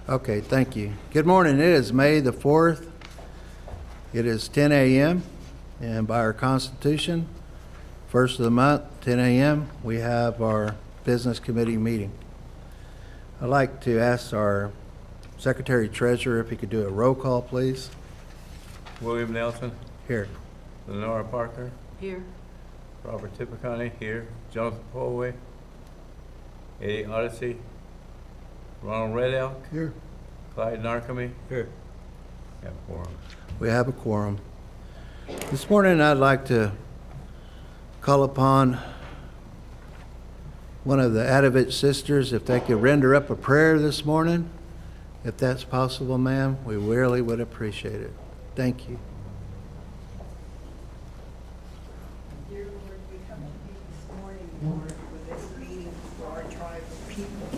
Okay, thank you. Good morning. It is May the 4th. It is 10 a.m. and by our Constitution, first of the month, 10 a.m., we have our Business Committee meeting. I'd like to ask our Secretary Treasurer if he could do a roll call, please. William Nelson. Here. Lenora Parker. Here. Robert Tipicani. Here. Jonathan Polway. Eddie Odyssey. Ronald Red Elk. Here. Clyde Narkamy. Here. Have a quorum. We have a quorum. This morning, I'd like to call upon one of the Adovich sisters, if they could render up a prayer this morning. If that's possible, ma'am, we really would appreciate it. Thank you. Dear Lord, we come to you this morning, Lord, with this meeting for our tribe of people.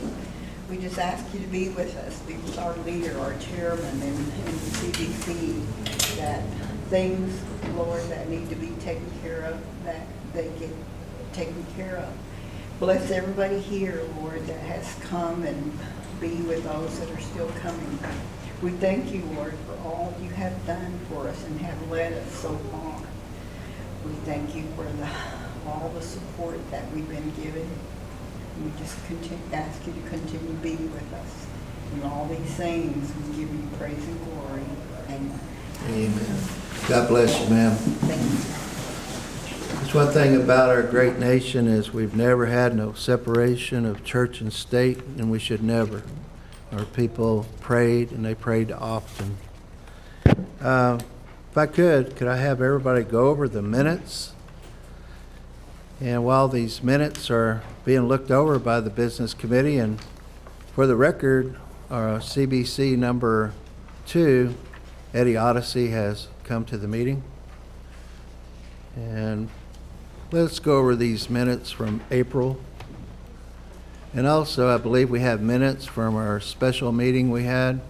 We just ask you to be with us, be with our leader, our chairman, and the CBC, that things, Lord, that need to be taken care of, that they get taken care of. Bless everybody here, Lord, that has come, and be with those that are still coming. We thank you, Lord, for all you have done for us and have led us so far. We thank you for all the support that we've been given. We just ask you to continue being with us. In all these things, we give you praise and glory. Amen. Amen. God bless you, ma'am. Thank you. There's one thing about our great nation is we've never had no separation of church and state, and we should never. Our people prayed, and they prayed often. If I could I have everybody go over the minutes? And while these minutes are being looked over by the Business Committee, and for the record, our CBC number 2, Eddie Odyssey, has come to the meeting. And let's go over these minutes from April. And also, I believe we have minutes from our special meeting we had.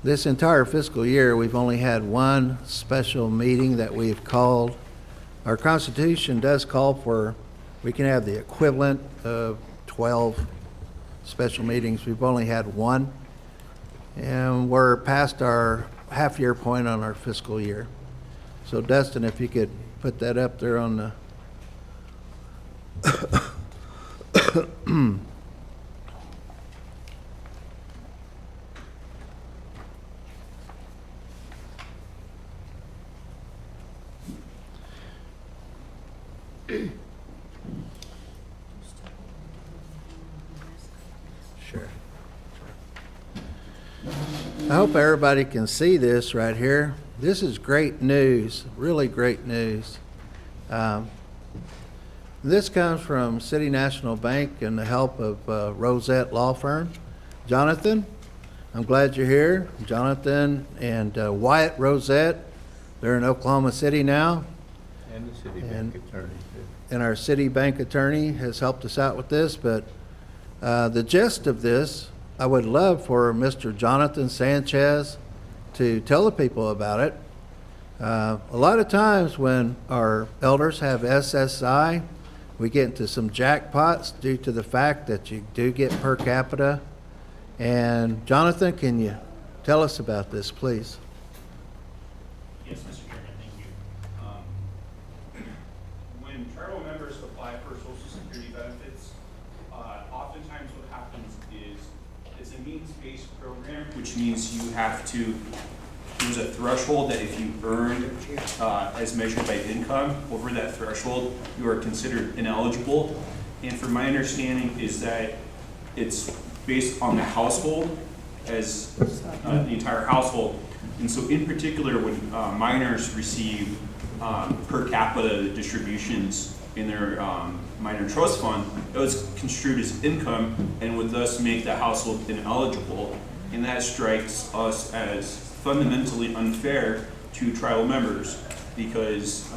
This entire fiscal year, we've only had one special meeting that we've called. Our Constitution does call for, we can have the equivalent of 12 special meetings. We've only had one. And we're past our half-year point on our fiscal year. So Dustin, if you could put that up there on the Sure. I hope everybody can see this right here. This is great news, really great news. This comes from City National Bank and the help of Rosette Law Firm. Jonathan, I'm glad you're here. Jonathan and Wyatt Rosette, they're in Oklahoma City now. And the city bank attorney, too. And our city bank attorney has helped us out with this, but the gist of this, I would love for Mr. Jonathan Sanchez to tell the people about it. A lot of times when our elders have SSI, we get into some jackpots due to the fact that you do get per capita. And Jonathan, can you tell us about this, please? Yes, Mr. Chairman, thank you. When tribal members apply for Social Security benefits, oftentimes what happens is it's a means-based program, which means you have to, there's a threshold that if you earn as measured by income, over that threshold, you are considered ineligible. And from my understanding is that it's based on the household as the entire household. And so in particular, when minors receive per capita distributions in their minor trust fund, it was construed as income and would thus make the household ineligible. And that strikes us as fundamentally unfair to tribal members because,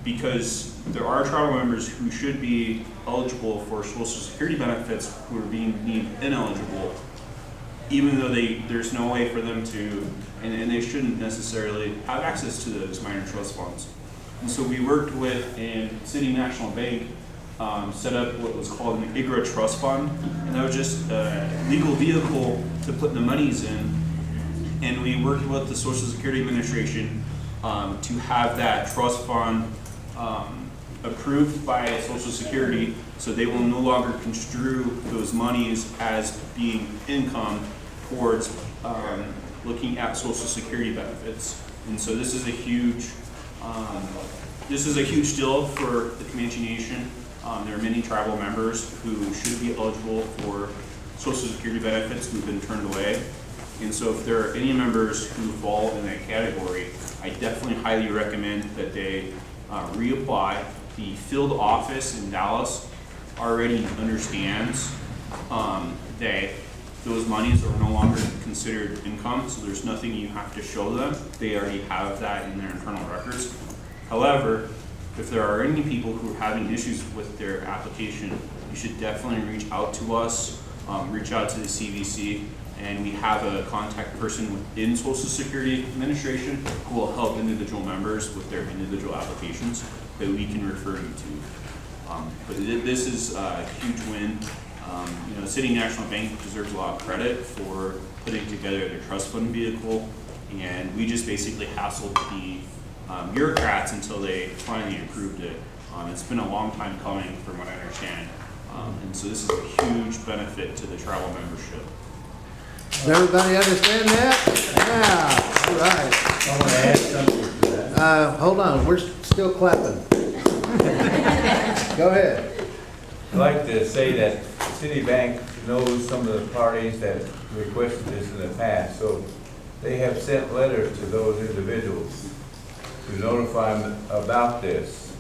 because there are tribal members who should be eligible for Social Security benefits who are being deemed ineligible, even though there's no way for them to, and they shouldn't necessarily have access to those minor trust funds. And so we worked with City National Bank set up what was called an IGRA trust fund, and that was just a legal vehicle to put the monies in. And we worked with the Social Security Administration to have that trust fund approved by Social Security, so they will no longer construe those monies as being income towards looking at Social Security benefits. And so this is a huge deal for the Comanche Nation. There are many tribal members who should be eligible for Social Security benefits who've been turned away. And so if there are any members who fall in that category, I definitely highly recommend that they reapply. The field office in Dallas already understands that those monies are no longer considered income, so there's nothing you have to show them. They already have that in their internal records. However, if there are any people who are having issues with their application, you should definitely reach out to us, reach out to the CBC, and we have a contact person within Social Security Administration who will help individual members with their individual applications that we can refer you to. But this is a huge win. City National Bank deserves a lot of credit for putting together their trust fund vehicle, and we just basically hassled the bureaucrats until they finally approved it. It's been a long time coming from what I understand. And so this is a huge benefit to the tribal membership. Does everybody understand that? Yeah, all right. I want to add something to that. Hold on, we're still clapping. Go ahead. I'd like to say that Citibank knows some of the parties that requested this in the past, so they have sent letters to those individuals to notify them about this.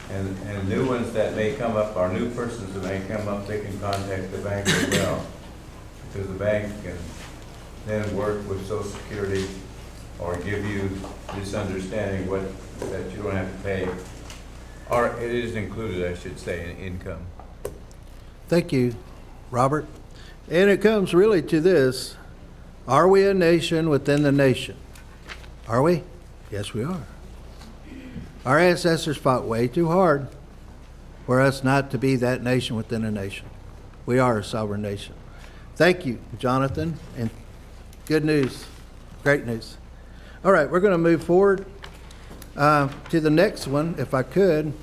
And new ones that may come up, or new persons that may come up, they can contact the bank as well. Because the bank can then work with Social Security or give you this understanding that you don't have to pay. Or it is included, I should say, in income. Thank you, Robert. And it comes really to this: are we a nation within the nation? Are we? Yes, we are. Our ancestors fought way too hard for us not to be that nation within a nation. We are a sovereign nation. Thank you, Jonathan, and good news, great news. All right, we're going to move forward to the next one, if I could.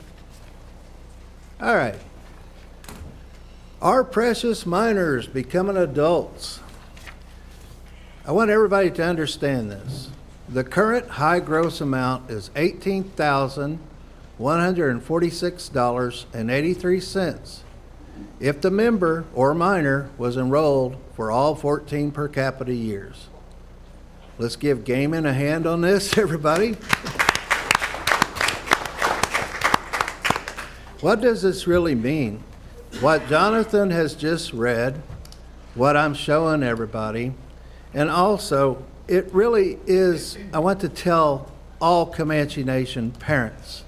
All right. Our precious minors becoming adults. I want everybody to understand this. The current high gross amount is $18,146.83 if the member or minor was enrolled for all 14 per capita years. Let's give Gaiman a hand on this, everybody. What does this really mean? What Jonathan has just read, what I'm showing everybody, and also it really is, I want to tell all Comanche Nation parents,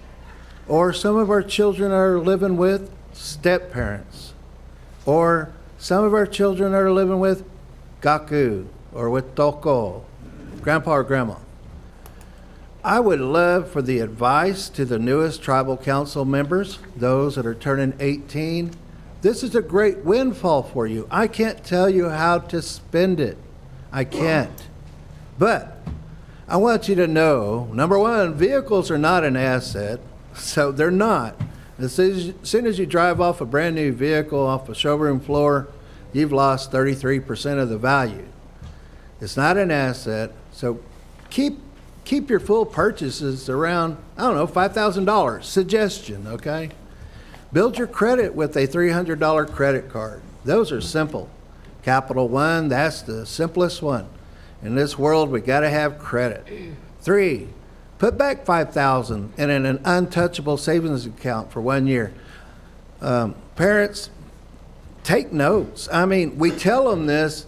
or some of our children are living with step parents, or some of our children are living with Gaku, or with Toko, grandpa or grandma. I would love for the advice to the newest tribal council members, those that are turning 18. This is a great windfall for you. I can't tell you how to spend it. I can't. But I want you to know, number one, vehicles are not an asset, so they're not. As soon as you drive off a brand new vehicle off a showroom floor, you've lost 33% of the value. It's not an asset, so keep your full purchases around, I don't know, $5,000, suggestion, okay? Build your credit with a $300 credit card. Those are simple. Capital One, that's the simplest one. In this world, we got to have credit. 3, put back $5,000 in an untouchable savings account for 1 year. Parents, take notes. I mean, we tell them this.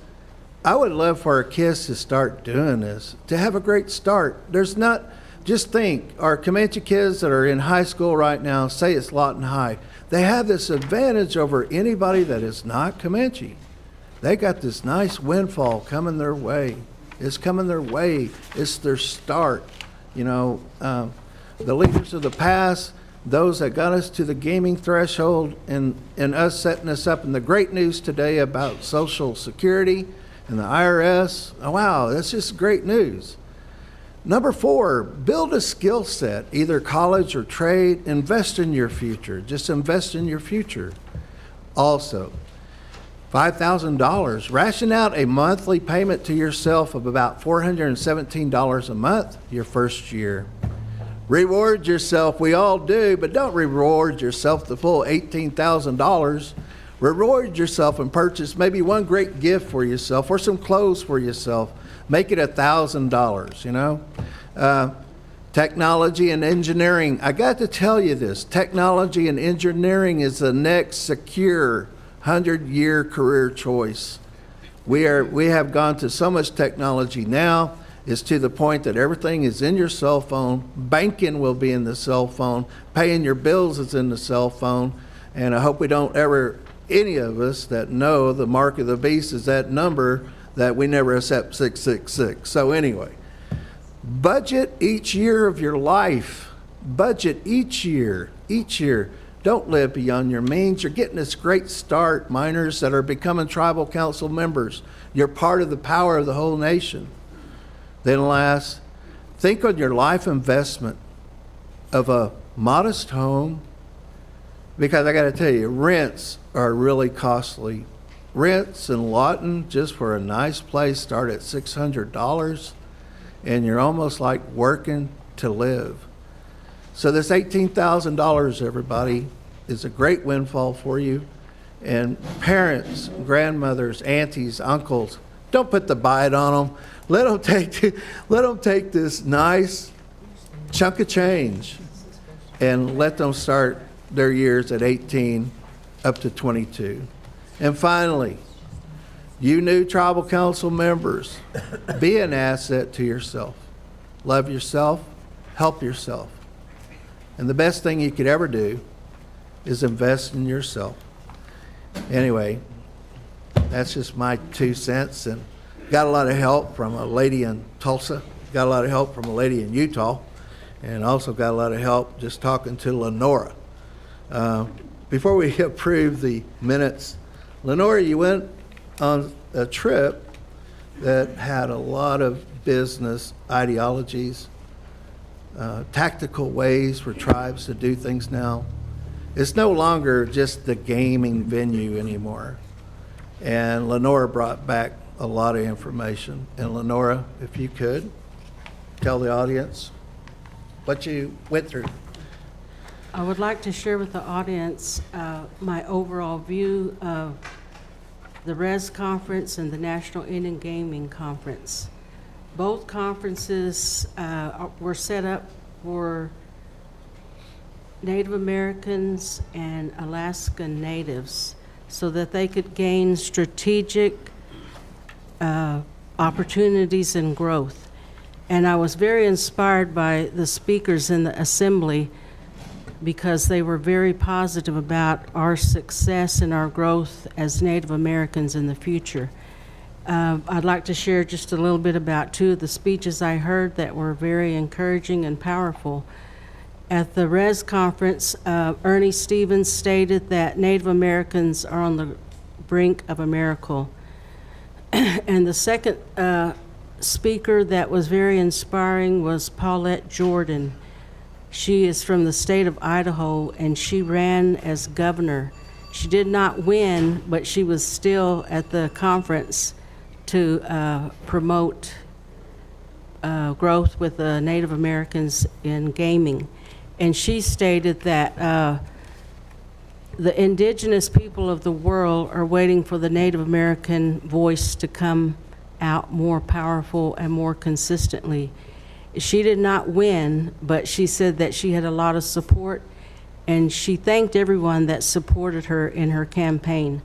I would love for our kids to start doing this, to have a great start. There's not, just think, our Comanche kids that are in high school right now, say it's Lawton High, they have this advantage over anybody that is not Comanche. They got this nice windfall coming their way. It's coming their way. It's their start. You know, the leaders of the past, those that got us to the gaming threshold, and us setting us up, and the great news today about Social Security and the IRS. Oh, wow, that's just great news. Number 4, build a skill set, either college or trade. Invest in your future. Just invest in your future. Also, $5,000. Ration out a monthly payment to yourself of about $417 a month your first year. Reward yourself. We all do, but don't reward yourself the full $18,000. Reward yourself and purchase maybe one great gift for yourself or some clothes for yourself. Make it $1,000, you know. Technology and engineering. I got to tell you this. Technology and engineering is the next secure 100-year career choice. We have gone to so much technology now. It's to the point that everything is in your cell phone. Banking will be in the cell phone. Paying your bills is in the cell phone. And I hope we don't ever, any of us that know the mark of the beast is that number that we never accept 666. So anyway, budget each year of your life. Budget each year. Don't live beyond your means. You're getting this great start, minors that are becoming tribal council members. You're part of the power of the whole nation. Then last, think on your life investment of a modest home, because I got to tell you, rents are really costly. Rents in Lawton, just for a nice place, start at $600, and you're almost like working to live. So this $18,000, everybody, is a great windfall for you. And parents, grandmothers, aunties, uncles, don't put the bite on them. Let them take this nice chunk of change and let them start their years at 18 up to 22. And finally, you new tribal council members, be an asset to yourself. Love yourself, help yourself. And the best thing you could ever do is invest in yourself. Anyway, that's just my 2 cents, and got a lot of help from a lady in Tulsa, got a lot of help from a lady in Utah, and also got a lot of help just talking to Lenora. Before we approve the minutes, Lenora, you went on a trip that had a lot of business ideologies, tactical ways for tribes to do things now. It's no longer just the gaming venue anymore. And Lenora brought back a lot of information. And Lenora, if you could, tell the audience what you went through. I would like to share with the audience my overall view of the RES Conference and the National Indian Gaming Conference. Both conferences were set up for Native Americans and Alaskan Natives so that they could gain strategic opportunities and growth. And I was very inspired by the speakers in the assembly because they were very positive about our success and our growth as Native Americans in the future. I'd like to share just a little bit about 2 of the speeches I heard that were very encouraging and powerful. At the RES conference, Ernie Stevens stated that Native Americans are on the brink of a miracle. And the second speaker that was very inspiring was Paulette Jordan. She is from the state of Idaho, and she ran as governor. She did not win, but she was still at the conference to promote growth with the Native Americans in gaming. And she stated that the indigenous people of the world are waiting for the Native American voice to come out more powerful and more consistently. She did not win, but she said that she had a lot of support, and she thanked everyone that supported her in her campaign.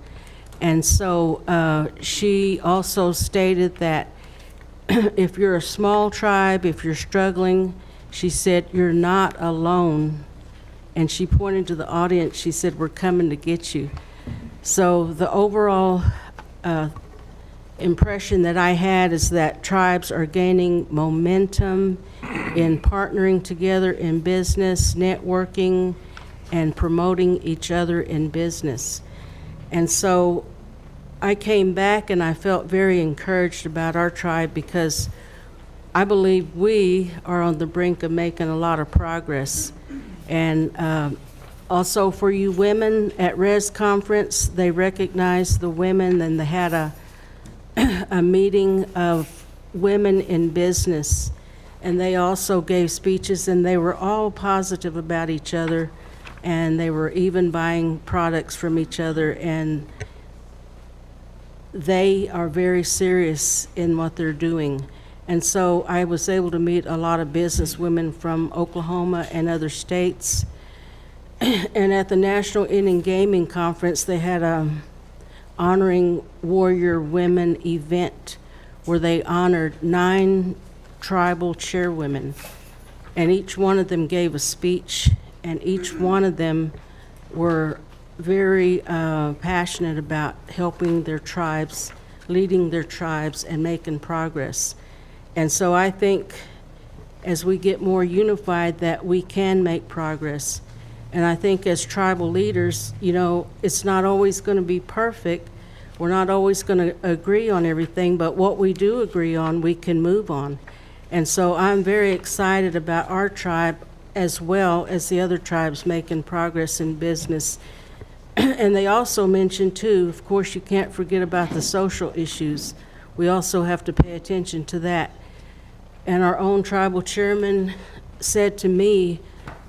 And so she also stated that if you're a small tribe, if you're struggling, she said, you're not alone. And she pointed to the audience, she said, we're coming to get you. So the overall impression that I had is that tribes are gaining momentum in partnering together in business, networking, and promoting each other in business. And so I came back and I felt very encouraged about our tribe because I believe we are on the brink of making a lot of progress. And also for you women at Res Conference, they recognized the women and they had a meeting of women in business. And they also gave speeches and they were all positive about each other and they were even buying products from each other, and they are very serious in what they're doing. And so I was able to meet a lot of business women from Oklahoma and other states. And at the National Indian Gaming Conference, they had a honoring warrior women event where they honored 9 tribal chairwomen. And each one of them gave a speech, and each one of them were very passionate about helping their tribes, leading their tribes, and making progress. And so I think as we get more unified that we can make progress. And I think as tribal leaders, you know, it's not always going to be perfect. We're not always going to agree on everything, but what we do agree on, we can move on. And so I'm very excited about our tribe as well as the other tribes making progress in business. And they also mentioned too, of course, you can't forget about the social issues. We also have to pay attention to that. And our own tribal chairman said to me,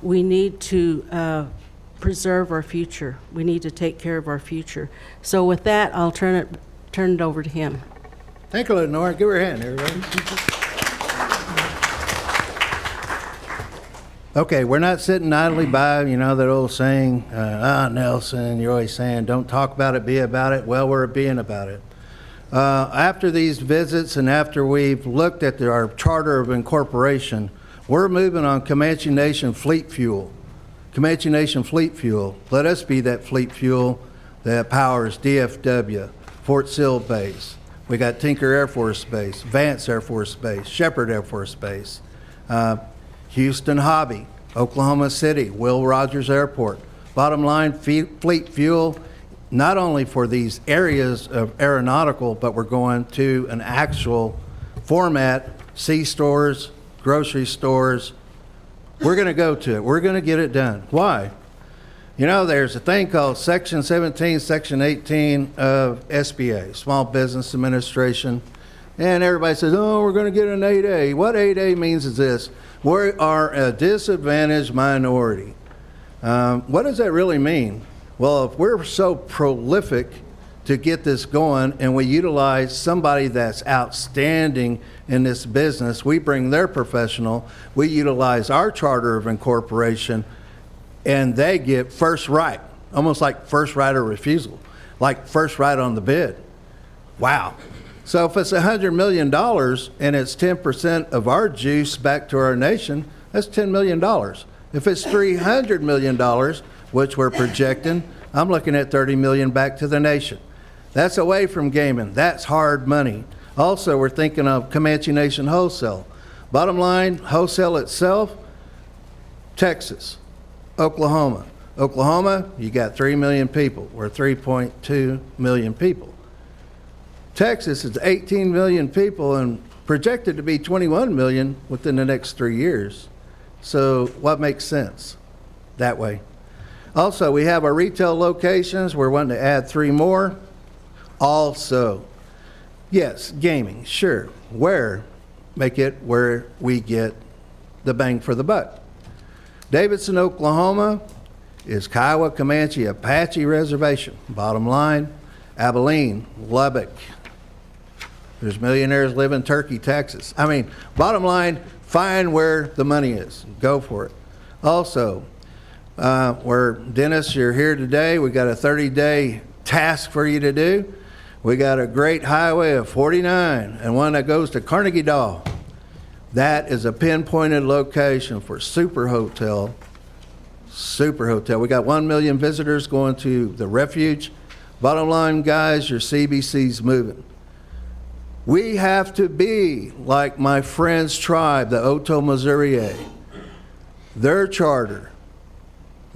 we need to preserve our future. We need to take care of our future. So with that, I'll turn it over to him. Thank you, Lenore. Give her a hand, everybody. Okay, we're not sitting idly by, you know, that old saying, Nelson, you're always saying, don't talk about it, be about it. Well, we're being about it. After these visits and after we've looked at our charter of incorporation, we're moving on Comanche Nation fleet fuel. Comanche Nation fleet fuel. Let us be that fleet fuel that powers DFW, Fort Sill Base. We got Tinker Air Force Base, Vance Air Force Base, Shepherd Air Force Base, Houston Hobby, Oklahoma City, Will Rogers Airport. Bottom line, fleet fuel, not only for these areas of aeronautical, but we're going to an actual format, C-stores, grocery stores. We're going to go to it. We're going to get it done. Why? You know, there's a thing called Section 17, Section 18 of SBA, Small Business Administration. And everybody says, oh, we're going to get an 8A. What 8A means is this. We are a disadvantaged minority. What does that really mean? Well, if we're so prolific to get this going and we utilize somebody that's outstanding in this business, we bring their professional, we utilize our charter of incorporation, and they get first right, almost like first right of refusal, like first right on the bid. Wow. So if it's $100 million and it's 10% of our juice back to our nation, that's $10 million. If it's $300 million, which we're projecting, I'm looking at $30 million back to the nation. That's away from gaming. That's hard money. Also, we're thinking of Comanche Nation wholesale. Bottom line, wholesale itself, Texas, Oklahoma. Oklahoma, you got 3 million people. We're 3.2 million people. Texas is 18 million people and projected to be 21 million within the next 3 years. So what makes sense that way? Also, we have our retail locations. We're wanting to add 3 more. Also, yes, gaming, sure. Where? Make it where we get the bang for the buck. Davidson, Oklahoma is Kiowa, Comanche, Apache Reservation. Bottom line, Abilene, Lubbock. There's millionaires live in Turkey, Texas. I mean, bottom line, find where the money is. Go for it. Also, where Dennis, you're here today. We got a 30-day task for you to do. We got a great highway of 49 and one that goes to Carnegie Dahl. That is a pinpointed location for super hotel. Super hotel. We got 1 million visitors going to the refuge. Bottom line, guys, your CBC's moving. We have to be like my friend's tribe, the Oto Missouri. Their charter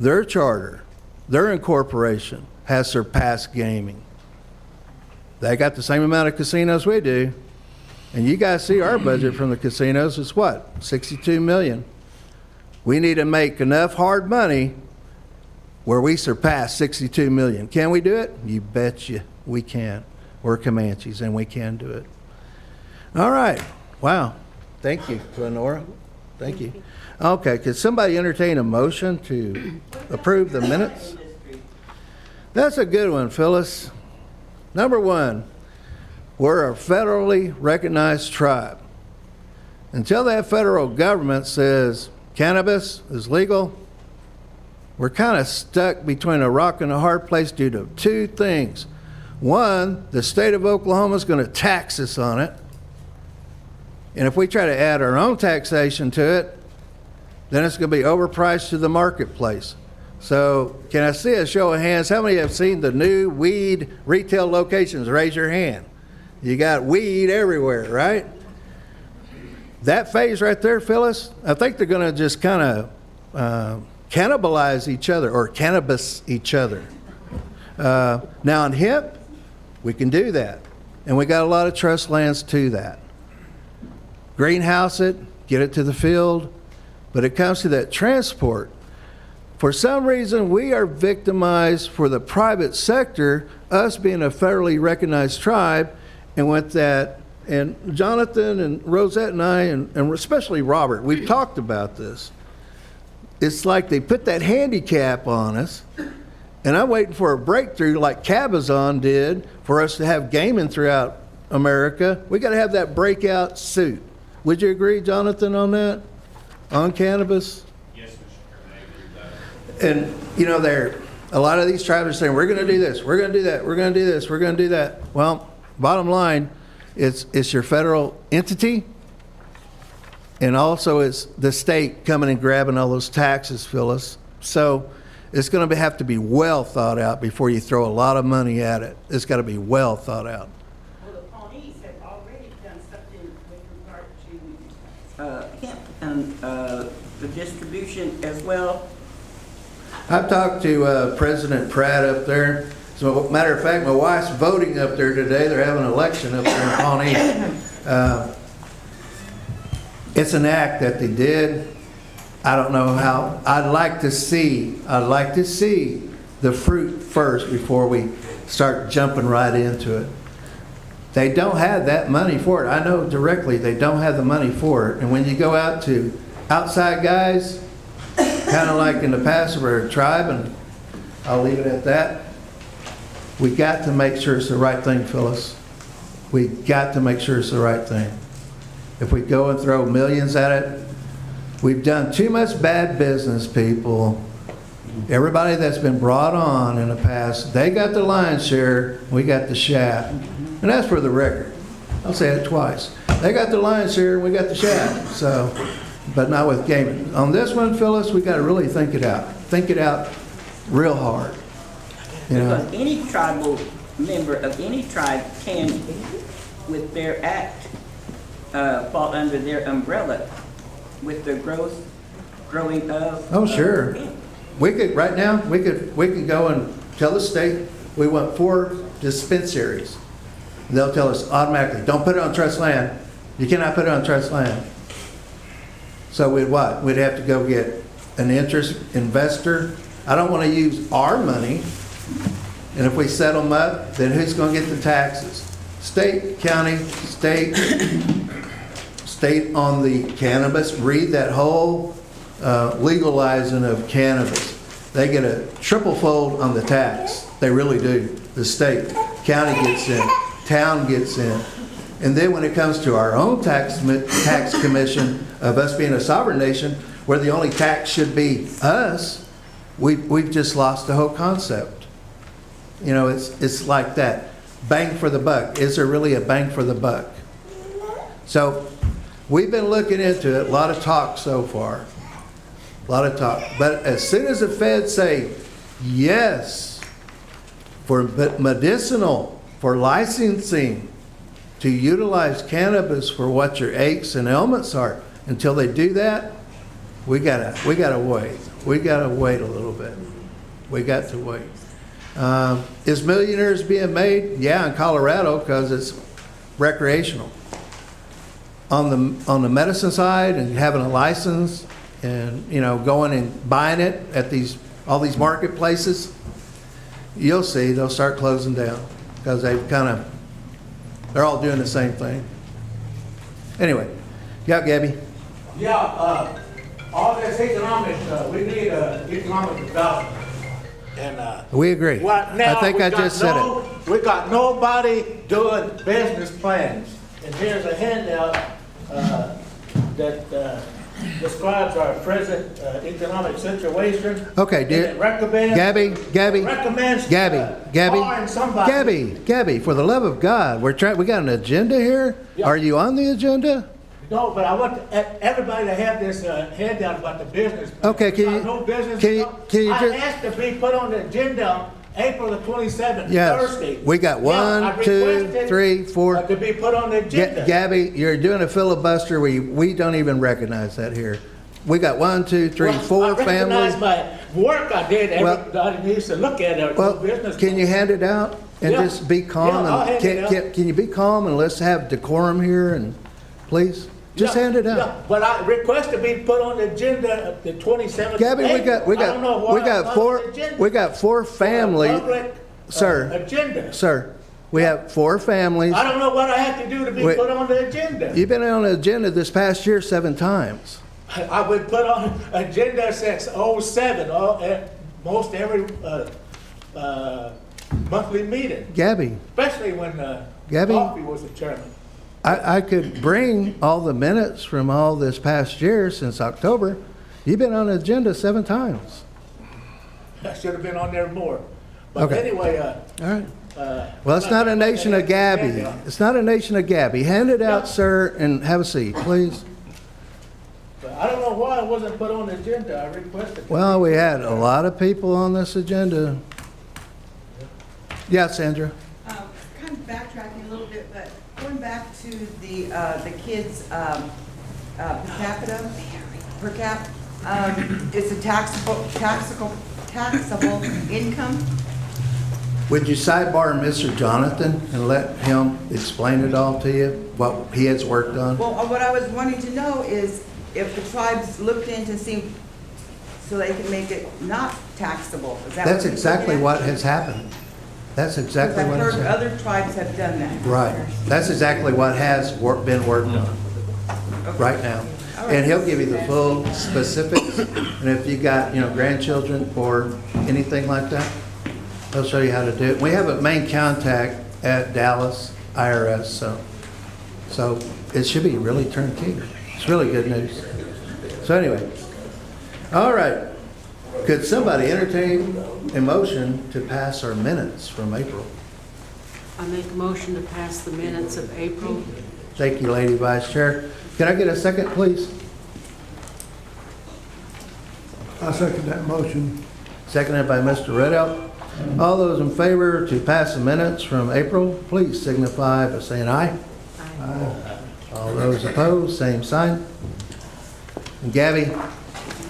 their charter, their incorporation has surpassed gaming. They got the same amount of casinos we do. And you guys see our budget from the casinos is what? 62 million. We need to make enough hard money where we surpass 62 million. Can we do it? You betcha we can. We're Comanches and we can do it. All right. Wow. Thank you, Lenora. Thank you. Okay, could somebody entertain a motion to approve the minutes? That's a good one, Phyllis. Number one, we're a federally recognized tribe. Until that federal government says cannabis is legal, we're kind of stuck between a rock and a hard place due to two things. One, the state of Oklahoma is going to tax us on it. And if we try to add our own taxation to it, then it's going to be overpriced to the marketplace. So can I see a show of hands? How many have seen the new weed retail locations? Raise your hand. You got weed everywhere, right? That phase right there, Phyllis, I think they're going to just kind of cannibalize each other or cannabis each other. Now in hemp, we can do that. And we got a lot of trust lands to that. Greenhouse it, get it to the field. But it comes to that transport. For some reason, we are victimized for the private sector, us being a federally recognized tribe, and with that, and Jonathan and Rosette and I, and especially Robert, we've talked about this. It's like they put that handicap on us, and I'm waiting for a breakthrough like Cabazon did for us to have gaming throughout America. We got to have that breakout suit. Would you agree, Jonathan, on that? On cannabis? Yes, Mr. Chairman, I agree with that. And, you know, a lot of these tribes are saying, we're going to do this, we're going to do that, we're going to do this, we're going to do that. Well, bottom line, it's your federal entity, and also it's the state coming and grabbing all those taxes, Phyllis. So it's going to have to be well thought out before you throw a lot of money at it. It's got to be well thought out. Well, the Pawnees have already done something with regard to hemp and the distribution as well. I've talked to President Pratt up there. So, matter of fact, my wife's voting up there today. They're having an election up there in Pawnee. It's an act that they did. I don't know how. I'd like to see the fruit first before we start jumping right into it. They don't have that money for it. I know directly they don't have the money for it. And when you go out to outside guys, kind of like in the past we're a tribe, and I'll leave it at that. We got to make sure it's the right thing, Phyllis. We got to make sure it's the right thing. If we go and throw millions at it, we've done too much bad business, people. Everybody that's been brought on in the past, they got the lion's share, we got the shaft. And that's for the record. I'll say it twice. They got the lion's share, we got the shaft. So, but not with gaming. On this one, Phyllis, we got to really think it out. Think it out real hard. You know? Because any tribal member of any tribe can, with their act, fall under their umbrella with the growing of. Oh, sure. hemp. We could, right now, we could go and tell the state we want 4 dispensaries. They'll tell us automatically, don't put it on trust land. You cannot put it on trust land. So we'd what? We'd have to go get an interest investor. I don't want to use our money. And if we set them up, then who's going to get the taxes? State, county, state on the cannabis. Read that whole legalizing of cannabis. They get a triple fold on the tax. They really do. The state, county gets in, town gets in. And then when it comes to our own tax commission of us being a sovereign nation, where the only tax should be us, we've just lost the whole concept. You know, it's like that. Bang for the buck. Is there really a bang for the buck? So we've been looking into it. A lot of talk so far. A lot of talk. But as soon as the feds say yes for medicinal, for licensing, to utilize cannabis for what your aches and ailments are, until they do that, we gotta wait. We gotta wait a little bit. We got to wait. Is millionaires being made? Yeah, in Colorado, because it's recreational. On the medicine side and having a license and, you know, going and buying it at all these marketplaces, you'll see they'll start closing down because they're all doing the same thing. Anyway, yeah, Gabby. Yeah, all this economic, we need economic development. And We agree. right now, I think we I got just said it. We got nobody doing business plans. And here's a handout that describes our present economic situation. Okay, And it recommends. Gabby, Recommends. Gabby, Firing somebody. Gabby, for the love of God, we got an agenda here? Yeah. Are you on the agenda? No, but I want everybody to have this handout about the business. plan. Okay, can About you- no business. can you I just- asked to be put on the agenda April the 27th, Yes. Thursday. We got Yeah, one, I two, requested, three, four. To be put on the agenda. Gabby, you're doing a filibuster. We don't even recognize that here. We got 1, 2, 3, Well, 4 I families. recognize my work I did, Well- everybody needs to look at it, Well, business. can you hand it out and Yeah. just be calm? Yeah, I'll and hand it out. Can you be calm and let's have decorum here and please? Just Yeah, hand it yeah, out. But I request to be put on the agenda the 27th. Gabby, we got I don't know why I'm on four, the agenda. we got 4 For a families. public, Sir. Agenda. Sir, we have 4 families. I don't know what I have to do to be Wait. put on the agenda. You've been on the agenda this past year 7 times. I've been put on agenda since '07, most every monthly meeting, Gabby, especially when Gabby? Coffee was the chairman. I could bring all the minutes from all this past year since October. You've been on the agenda 7 times. I should have been on there more. But Okay. anyway, All right. Well, it's not a nation of Gabby. It's not a nation of Gabby. Hand it out, sir, and have a seat, please. But I don't know why it wasn't put on the agenda. I requested. Well, we had a lot of people on this agenda. Yeah, Sandra? Kind of backtracking a little bit, but going back to the kids' per capita, per cap, it's a taxable income. Would you sidebar Mr. Jonathan and let him explain it all to you, what he has worked on? Well, what I was wanting to know is if the tribes looked into see, so they can make it not taxable. Is that That's you're exactly looking what at? has happened. That's 'Cause exactly I've what has heard happened. other tribes have done that. Right. That's exactly what has been worked on right now. And he'll give you the full specifics. And if you got, grandchildren or anything like that, he'll show you how to do it. We have a main contact at Dallas IRS, so it should be really turnkey. It's really good news. So anyway, all right. Could somebody entertain a motion to pass our minutes from April? I make a motion to pass the minutes of April. Thank you, Lady Vice Chair. Can I get a second, please? I second that motion. Seconded by Mr. Riddell. All those in favor to pass the minutes from April, please signify by saying aye. All those opposed, same sign. And Gabby,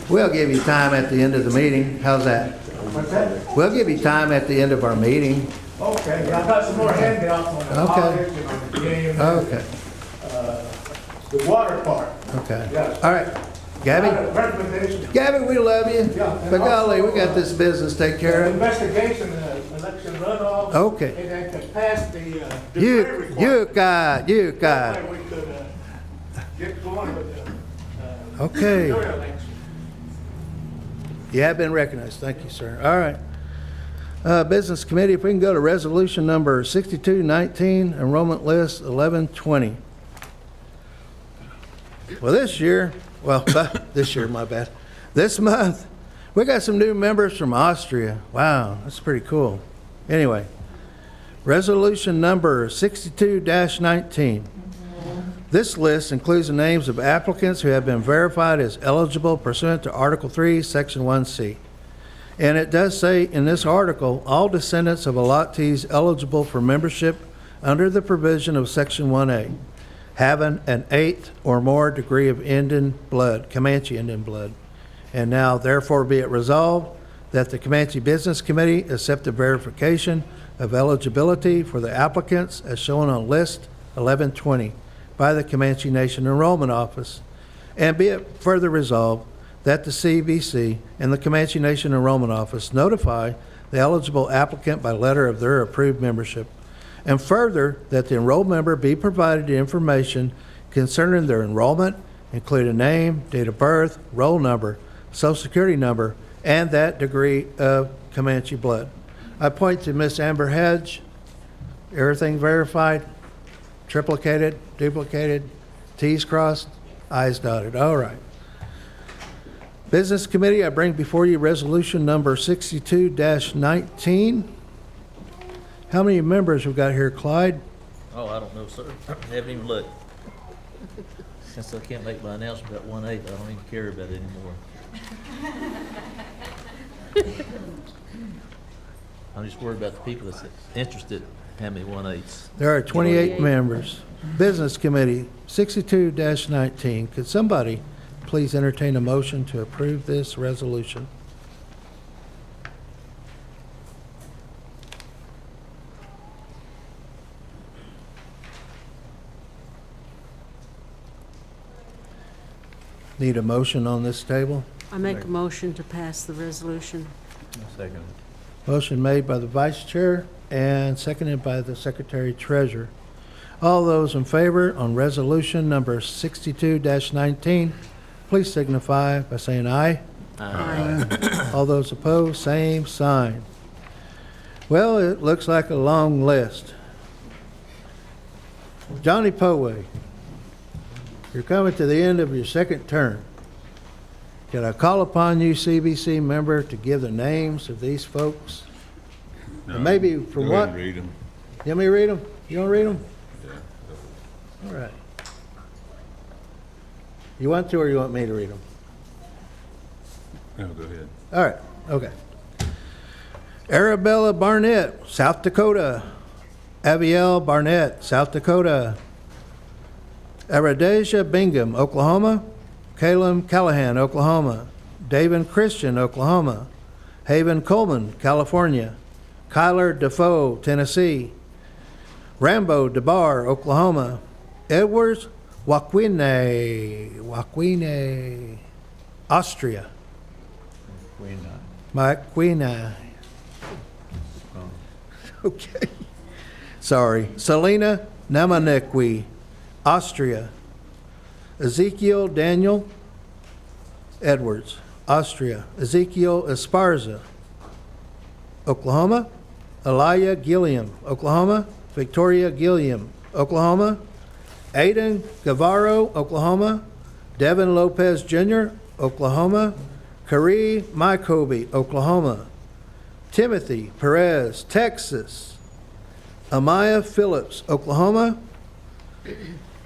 we'll give you time at the end of the meeting. How's that? What's that? We'll give you time at the end of our meeting. Okay, I got some more handouts on the Okay. politics and on the game. Okay, The water part. okay. Yes. All right. Gabby? Recommendation. Gabby, we love you. Yeah. But golly, we got this business to take care of. Investigation, election runoff. Okay. And then to pass the decree You requirement. got. That way we could get going with the Okay. jury election. You have been recognized. Thank you, sir. All right. Business Committee, if we can go to resolution number 6219, enrollment list 1120. Well, this year, my bad. This month, we got some new members from Austria. Wow, that's pretty cool. Anyway, resolution number 62-19. This list includes the names of applicants who have been verified as eligible pursuant to Article 3, Section 1C. And it does say in this article, all descendants of allottees eligible for membership under the provision of Section 1A, having an 8th or more degree of Indian blood, Comanche Indian blood. And now therefore be it resolved that the Comanche Business Committee accept the verification of eligibility for the applicants as shown on list 1120 by the Comanche Nation Enrollment Office. And be it further resolved that the CBC and the Comanche Nation Enrollment Office notify the eligible applicant by letter of their approved membership. And further, that the enrolled member be provided the information concerning their enrollment, including name, date of birth, roll number, social security number, and that degree of Comanche blood. I point to Miss Amber Hedge. Everything verified, triplicated, duplicated, T's crossed, I's dotted. All right. Business Committee, I bring before you resolution number 62-19. How many members we got here, Clyde? Oh, I don't know, sir. I haven't even looked. Since I can't make my announcement about 1/8, I don't even care about it anymore. I'm just worried about the people that's interested, how many 1/8s. There are 28 members. Business Committee, 62-19. Could somebody please entertain a motion to approve this resolution? Need a motion on this table? I make a motion to pass the resolution. Second. Motion made by the Vice Chair and seconded by the Secretary Treasurer. All those in favor on resolution number 62-19, please signify by saying aye. Aye. All those opposed, same sign. Well, it looks like a long list. Johnny Poway, you're coming to the end of your second term. Can I call upon you, CBC member, to give the names of these folks? And maybe from Go what? ahead and read them. You want me to read them? You want to read them? All right. You want to, or you want me to read them? No, go ahead. All right, okay. Arabella Barnett, South Dakota. Abiel Barnett, South Dakota. Aradeja Bingham, Oklahoma. Caleb Callahan, Oklahoma. David Christian, Oklahoma. Haven Coleman, California. Kyler Defoe, Tennessee. Rambo DeBar, Oklahoma. Edwards Waquine, Austria. Maquina. Okay. Sorry. Selena Namanequi, Austria. Ezekiel Daniel Edwards, Austria. Ezekiel Esparza, Oklahoma. Elia Gilliam, Oklahoma. Victoria Gilliam, Oklahoma. Aiden Guevaro, Oklahoma. Devin Lopez Jr., Oklahoma. Kari Mycoby, Oklahoma. Timothy Perez, Texas. Amaya Phillips, Oklahoma.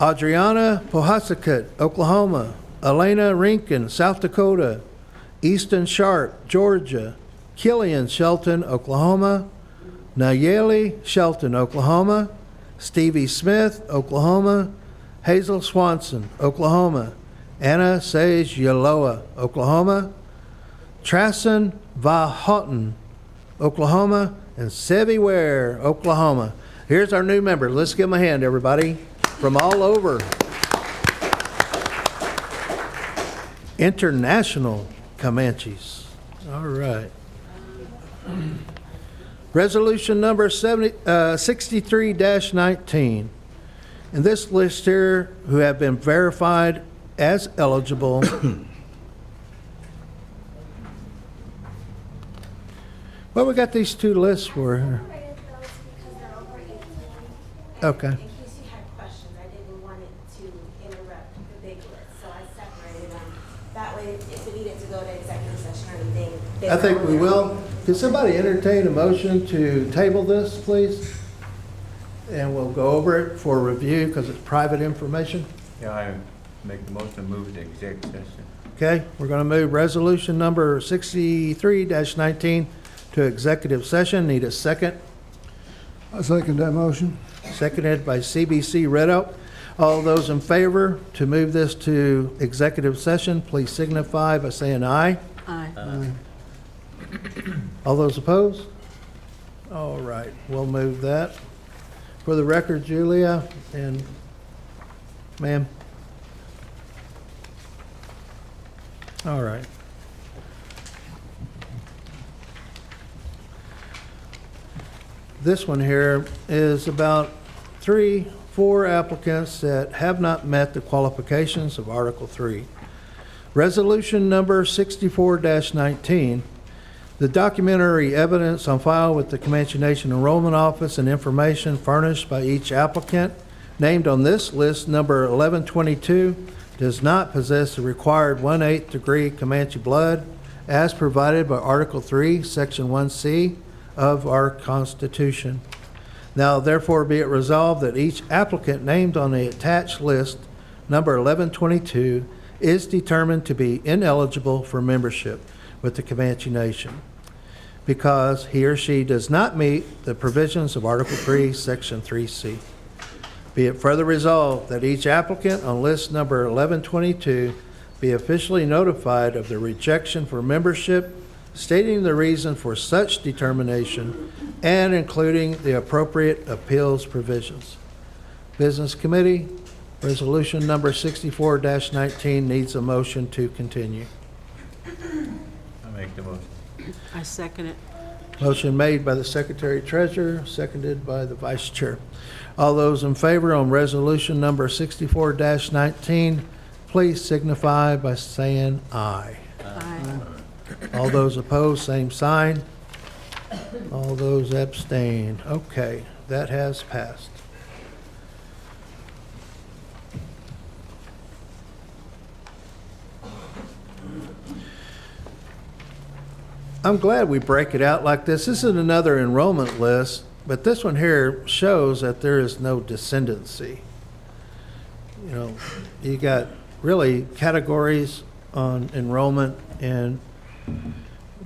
Adriana Pohasakut, Oklahoma. Elena Rinkin, South Dakota. Easton Sharp, Georgia. Killian Shelton, Oklahoma. Nayeli Shelton, Oklahoma. Stevie Smith, Oklahoma. Hazel Swanson, Oklahoma. Anna Sage Yaloa, Oklahoma. Trassen Vahotten, Oklahoma. And Sevi Ware, Oklahoma. Here's our new member. Let's give them a hand, everybody, from all over. International Comanches. All right. Resolution number 63-19. And this list here, who have been verified as eligible. Well, we got these two lists for here. Separated those because they're over 18. Okay. In case you had questions, I didn't want it to interrupt the big list, so I separated them. That way, if we needed to go to executive session or anything. they I think were we on will. their own. Can somebody entertain a motion to table this, please? And we'll go over it for review because it's private information. Yeah, I make the motion to move to executive session. Okay, we're going to move resolution number 63-19 to executive session. Need a second. I second that motion. Seconded by CBC Red Oak. All those in favor to move this to executive session, please signify by saying aye. Aye. All those opposed? All right, we'll move that. For the record, Julia and ma'am. All right. This one here is about 4 applicants that have not met the qualifications of Article 3. Resolution number 64-19, the documentary evidence on file with the Comanche Nation Enrollment Office and information furnished by each applicant named on this list, number 1122, does not possess the required 1/8 degree Comanche blood as provided by Article 3, Section 1C of our Constitution. Now therefore be it resolved that each applicant named on the attached list, number 1122, is determined to be ineligible for membership with the Comanche Nation because he or she does not meet the provisions of Article 3, Section 3C. Be it further resolved that each applicant on list number 1122 be officially notified of the rejection for membership, stating the reason for such determination and including the appropriate appeals provisions. Business Committee, resolution number 64-19 needs a motion to continue. I make the motion. I second it. Motion made by the Secretary Treasurer, seconded by the Vice Chair. All those in favor on resolution number 64-19, please signify by saying aye. Aye. All those opposed, same sign. All those abstain. Okay, that has passed. I'm glad we break it out like this. This is another enrollment list, but this one here shows that there is no descendancy. You know, you got really categories on enrollment, and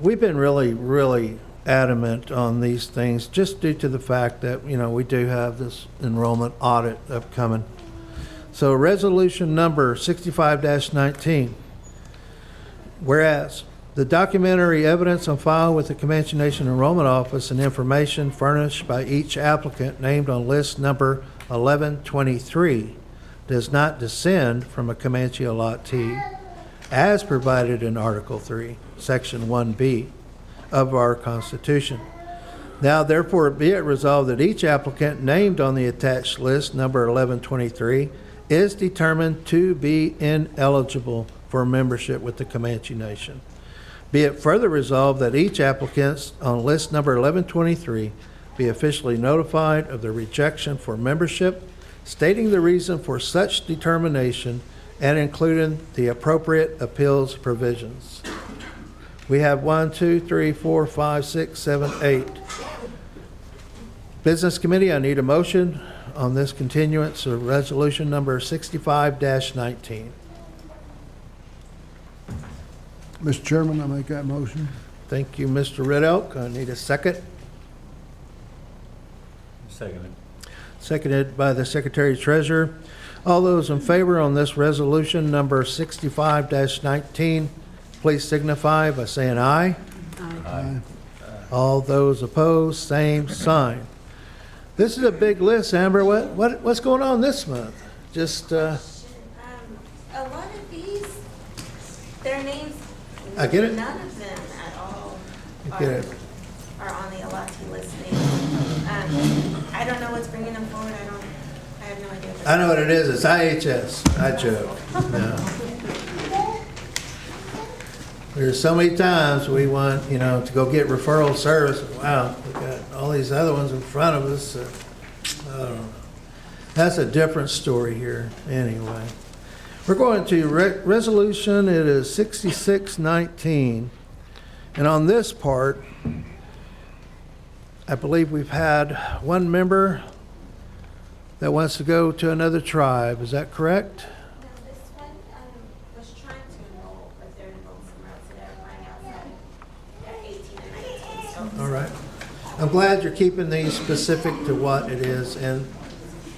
we've been really adamant on these things just due to the fact that, you know, we do have this enrollment audit upcoming. So resolution number 65-19, whereas the documentary evidence on file with the Comanche Nation Enrollment Office and information furnished by each applicant named on list number 1123 does not descend from a Comanche allottee as provided in Article 3, Section 1B of our Constitution. Now, therefore, be it resolved that each applicant named on the attached list, number 1123, is determined to be ineligible for membership with the Comanche Nation. Be it further resolved that each applicant on list number 1123 be officially notified of the rejection for membership, stating the reason for such determination and including the appropriate appeals provisions. We have 1, 2, 3, 4, 5, 6, 7, 8. Business Committee, I need a motion on this continuance of resolution number 65-19. Mr. Chairman, I make that motion. Thank you, Mr. Red Elk. I need a second. Second it. Seconded by the Secretary Treasurer. All those in favor on this resolution number 65-19, please signify by saying aye. Aye. All those opposed, same sign. This is a big list, Amber. What's going on this month? Just, A lot of these, their names, I get it. none of them at all I get it. are on the allottee listing. I don't know what's bringing them forward. I have no idea. I know what it is. It's IHS. I joke. No. There's so many times we want, to go get referral service. Wow, we got all these other ones in front of us. I don't know. That's a different story here anyway. We're going to resolution, it is 66-19. And on this part, I believe we've had one member that wants to go to another tribe. Is that correct? No, this one was trying to enroll, but they're enrolled somewhere else, so they're applying outside at 18 and 19. So All right. I'm glad you're keeping these specific to what it is in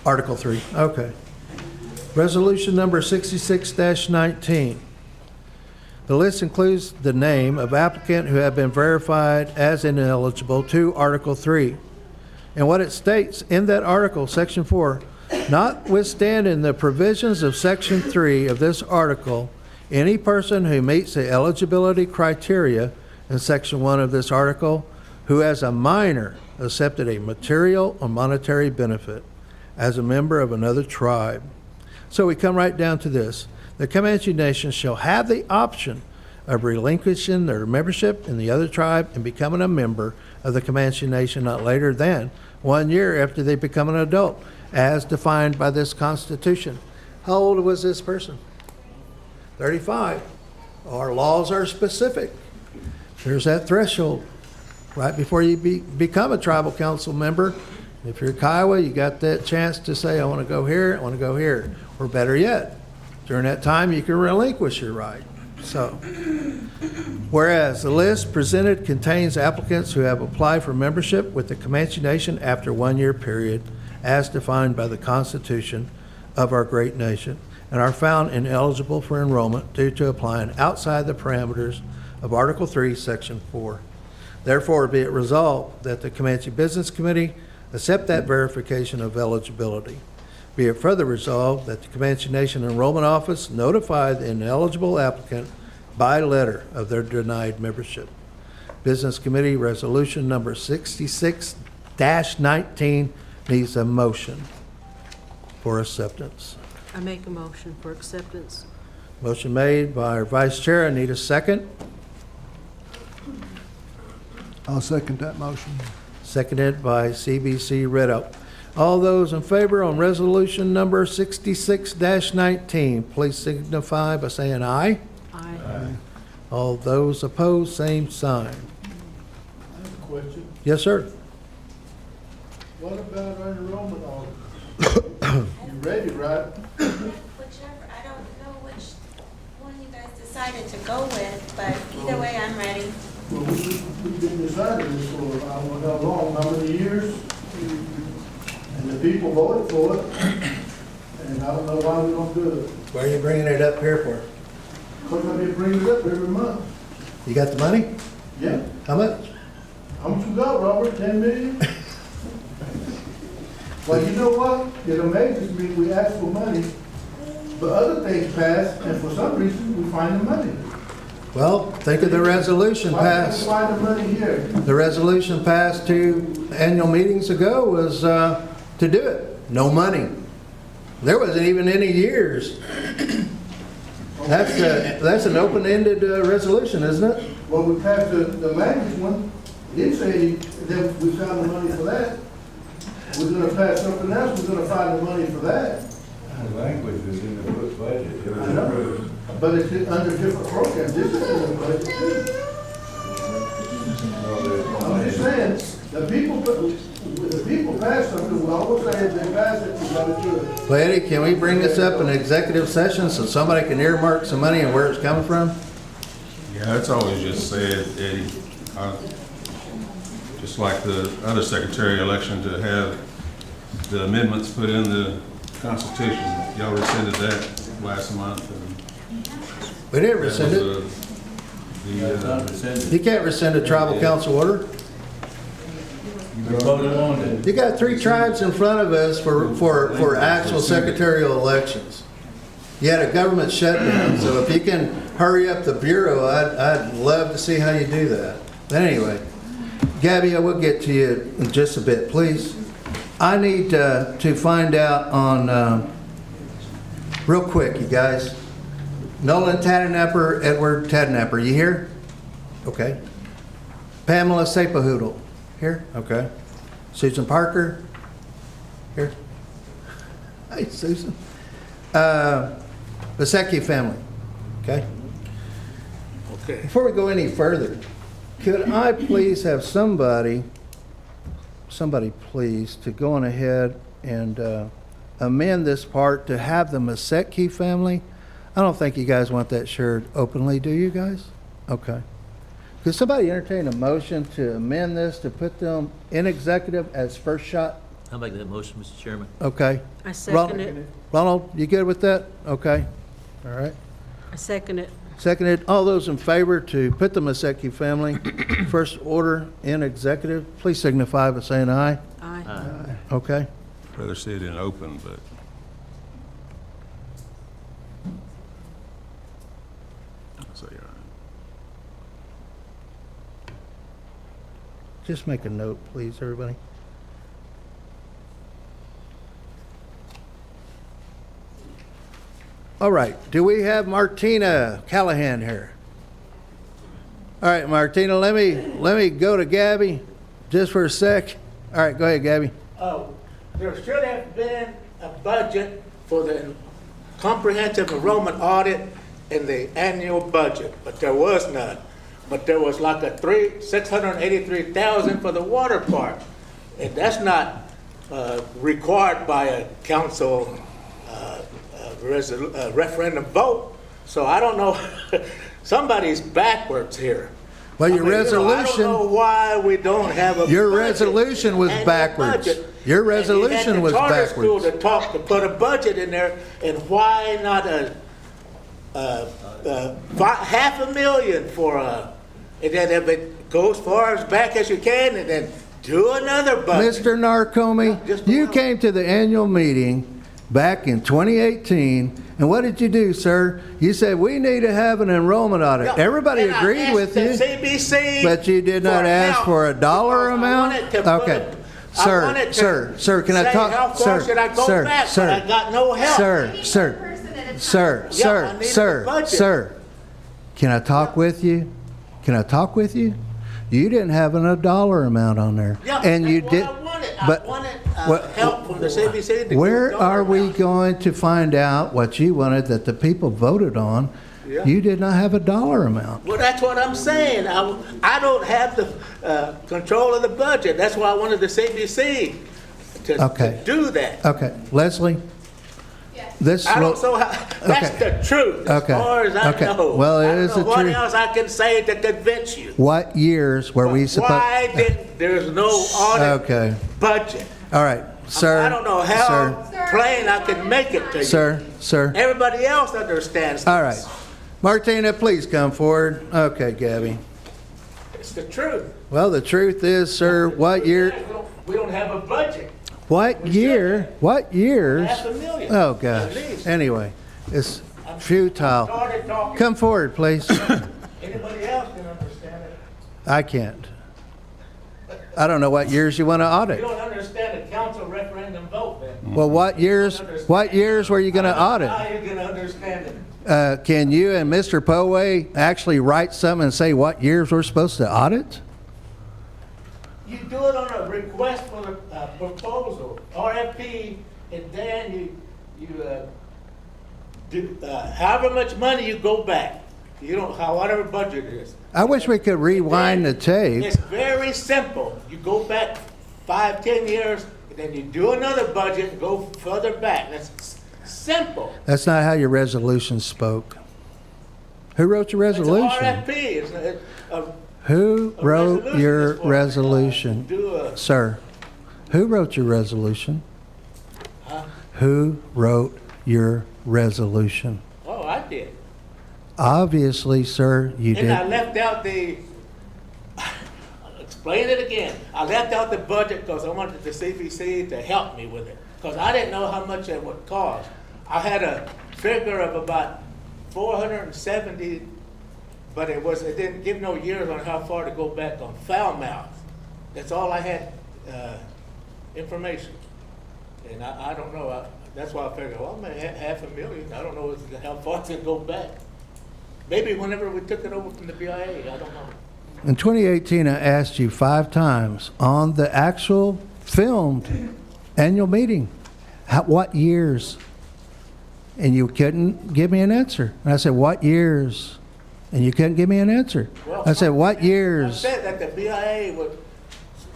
Article 3. Okay. Resolution number 66-19. The list includes the name of applicant who have been verified as ineligible to Article 3. And what it states in that article, Section 4, notwithstanding the provisions of Section 3 of this article, any person who meets the eligibility criteria in Section 1 of this article, who as a minor accepted a material or monetary benefit as a member of another tribe. So we come right down to this. The Comanche Nation shall have the option of relinquishing their membership in the other tribe and becoming a member of the Comanche Nation not later than 1 year after they become an adult, as defined by this Constitution. How old was this person? 35. Our laws are specific. There's that threshold right before you become a tribal council member. If you're Kiowa, you got that chance to say, I want to go here, I want to go here. Or better yet, during that time, you can relinquish your right. So, whereas the list presented contains applicants who have applied for membership with the Comanche Nation after 1 year period, as defined by the Constitution of our great nation, and are found ineligible for enrollment due to applying outside the parameters of Article 3, Section 4. Therefore, be it resolved that the Comanche Business Committee accept that verification of eligibility. Be it further resolved that the Comanche Nation Enrollment Office notify the ineligible applicant by letter of their denied membership. Business Committee Resolution number 66-19 needs a motion for acceptance. I make a motion for acceptance. Motion made by our Vice Chair. I need a second. I'll second that motion. Seconded by CBC Rideout. All those in favor on resolution number 66-19, please signify by saying aye. Aye. All those opposed, same sign. I have a question. Yes, sir. What about our enrollment audit? You ready, right? Whichever, I don't know which one you guys decided to go with, but either way, I'm ready. Well, we've been deciding this for, I don't know how long, how many years? And the people voted for it, and I don't know why we don't do it. Why are you bringing it up here for? Because I be bringing it up every month. You got the money? Yeah. How much? How much you got, Robert? 10 million? Well, you know what? It amazes me, we ask for money, but other things pass, and for some reason, we find the money. Well, think of the resolution Why can't we passed. find the money here? The resolution passed 2 annual meetings ago was to do it. No money. There wasn't even any years. That's an open-ended resolution, isn't it? Well, we passed the language one, didn't say that we found the money for that. We're gonna pass something else, we're gonna find the money for that. The language is in the budget. It was I know. approved. But it's under different programs, this is in the budget too. I'm just saying, the people pass something, well, I will say if they pass it, we gotta do it. Well, Eddie, can we bring this up in executive session so somebody can earmark some money and where it's coming from? Yeah, that's always just said, Eddie. Just like the other secretary election to have the amendments put in the Constitution. Y'all rescinded that last month. And We didn't that rescind was, it. That's not rescinded. You can't rescind a tribal council order. You voted on it. You got 3 tribes in front of us for actual secretarial elections. You had a government shutdown, so if you can hurry up the Bureau, I'd love to see how you do that. But anyway, Gabby, I will get to you in just a bit, please. I need to find out on, real quick, you guys. Nolan Tadenapper, Edward Tadenapper, you here? Okay. Pamela Sapahoodle, here? Okay. Susan Parker, here? Hi, Susan. Basecki family, okay? Okay. Before we go any further, could I please have somebody please, to go on ahead and amend this part to have the Masecki family? I don't think you guys want that shared openly, do you guys? Okay. Could somebody entertain a motion to amend this to put them in executive as first shot I'll make that motion, Mr. Chairman. Okay. I second it. Ronald, you good with that? Okay. All right. I second it. Seconded. All those in favor to put the Masecki family first order in executive, please signify by saying aye. Aye. Okay. Rather see it in open, but I'll say aye. Just make a note, please, everybody. All right. Do we have Martina Callahan here? All right, Martina, let me go to Gabby just for a sec. All right, go ahead, Gabby. There should have been a budget for the comprehensive enrollment audit in the annual budget, but there was none. But there was like a $683,000 for the water park, and that's not required by a council referendum vote. So I don't know. Somebody's backwards here. Well, your I mean, resolution. I don't know why we don't have a. Your budget, resolution was annual budget. Your And resolution you was had the charter school backwards. to put a budget in there, and why not $500,000 for and then if it goes far as back as you can, and then do another budget. Mr. Narcomi, Just you allow- came to the annual meeting back in 2018, and what did you do, sir? You said, we need to have an enrollment audit. Yeah, Everybody and I agreed asked with the you, CBC but you did not for ask help for a dollar because I amount? wanted to put Okay. I Sir, wanted to sir, can I say, talk? how far should I go Sir, back? sir, But I got no help. Sir, One sir, person at a time. sir, Yeah, I sir, needed sir, a budget. sir. Can I talk with you? Can I talk with you? You didn't have a dollar amount on there. Yeah, And you that's did. what I wanted. but- I wanted what- help from the CBC. to Where do are we dollar going to find out what you wanted that the people voted on? Yeah. You did not have a dollar amount. Well, that's what I'm saying. I don't have the control of the budget. That's why I wanted the CBC to Okay. do that. Okay, Leslie? This I will, don't know how, that's Okay. the truth, as Okay. far as I Okay. know. Well, it I don't is know the what truth. else I can say to convince you. what years were we supposed? Why didn't, there's no audit Okay, budget? all right, sir. I don't know how Sir, plain I can make it to you. sir. Everybody else understands All right. this. Martina, please come forward. Okay, Gabby. It's the truth. Well, the truth is, sir, what year, We don't have a budget. what years? $500,000. Oh, At gosh. least. Anyway, it's futile. Started talking. Come forward, please. Anybody else can understand it. I can't. I don't know what years you want to You audit. don't understand the council referendum vote, then. Well, what years were you going to audit? How you gonna understand it? Can you and Mr. Poway actually write something and say what years we're supposed to audit? You do it on a request for a proposal, RFP, and then you do, however much money you go back. You don't, whatever budget it is. I wish we could rewind the tape. It's very simple. You go back 5, 10 years, and then you do another budget and go further back. That's simple. That's not how your resolution spoke. Who wrote your It's an resolution? RFP. It's a Who a wrote resolution your is for, resolution? do a, Sir, who wrote your resolution? Huh? Who wrote your resolution? oh, I did. Obviously, sir, you And I did. left out the, I'll explain it again. I left out the budget because I wanted the CBC to help me with it. Because I didn't know how much it would cost. I had a figure of about 470, but it didn't give no years on how far to go back on foul mouth. That's all I had, information. And I don't know, that's why I figured, well, maybe $500,000, I don't know how far to go back. Maybe whenever we took it over from the BIA, I don't know. In 2018, I asked you 5 times on the actual filmed annual meeting, what years? And you couldn't give me an answer. And I said, what years? And you couldn't give me an answer. Well, I said, what I years? said that the BIA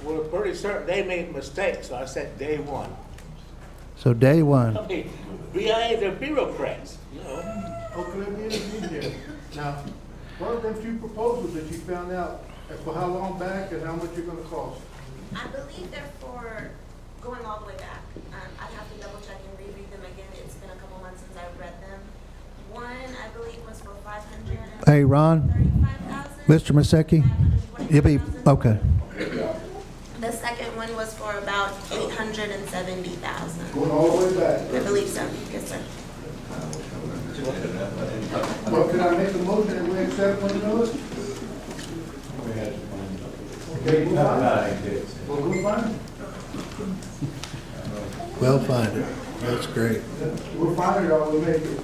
were pretty certain they made mistakes, so I said day one. So day one. I mean, BIA, they're bureaucrats, you know. Okay, let me intervene here. Now, what are them few proposals that you found out, and for how long back and how much you're gonna cost? I believe they're for going all the way back. I'd have to double check and reread them again. It's been a couple months since I've read them. One, I believe, was for 535,000. Hey, Ron, Mr. Masecki, you'll be, okay. The second one was for about 870,000. Going all the way back. I believe so. Yes, sir. Well, can I make a motion that we accept one of those? Okay, we'll find it. Well, we'll find it. We'll find it. That's great. We'll find it or we'll make it.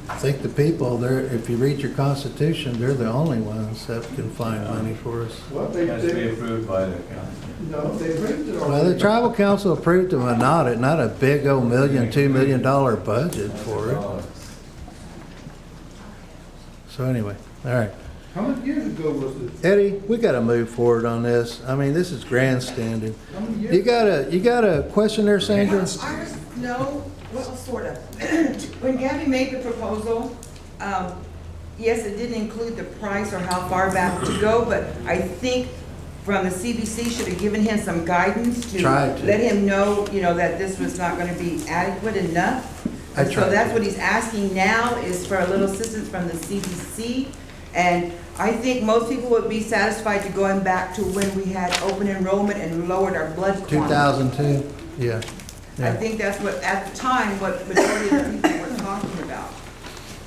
I think the people there, if you read your constitution, they're the only ones that can find money for us. What It has to be they, approved by the council. no, they raised it already. Well, the tribal council approved them an audit, not a big old $2 million budget for it. So anyway, all right. How many years ago was this? Eddie, we gotta move forward on this. I mean, this is grandstanding. How many years? You got a question there, Sandra? No, well, sort of. When Gabby made the proposal, yes, it didn't include the price or how far back to go, but I think from the CBC should have given him some guidance to Tried to. let him know, that this was not gonna be adequate enough. I And tried so that's to. what he's asking now, is for a little assistance from the CBC. And I think most people would be satisfied to going back to when we had open enrollment and lowered our blood quantity. 2002, yeah. I Yeah. think that's what, at the time, what majority of the people were talking about.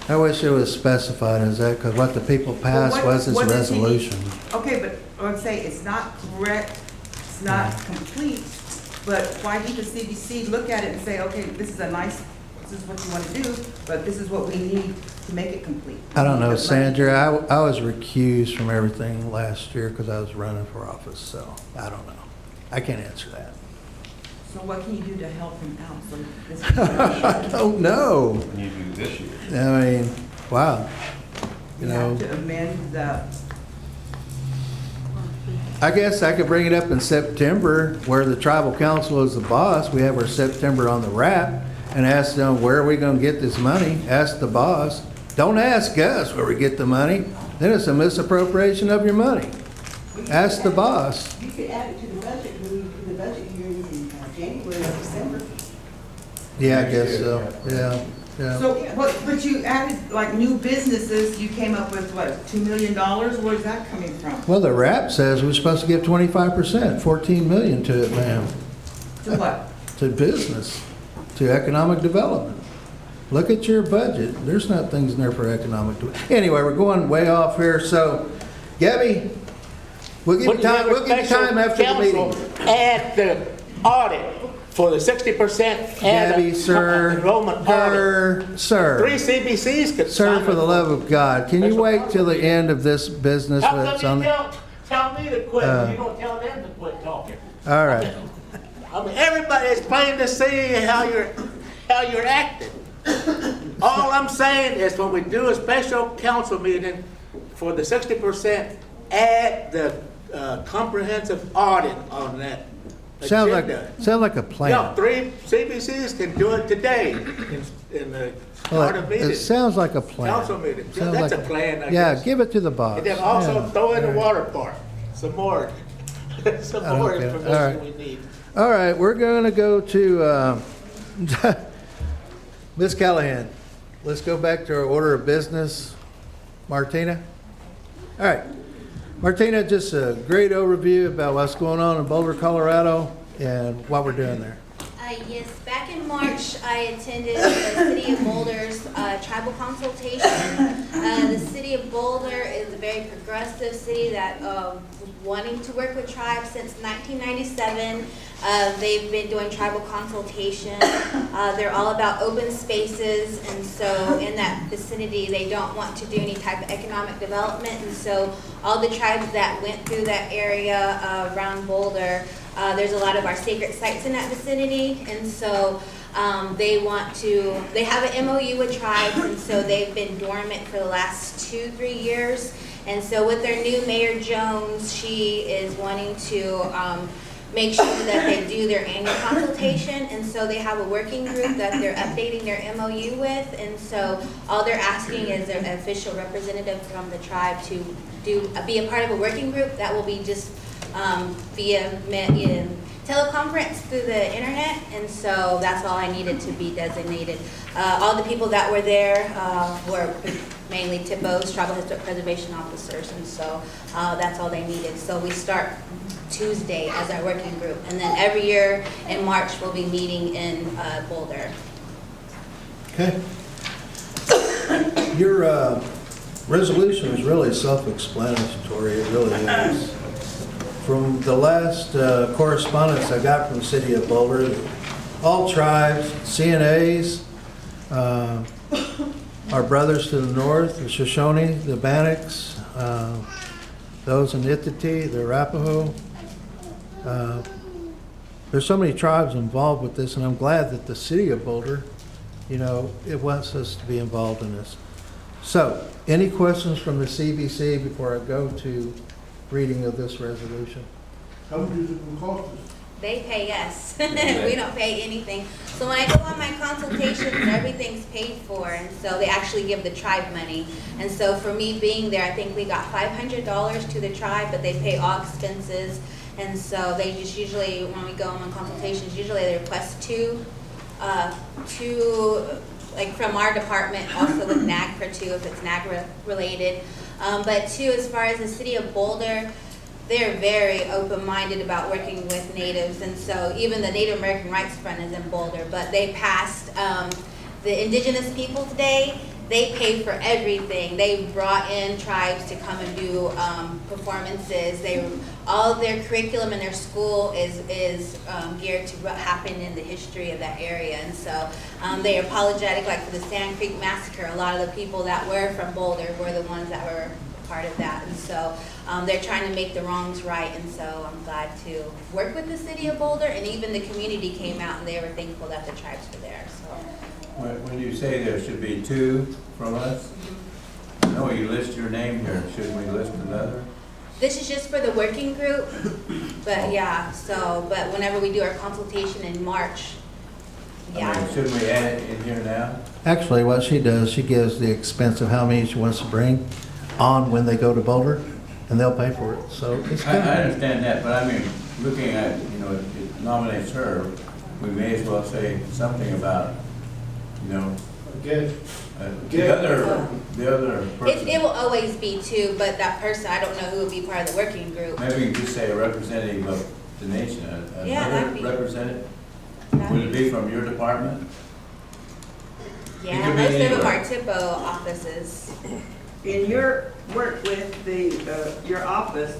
I wish it was specified as that, because what the people passed Well, was this what does he need? resolution. Okay, but what I'm saying, it's not correct, it's not complete, but why didn't the CBC look at it and say, okay, this is what you want to do, but this is what we need to make it complete? I don't know, We need the money. Sandra, I was recused from everything last year because I was running for office, so I don't know. I can't answer that. So what can you do to help him out? So this I don't know. When you do this year. I mean, wow. you You know, have to amend the, I guess I could bring it up in September where the tribal council is the boss. We have our September on the wrap and ask them, where are we going to get this money? Ask the boss. Don't ask us where we get the money. Then it's a misappropriation of your money. Ask the boss. You could add it to the budget when you do the budget hearings in January or December. Yeah, I guess so. Yeah, yeah. so, but you added like new businesses, you came up with what, $2 million? Where's that coming from? Well, the rap says we're supposed to give 25%, 14 million to it, ma'am. To what? To business, to economic development. Look at your budget. There's not things in there for economic development. Anyway, we're going way off here. So, Gabby, we'll give you time. We'll give you time after the meeting. Add the audit for the 60% Gabby, and sir, enrollment audit. sir, Three CBCs could sir, sign for the it. love of God, can you Mr. wait till the end of this business? How when come it's you on? tell me to quit, you don't tell them to quit talking? All right. I mean, everybody is plain to see how you're acting. All I'm saying is when we do a special council meeting for the 60%, add the comprehensive audit on that Sounds agenda. like a Yeah, plan. 3 CBCs can do it today in the start of It meeting. sounds like a plan. Council meeting. Yeah, Sounds that's like a plan, I Yeah, guess. give it to the boss. And then also Yeah. throw in the All right. water park, some more, some I more don't care. All information right. we need. All right, we're going to go to Ms. Callahan. Let's go back to our order of business. Martina? All right. Martina, just a great overview about what's going on in Boulder, Colorado, and what we're doing there. Yes, back in March, I attended the City of Boulder's tribal consultation. The City of Boulder is a very progressive city that wanting to work with tribes since 1997. They've been doing tribal consultation. They're all about open spaces, and so in that vicinity, they don't want to do any type of economic development. And so all the tribes that went through that area around Boulder, there's a lot of our sacred sites in that vicinity, and so they have an MOU with tribes, and so they've been dormant for the last 2-3 years. And so with their new Mayor Jones, she is wanting to make sure that they do their annual consultation, and so they have a working group that they're updating their MOU with, and so all they're asking is an official representative from the tribe to be a part of a working group that will be just via teleconference through the internet, and so that's all I needed to be designated. All the people that were there were mainly TIPOs, Tribal Historic Preservation Officers, and so that's all they needed. So we start Tuesday as our working group, and then every year in March we'll be meeting in Boulder. Okay. Your resolution is really self-explanatory, it really is. From the last correspondence I got from the city of Boulder, all tribes, CNAs, our brothers to the north, the Shoshone, the Bannocks, those in Itati, the Arapaho. There's so many tribes involved with this, and I'm glad that the city of Boulder, you know, it wants us to be involved in this. So, any questions from the CBC before I go to reading of this resolution? How much is it gonna cost us? They pay us. We don't pay anything. So when I go on my consultations, everything's paid for, and so they actually give the tribe money. And so for me being there, I think we got $500 to the tribe, but they pay all expenses. And so they just usually, when we go on consultations, usually they request two, like from our department, also with NAG for two, if it's NAG related. But two, as far as the city of Boulder, they're very open-minded about working with natives, and so even the Native American Rights Front is in Boulder, but they passed the Indigenous Peoples Day. They pay for everything. They brought in tribes to come and do performances. All of their curriculum in their school is geared to what happened in the history of that area, and so they are apologetic. Like for the Sand Creek Massacre, a lot of the people that were from Boulder were the ones that were part of that, and so they're trying to make the wrongs right, and so I'm glad to work with the city of Boulder, and even the community came out and they were thankful that the tribes were there. So. When you say there should be two from us, I know you list your name here, shouldn't we list another? This is just for the working group, but yeah, so, but whenever we do our consultation in March, yeah. I mean, shouldn't we add it in here now? Actually, what she does, she gives the expense of how many she wants to bring on when they go to Boulder, and they'll pay for it, so it's I good. understand that, but I mean, looking at, you know, it nominates her, we may as well say something about, you know, Again, the other person. It will always be two, but that person, I don't know who will be part of the working group. Maybe you can just say a representative of the nation, Yeah, that'd another be- representative. Would it be from your department? Yeah, could be most of them anywhere. are TIPO offices. In your work with your office,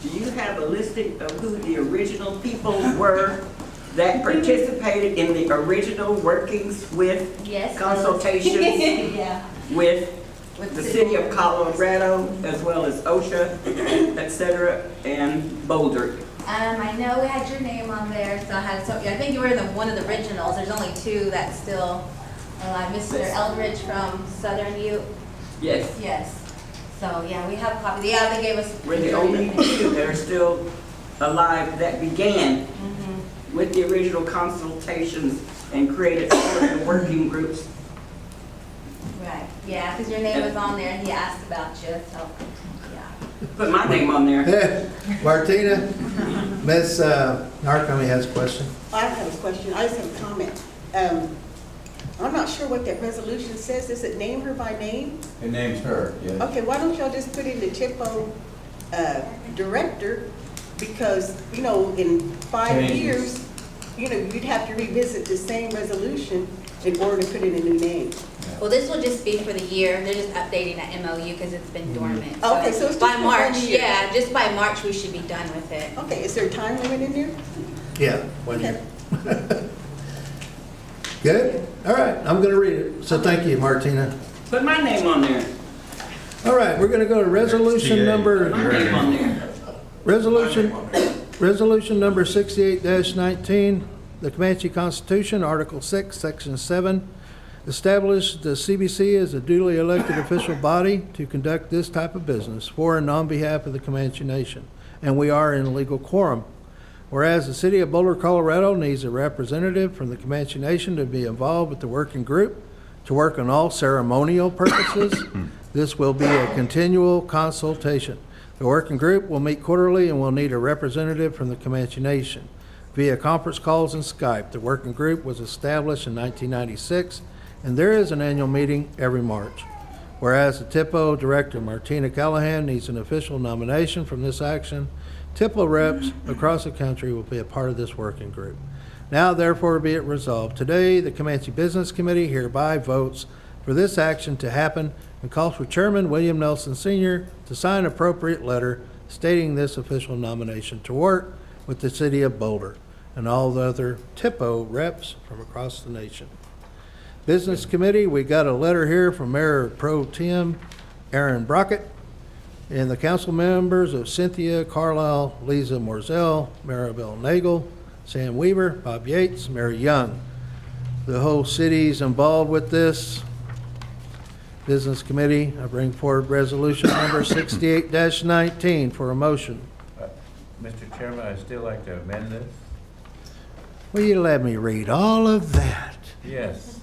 do you have a listing of who the original people were that participated in the original workings with Yes. consultations Yeah. with the city of Colorado, as well as OSHA, et cetera, and Boulder? I know we had your name on there, so I think you were one of the originals. There's only two that still alive. Mr. Eldridge from Southern Ute. Yes. Yes. So, yeah, we have copies. Yeah, they gave us. We're the only two that are still alive that began with the original consultations and created all of the working groups. Right, yeah, because your name was on there and he asked about you, so, yeah. Put my name on there. Martina, Ms. Narcomi has a question. I have a question, I just have a comment. I'm not sure what that resolution says, does it name her by name? It names her, yes. Okay, why don't y'all just put in the TIPO director? Because, you know, in 5 Changes. years, you know, you'd have to revisit the same resolution in order to put in a new name. Well, this will just be for the year. They're just updating that MOU because it's been dormant. Okay, so it's just by for March, 1 year. yeah, just by March we should be done with it. Okay, is there a time limit in there? Yeah, 1 year. Good? All right, I'm going to read it. So thank you, Martina. Put my name on there. All right, we're going to go to resolution TA. number, My name on there. resolution number 68-19, the Comanche Constitution, Article 6, Section 7, establish the CBC as a duly elected official body to conduct this type of business for and on behalf of the Comanche Nation, and we are in legal quorum. Whereas the city of Boulder, Colorado needs a representative from the Comanche Nation to be involved with the working group to work on all ceremonial purposes. This will be a continual consultation. The working group will meet quarterly and will need a representative from the Comanche Nation via conference calls and Skype. The working group was established in 1996, and there is an annual meeting every March. Whereas the TIPO Director, Martina Callahan, needs an official nomination from this action, TIPO reps across the country will be a part of this working group. Now therefore be it resolved, today the Comanche Business Committee hereby votes for this action to happen and calls for Chairman William Nelson Sr. to sign an appropriate letter stating this official nomination to work with the City of Boulder and all the other TIPO reps from across the nation. Business Committee, we got a letter here from Mayor Pro Tem Aaron Brockett and the council members of Cynthia Carlisle, Lisa Morzell, Maribel Nagel, Sam Weaver, Bob Yates, Mary Young. The whole city's involved with this. Business Committee, I bring forward resolution number 68-19 for a motion. Mr. Chairman, I'd still like to amend this. Will you let me read all of that? Yes.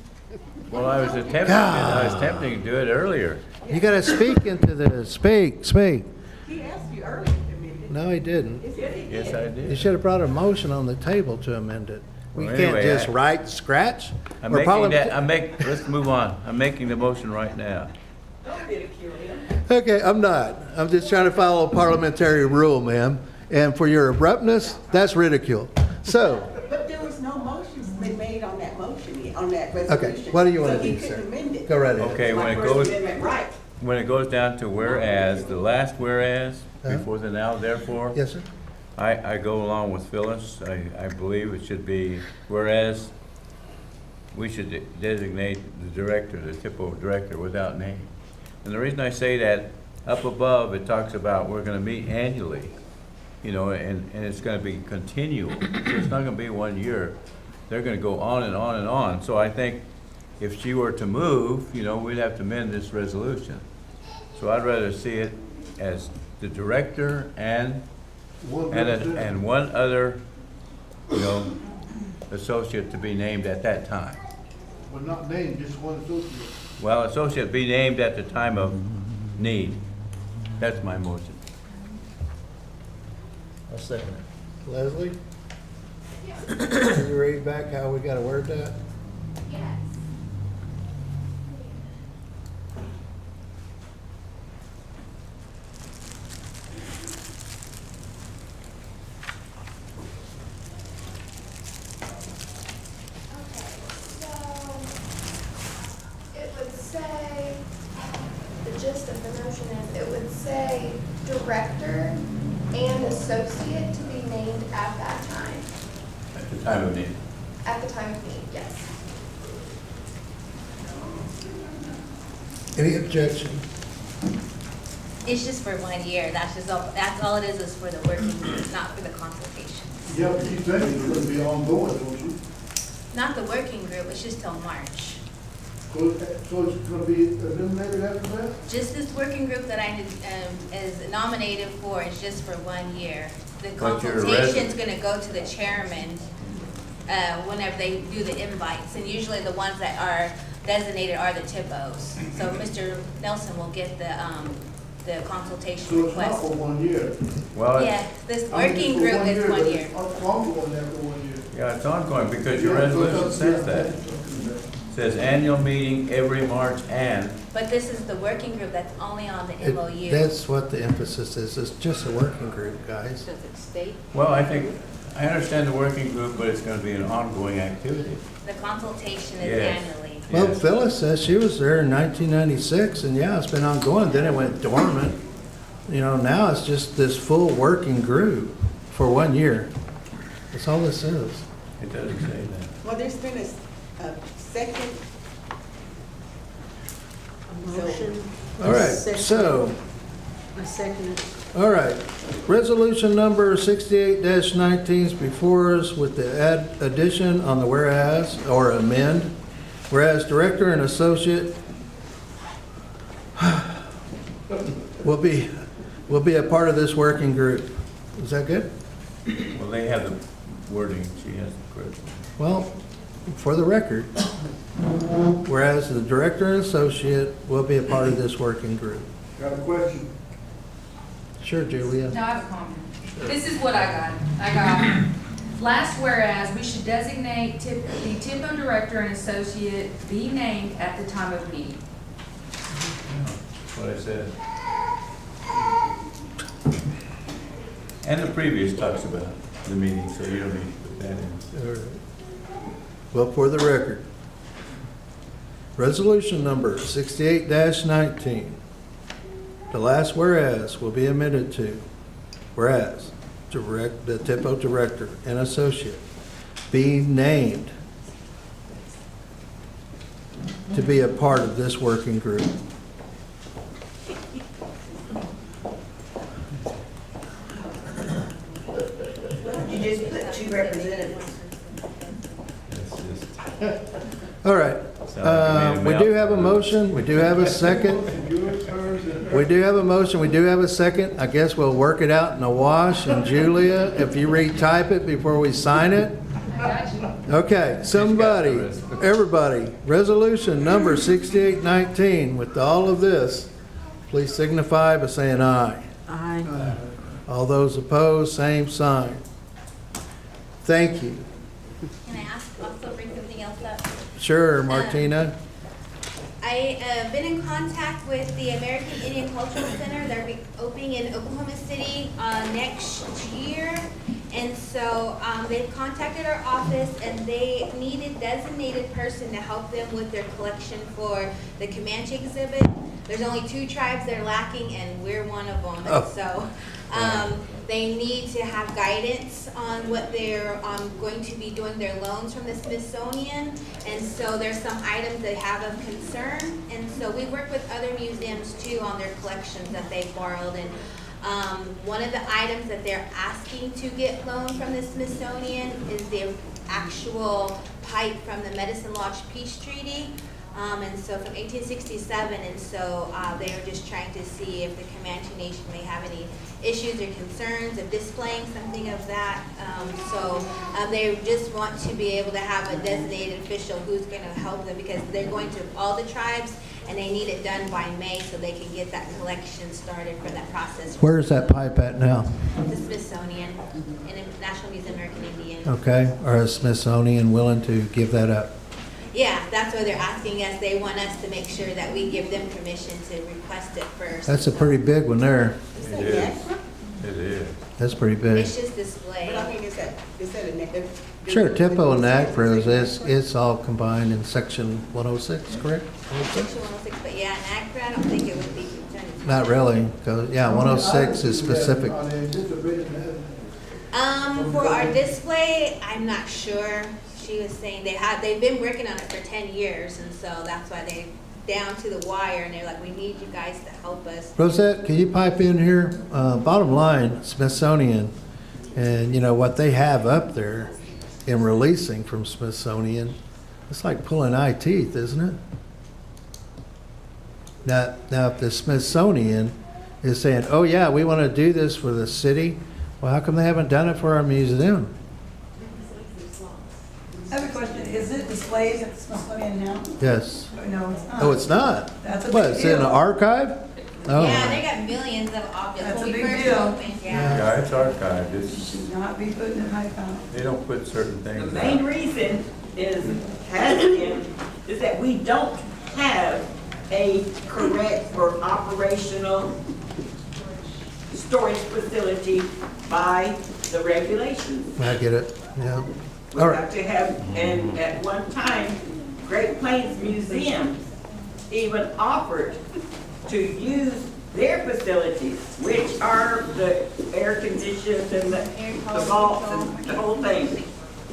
Well, I was attempting to do it earlier. You gotta speak into the, speak. He asked you earlier to amend it. No, he didn't. Yes, I You did. should have brought a motion on the table to amend it. We Well, can't anyway, just write scratch. I'm We're making parliament- let's move on. I'm making the motion right now. Don't ridicule him. Okay, I'm not. I'm just trying to follow a parliamentary rule, ma'am. And for your abruptness, that's ridicule. So, But there was no motions been made on that motion, on that resolution. what do you wanna So he do, sir? couldn't amend it. go right ahead. Okay, My when it First goes, Amendment right. when it goes down to whereas, the last whereas, Uh-huh. before the now therefore, Yes, sir. I go along with Phyllis. I believe it should be whereas we should designate the director, the TIPO director, without name. And the reason I say that, up above, it talks about we're gonna meet annually, you know, and it's gonna be continual. So it's not gonna be 1 year. They're gonna go on and on and on. So I think if she were to move, you know, we'd have to amend this resolution. So I'd rather see it as the director and one other, you know, associate to be named at that time. Well, not named, just one associate. Well, associate be named at the time of need. That's my motion. I'll second it. Leslie? Can you read back how we gotta word that? Yes. Okay, so it would say, the gist of the motion is, it would say director and associate to be named at that time, At the time of need. at the time of need, yes. Any objection? It's just for 1 year, that's all it is for the working group, not for the consultation. Yeah, but you think it's gonna be ongoing, don't you? Not the working group, it's just till March. So it's gonna be eliminated after that? Just this working group that I is nominated for is just for 1 year. The But you're a consultation's gonna go to the chairman, whenever they do the invites, and usually the ones that are designated are the TIPOs. So Mr. Nelson will get the consultation So it's not request. for 1 year. Well, Yeah, this I mean, working it's for group 1 is year, 1 but year. it's ongoing after 1 year. yeah, it's ongoing because your Yeah, so it resolution doesn't- says that. It says annual meeting every March and, But this is the working group that's only on the It- MOU. That's what the emphasis is. It's just a working group, guys. Does it state? well, I understand the working group, but it's gonna be an ongoing activity. The consultation is Yes. annually. Well, Yes. Phyllis says she was there in 1996, and yeah, it's been ongoing, then it went dormant. You know, now it's just this full working group for 1 year. That's all this is. It doesn't say that. Well, there's been a second. Motion. All right, Second. so, I second it. all right. Resolution number 68-19 is before us with the addition on the whereas, or amend. Whereas director and associate will be a part of this working group. Is that good? Well, they have the wording, she has the correct. Well, for the record, whereas the director and associate will be a part of this working group. Got a question? Sure, Julia. No, I have a comment. This is what I got. Last whereas, we should designate the TIPO director and associate be named at the time of meeting. That's what I said. And the previous talks about the meeting, so you don't need to put that in. All right. Well, for the record, resolution number 68-19, the last whereas will be amended to, whereas the TIPO director and associate be named to be a part of this working group. You just put 2 representatives. All right. We do have a motion. We do have a second. We do have a motion. We do have a second. I guess we'll work it out in a wash. And Julia, if you retype it before we sign it. Okay, somebody, everybody, resolution number 6819 with all of this, please signify by saying aye. Aye. All those opposed, same sign. Thank you. Can I also bring something else up? Sure, Martina. I have been in contact with the American Indian Cultural Center. They're opening in Oklahoma City next year. And so they've contacted our office and they need a designated person to help them with their collection for the Comanche exhibit. There's only 2 tribes that are lacking and we're one of them. Oh. And so they need to have guidance on what they're going to be doing their loans from the Smithsonian. And so there's some items they have of concern. And so we work with other museums too on their collections that they've borrowed. And one of the items that they're asking to get loaned from the Smithsonian is the actual pipe from the Medicine Lodge Peace Treaty. And so from 1867, and so they are just trying to see if the Comanche Nation may have any issues or concerns of displaying something of that. So they just want to be able to have a designated official who's going to help them because they're going to all the tribes and they need it done by May so they can get that collection started for that process. Where is that pipe at now? The Smithsonian in the National Museum of American Indian. Okay, or is Smithsonian willing to give that up? Yeah, that's why they're asking us. They want us to make sure that we give them permission to request it first. That's a pretty big one there. It is. It is. That's pretty big. It's just display. But I mean, is that a negative? Sure, TIPO and NAGPRA, it's all combined in section 106, correct? Section 106, but yeah, NAGPRA, I don't think it would be concerned. Not really, because, yeah, 106 is specific. For our display, I'm not sure. She was saying they've been working on it for 10 years, and so that's why they down to the wire, and they're like, we need you guys to help us. Rosette, can you pipe in here? Bottom line, Smithsonian, and you know what they have up there in releasing from Smithsonian, it's like pulling eye teeth, isn't it? Now if the Smithsonian is saying, oh yeah, we want to do this for the city, well, how come they haven't done it for our museum? I have a question. Is it displayed at the Smithsonian now? Yes. No, it's not. Oh, it's not? That's a What, big it's in the deal. archive? Oh. Yeah, they got millions of objects. That's When a we big first deal. opened, yeah. Yeah, it's archived. It's, Should not be put in high count. they don't put certain The things main out. reason has been, is that we don't have a correct or operational storage facility by the regulations. I get it, yeah. We All right. have to have, and at one time, Great Plains Museum even offered to use their facilities, which are the air conditioned and the vaults and the whole thing,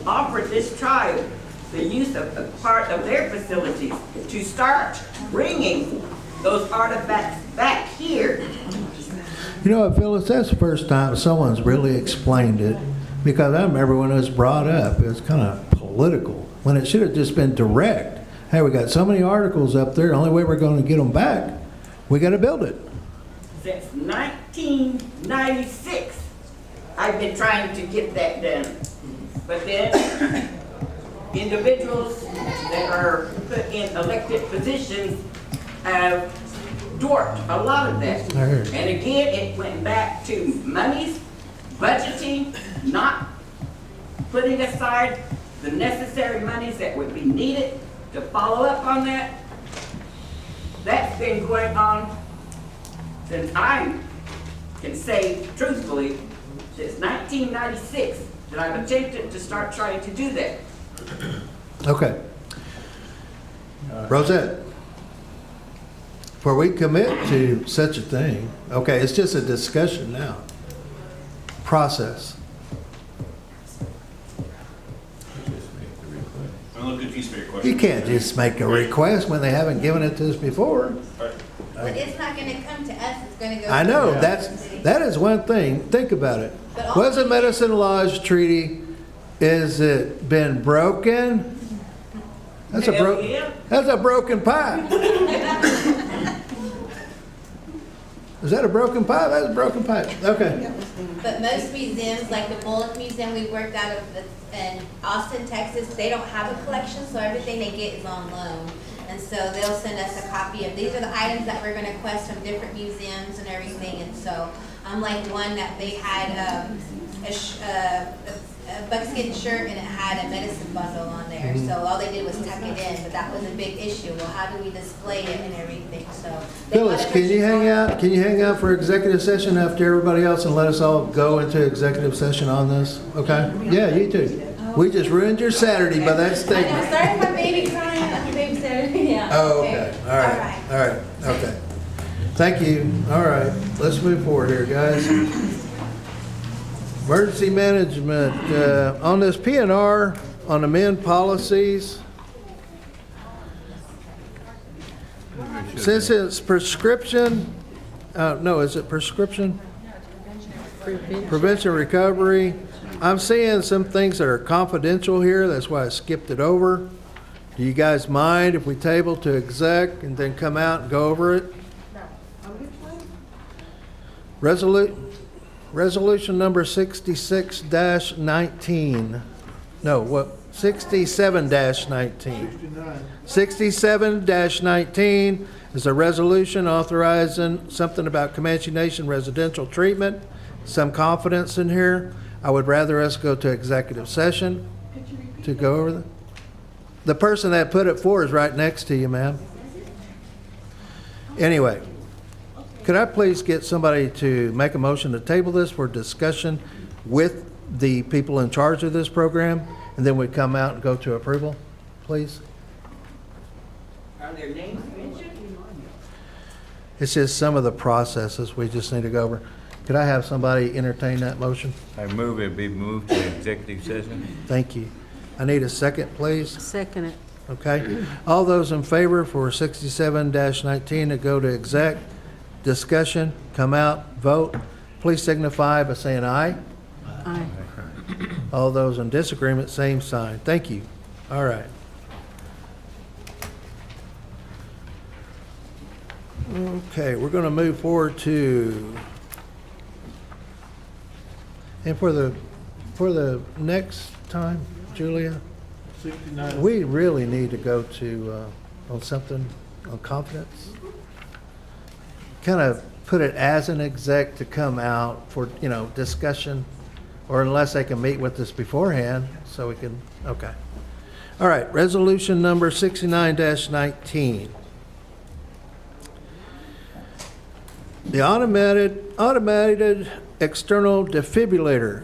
offered this tribe the use of a part of their facilities to start bringing those artifacts back here. You know what, Phyllis, that's the first time someone's really explained it, because I remember when it was brought up, it was kind of political, when it should have just been direct. Hey, we got so many articles up there, the only way we're going to get them back, we got to build it. Since 1996, I've been trying to get that done. But then, individuals that are put in elected positions have dwarfed a lot of that. I heard. And again, it went back to monies, budgeting, not putting aside the necessary monies that would be needed to follow up on that. That's been going on since I can say truthfully, since 1996, that I've attempted to start trying to do that. Okay. Rosette, before we commit to such a thing, okay, it's just a discussion now. Process. I'm looking at piece of your question. You can't just make a request when they haven't given it to us before. But it's not gonna come to us, it's gonna go. I know, to that is one thing. Think about it. Was the Medicine Lodge Treaty, is it been broken? That's a Hell yeah. that's a broken pipe. Is that a broken pipe? That's a broken pipe. Okay. But most museums, like the Bullock Museum, we worked out of in Austin, Texas, they don't have a collection, so everything they get is on loan. And so they'll send us a copy of, these are the items that we're gonna request from different museums and everything. And so, unlike one that they had a buckskin shirt and it had a medicine bundle on there. So all they did was tuck it in, but that was a big issue. Well, how do we display it and everything? So. Phyllis, can you hang out? Can you hang out for executive session after everybody else and let us all go into executive session on this? Okay? Yeah, you too. We just ruined your Saturday by that I know, statement. sorry for my baby crying, I'm babysitter, yeah. Oh, okay. All right. All right. Okay. Thank you. All right. Let's move forward here, guys. Emergency management, on this P&R, on amend policies. Since it's prescription, no, is it prescription? Prevention recovery. I'm seeing some things that are confidential here, that's why I skipped it over. Do you guys mind if we table to exec and then come out and go over it? Resolution number 66-19. No, what? 67-19. 67-19 is a resolution authorizing something about Comanche Nation residential treatment. Some confidence in here. I would rather us go to executive session to go over the person that put it forward is right next to you, ma'am. Anyway, could I please get somebody to make a motion to table this for discussion with the people in charge of this program, and then we come out and go to approval, please? Are there names mentioned? It's just some of the processes we just need to go over. Could I have somebody entertain that motion? I move it be moved to executive session. Thank you. I need a second, please. Second it. Okay. All those in favor for 67-19 to go to exec, discussion, come out, vote, please signify by saying aye. Aye. All those in disagreement, same sign. Thank you. All right. Okay, we're going to move forward to, and for the next time, Julia, 69. we really need to go to, on something, on confidence. Kind of put it as an exec to come out for, discussion, or unless they can meet with us beforehand, so we can, okay. All right, resolution number 69-19. The automated external defibrillator.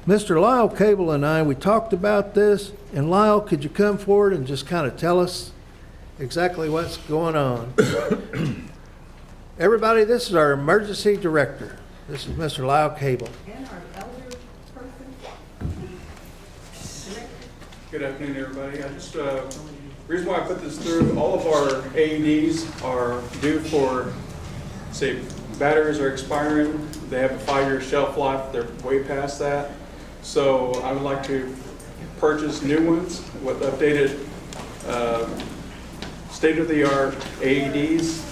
Mr. Lyle Cable and I, we talked about this, and Lyle, could you come forward and just kind of tell us exactly what's going on? Everybody, this is our emergency director. This is Mr. Lyle Cable. And our elder person? Good afternoon, everybody. Reason why I put this through, all of our AEDs are due for, say, batteries are expiring. They have a 5-year shelf life. They're way past that. So I would like to purchase new ones with updated, state-of-the-art AEDs.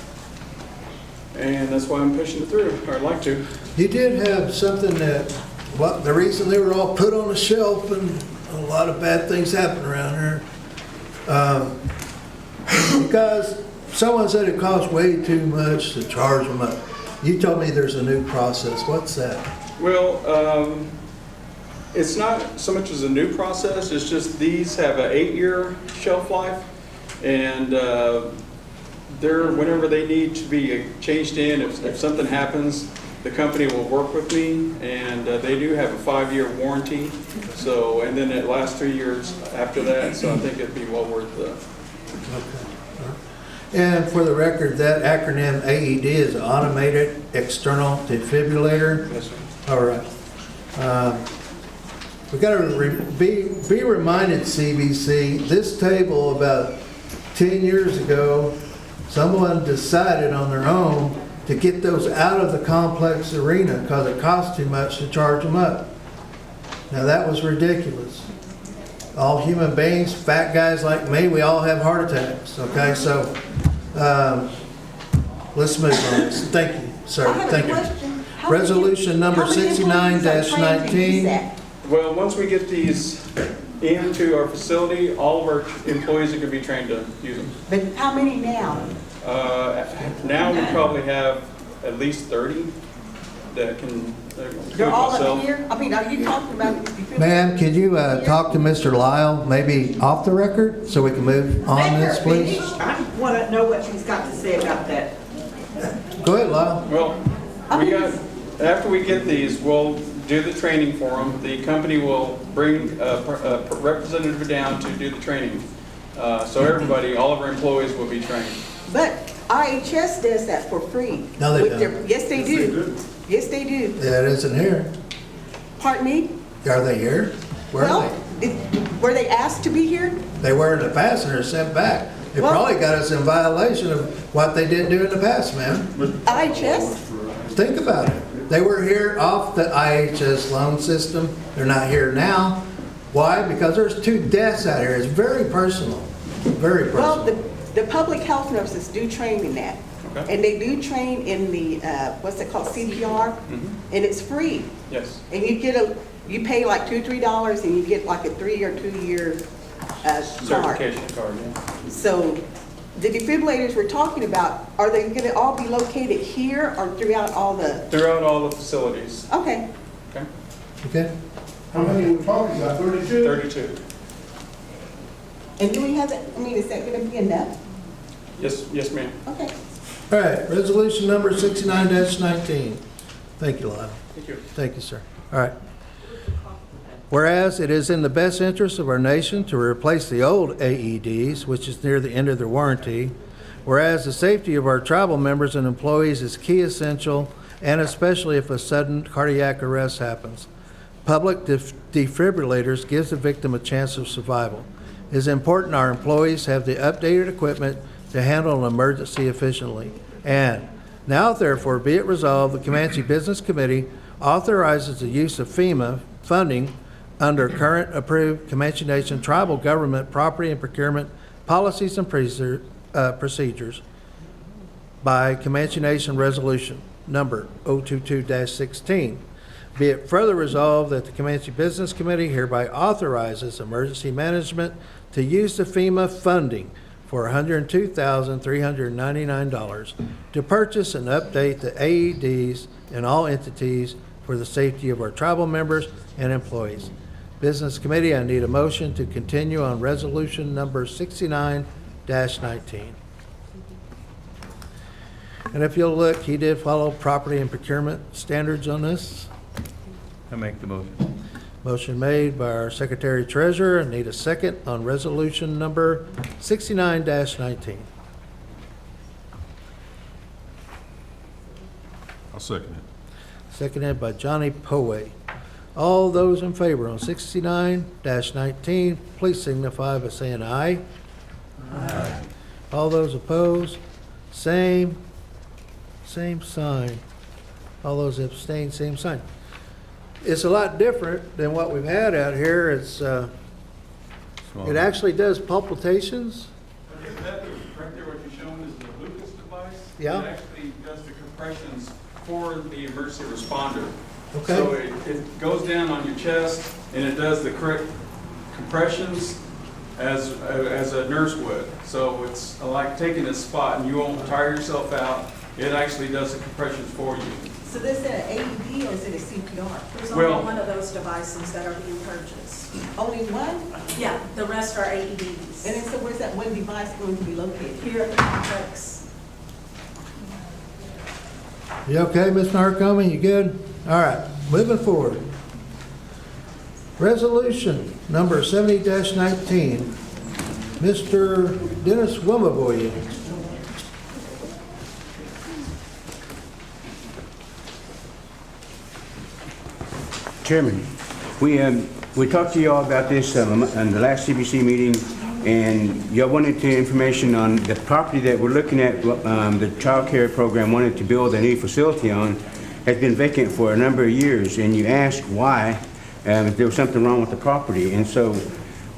And that's why I'm pushing it through, or I'd like to. You did have something that, well, the reason they were all put on the shelf and a lot of bad things happen around here. Because someone said it costs way too much to charge them up. You told me there's a new process. What's that? Well, it's not so much as a new process, it's just these have an 8-year shelf life, and whenever they need to be changed in, if something happens, the company will work with me, and they do have a 5-year warranty. So, and then it lasts 3 years after that. So I think it'd be well worth the. Okay. And for the record, that acronym AED is Automated External Defibrillator. Yes, sir. All right. We got to be reminded, CBC, this table about 10 years ago, someone decided on their own to get those out of the complex arena because it cost too much to charge them up. Now that was ridiculous. All human beings, fat guys like me, we all have heart attacks, okay? So let's move on. Thank you, sir. I have a Thank you. question. Resolution number how many employees are trained to use 69-19. that? Well, once we get these into our facility, all of our employees are going to be trained to use them. But how many now? Now we probably have at least 30 that can. They're all myself. up here? I mean, are you talking about? Ma'am, could you talk to Mr. Lyle, maybe off the record, so we can move on this, please? I want to know what she's got to say about that. Go ahead, Lyle. Well, after we get these, we'll do the training for them. The company will bring a representative down to do the training. So everybody, all of our employees will be trained. But IHS does that for free. No, they With their- don't. Yes, they do. Yes, they do. Yeah, it isn't here. Pardon me? Are they here? Where are Well, were they asked to be here? they? They were in the past and are sent back. They Well- probably got us in violation of what they didn't do in the past, ma'am. IHS? Think about it. They were here off the IHS loan system. They're not here now. Why? Because there's 2 deaths out here. It's very personal. Very Well, personal. the public health nurses do train in that. Okay. And they do train in the, what's it called, CPR? And it's free. Yes. And you pay like $2 or $3 and you get like a 3 or 2 year card. Certification card, yeah. So the defibrillators we're talking about, are they going to all be located here or throughout all the? Throughout all the facilities. Okay. Okay. Okay? How many are we talking about, 32? 32. And do we have that, I mean, is that going to be enough? Yes, ma'am. Okay. All right, resolution number 69-19. Thank you, Lyle. Thank you. Thank you, sir. All right. Whereas it is in the best interest of our nation to replace the old AEDs, which is near the end of their warranty, whereas the safety of our tribal members and employees is key essential, and especially if a sudden cardiac arrest happens. Public defibrillators gives the victim a chance of survival. It is important our employees have the updated equipment to handle an emergency efficiently. And now therefore be it resolved, the Comanche Business Committee authorizes the use of FEMA funding under current approved Comanche Nation tribal government property and procurement policies and procedures by Comanche Nation Resolution number 022-16. Be it further resolved that the Comanche Business Committee hereby authorizes emergency management to use the FEMA funding for $102,399 to purchase and update the AEDs in all entities for the safety of our tribal members and employees. Business Committee, I need a motion to continue on resolution number 69-19. And if you'll look, he did follow property and procurement standards on this. I make the motion. Motion made by our Secretary Treasurer. I need a second on resolution number 69-19. I'll second it. Seconded by Johnny Poway. All those in favor on 69-19, please signify by saying aye. Aye. All those opposed, same sign. All those abstain, same sign. It's a lot different than what we've had out here. It's, it actually does palpitations. That right there, what you're showing is the Lucas device. Yeah. It actually does the compressions for the emergency responder. Okay. So it goes down on your chest and it does the correct compressions as a nurse would. So it's like taking a spot and you won't tire yourself out. It actually does the compressions for you. So this is an AED or is it a CPR? There's Well- only one of those devices that are being purchased. Only one? Yeah, the rest are AEDs. And then so where's that one device going to be located? Here at the complex. You okay, Ms. Narcoming? You good? All right, moving forward. Resolution number 70-19. Mr. Dennis Wimmerboy. Chairman, we talked to y'all about this in the last CBC meeting, and y'all wanted the information on the property that we're looking at, the child care program wanted to build a new facility on, has been vacant for a number of years, and you asked why, if there was something wrong with the property. And so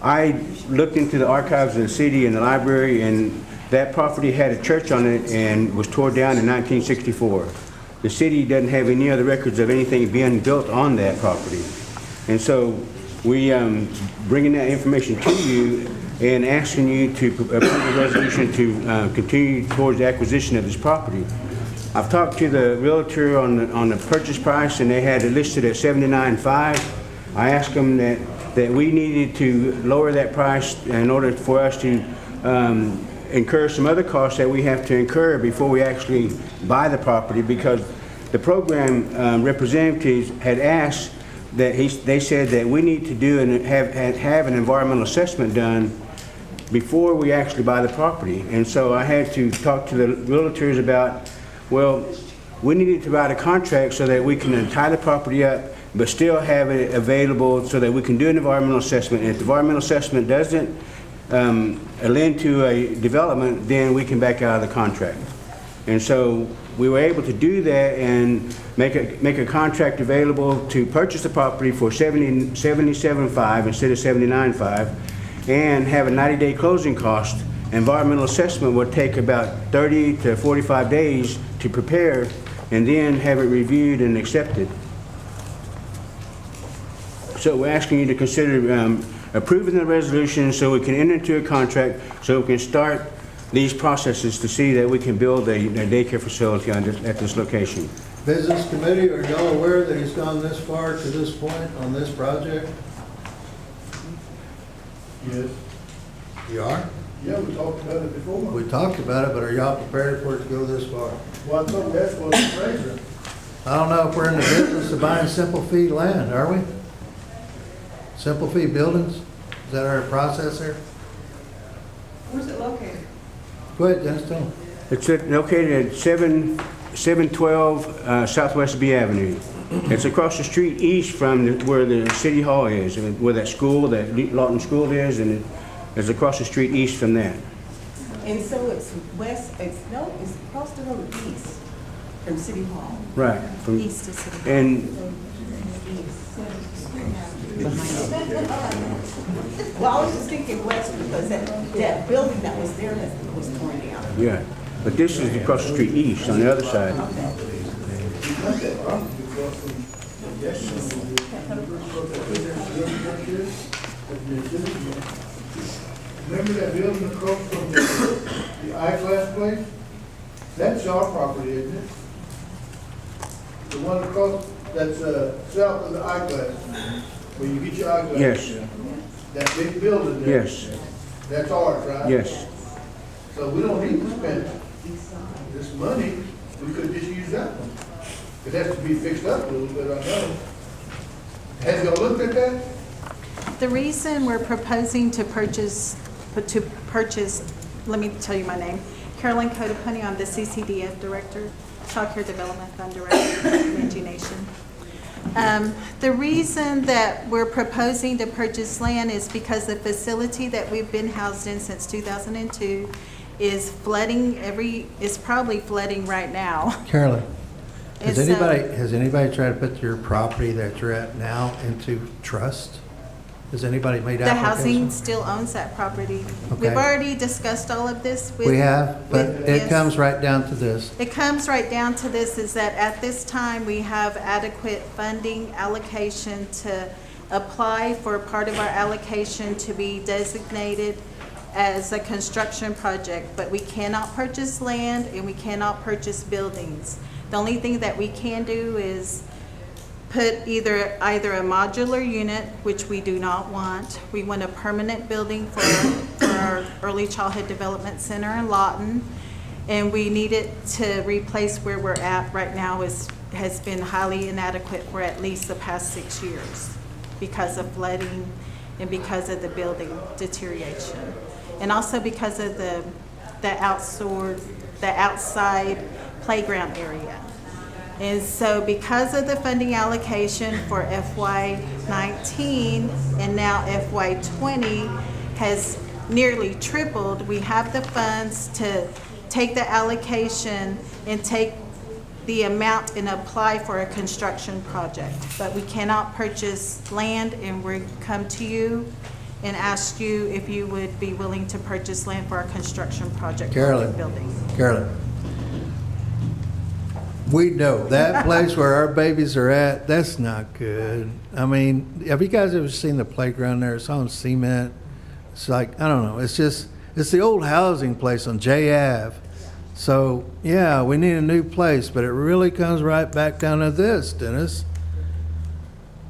I looked into the archives of the city and the library, and that property had a church on it and was torn down in 1964. The city doesn't have any other records of anything being built on that property. And so we bringing that information to you and asking you to approve a resolution to continue towards the acquisition of this property. I've talked to the realtor on the purchase price, and they had it listed at $79,500. I asked them that we needed to lower that price in order for us to incur some other costs that we have to incur before we actually buy the property, because the program representatives had asked that they said that we need to do and have an environmental assessment done before we actually buy the property. And so I had to talk to the realtors about, well, we needed to write a contract so that we can tie the property up but still have it available so that we can do an environmental assessment. And if the environmental assessment doesn't lend to a development, then we can back out of the contract. And so we were able to do that and make a contract available to purchase the property for $77,500 instead of $79,500, and have a 90-day closing cost. Environmental assessment would take about 30 to 45 days to prepare, and then have it reviewed and accepted. So we're asking you to consider approving the resolution so we can enter into a contract, so we can start these processes to see that we can build a daycare facility at this location. Business committee, are y'all aware that he's gone this far to this point on this project? Yes. You are? Yeah, we talked about it before. We talked about it, but are y'all prepared for it to go this far? Well, I thought that's what the treasurer. I don't know if we're in the business of buying simple fee land, are we? Simple fee buildings? Is that our process here? Where's it located? Go ahead, Dennis, tell them. It's located at 712 Southwest B Avenue. It's across the street east from where the city hall is, and where that school, that Lawton School is, and it's across the street east from that. And so it's it's across the road east from City Hall. Right. From, East to City Hall. and Well, I was just thinking west because that building that was there was torn down. yeah, but this is across the street east on the other side. Remember that building across from the eyeglass place? That's our property, isn't it? The one across, that's south of the eyeglass, where you get your eyeglasses. Yes. That big building there. Yes. That's ours, right? Yes. So we don't need to spend this money, we could just use that one. It has to be fixed up a little bit, I know. Have y'all looked at that? The reason we're proposing to purchase, let me tell you my name, Carolyn Codapony, I'm the CCDF Director, Child Care Development Fund Director, Angie Nation. The reason that we're proposing to purchase land is because the facility that we've been housed in since 2002 is flooding is probably flooding right now. Carolyn, has And so- anybody tried to put your property that you're at now into trust? Has anybody made The housing applications? still owns that property. Okay. We've already discussed all of this with. We have, but it yes. comes right down to this. It comes right down to this, is that at this time, we have adequate funding allocation to apply for part of our allocation to be designated as a construction project, but we cannot purchase land and we cannot purchase buildings. The only thing that we can do is put either a modular unit, which we do not want. We want a permanent building for our Early Childhood Development Center in Lawton. And we need it to replace where we're at right now has been highly inadequate for at least the past 6 years because of flooding and because of the building deterioration. And also because of the outside playground area. And so because of the funding allocation for FY19 and now FY20 has nearly tripled, we have the funds to take the allocation and take the amount and apply for a construction project. But we cannot purchase land, and we come to you and ask you if you would be willing to purchase land for our construction project for the building. Carolyn, we know that place where our babies are at, that's not good. I mean, have you guys ever seen the playground there? It's on cement. It's like, I don't know, it's the old housing place on J Ave. So, yeah, we need a new place, but it really comes right back down to this, Dennis.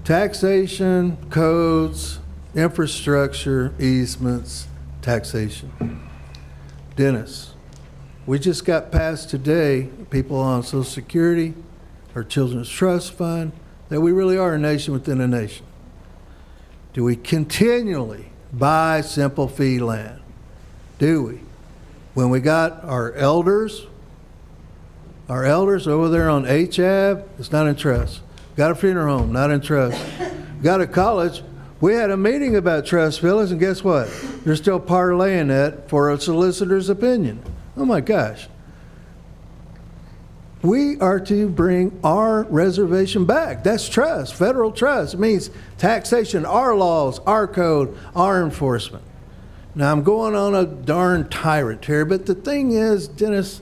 Taxation, codes, infrastructure, easements, taxation. Dennis, we just got passed today, people on Social Security, our Children's Trust Fund, that we really are a nation within a nation. Do we continually buy simple fee land? Do we? When we got our elders over there on H Ave, it's not in trust. Got a funeral home, not in trust. Got a college. We had a meeting about trust, Phyllis, and guess what? They're still parlaying that for a solicitor's opinion. Oh my gosh. We are to bring our reservation back. That's trust, federal trust. It means taxation, our laws, our code, our enforcement. Now, I'm going on a darn tyrant here, but the thing is, Dennis,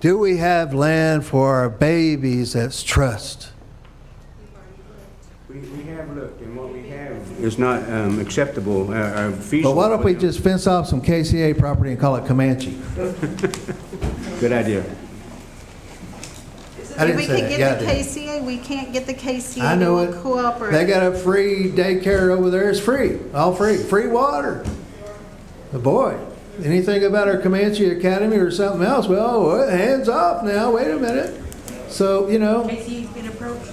do we have land for our babies that's trust? We have looked, and what we have is not acceptable, feasible. But why don't we just fence off some KCA property and call it Comanche? Good idea. I didn't We say could that. get the Yeah, I did. KCA, we can't get the KCA I know to it. cooperate. They got a free daycare over there. It's free, all free. Free water. But boy, anything about our Comanche Academy or something else, well, hands off now. Wait a minute. So, you know. KC's been approached.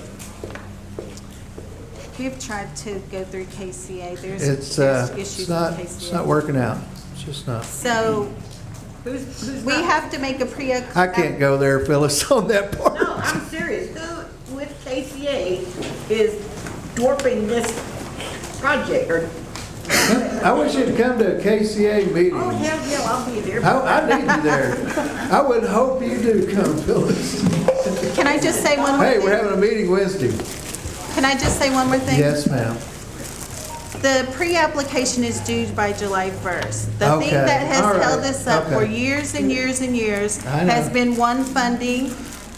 We've tried to go through KCA. There's It's issues with KCA. it's not working out. It's just not. So we have to make a I can't go there, Phyllis, on that part. No, I'm serious. Who with KCA is dwarfing this project or? I wish you'd come to a KCA meeting. Oh, hell yeah, I'll be there. I need you there. I would hope you do come, Phyllis. Can I just say one more Hey, thing? we're having a meeting Wednesday. Can I just say one more thing? Yes, ma'am. The pre-application is due by July 1st. The thing Okay, that has all right, held us up for okay. years and years and years I know. has been one, funding,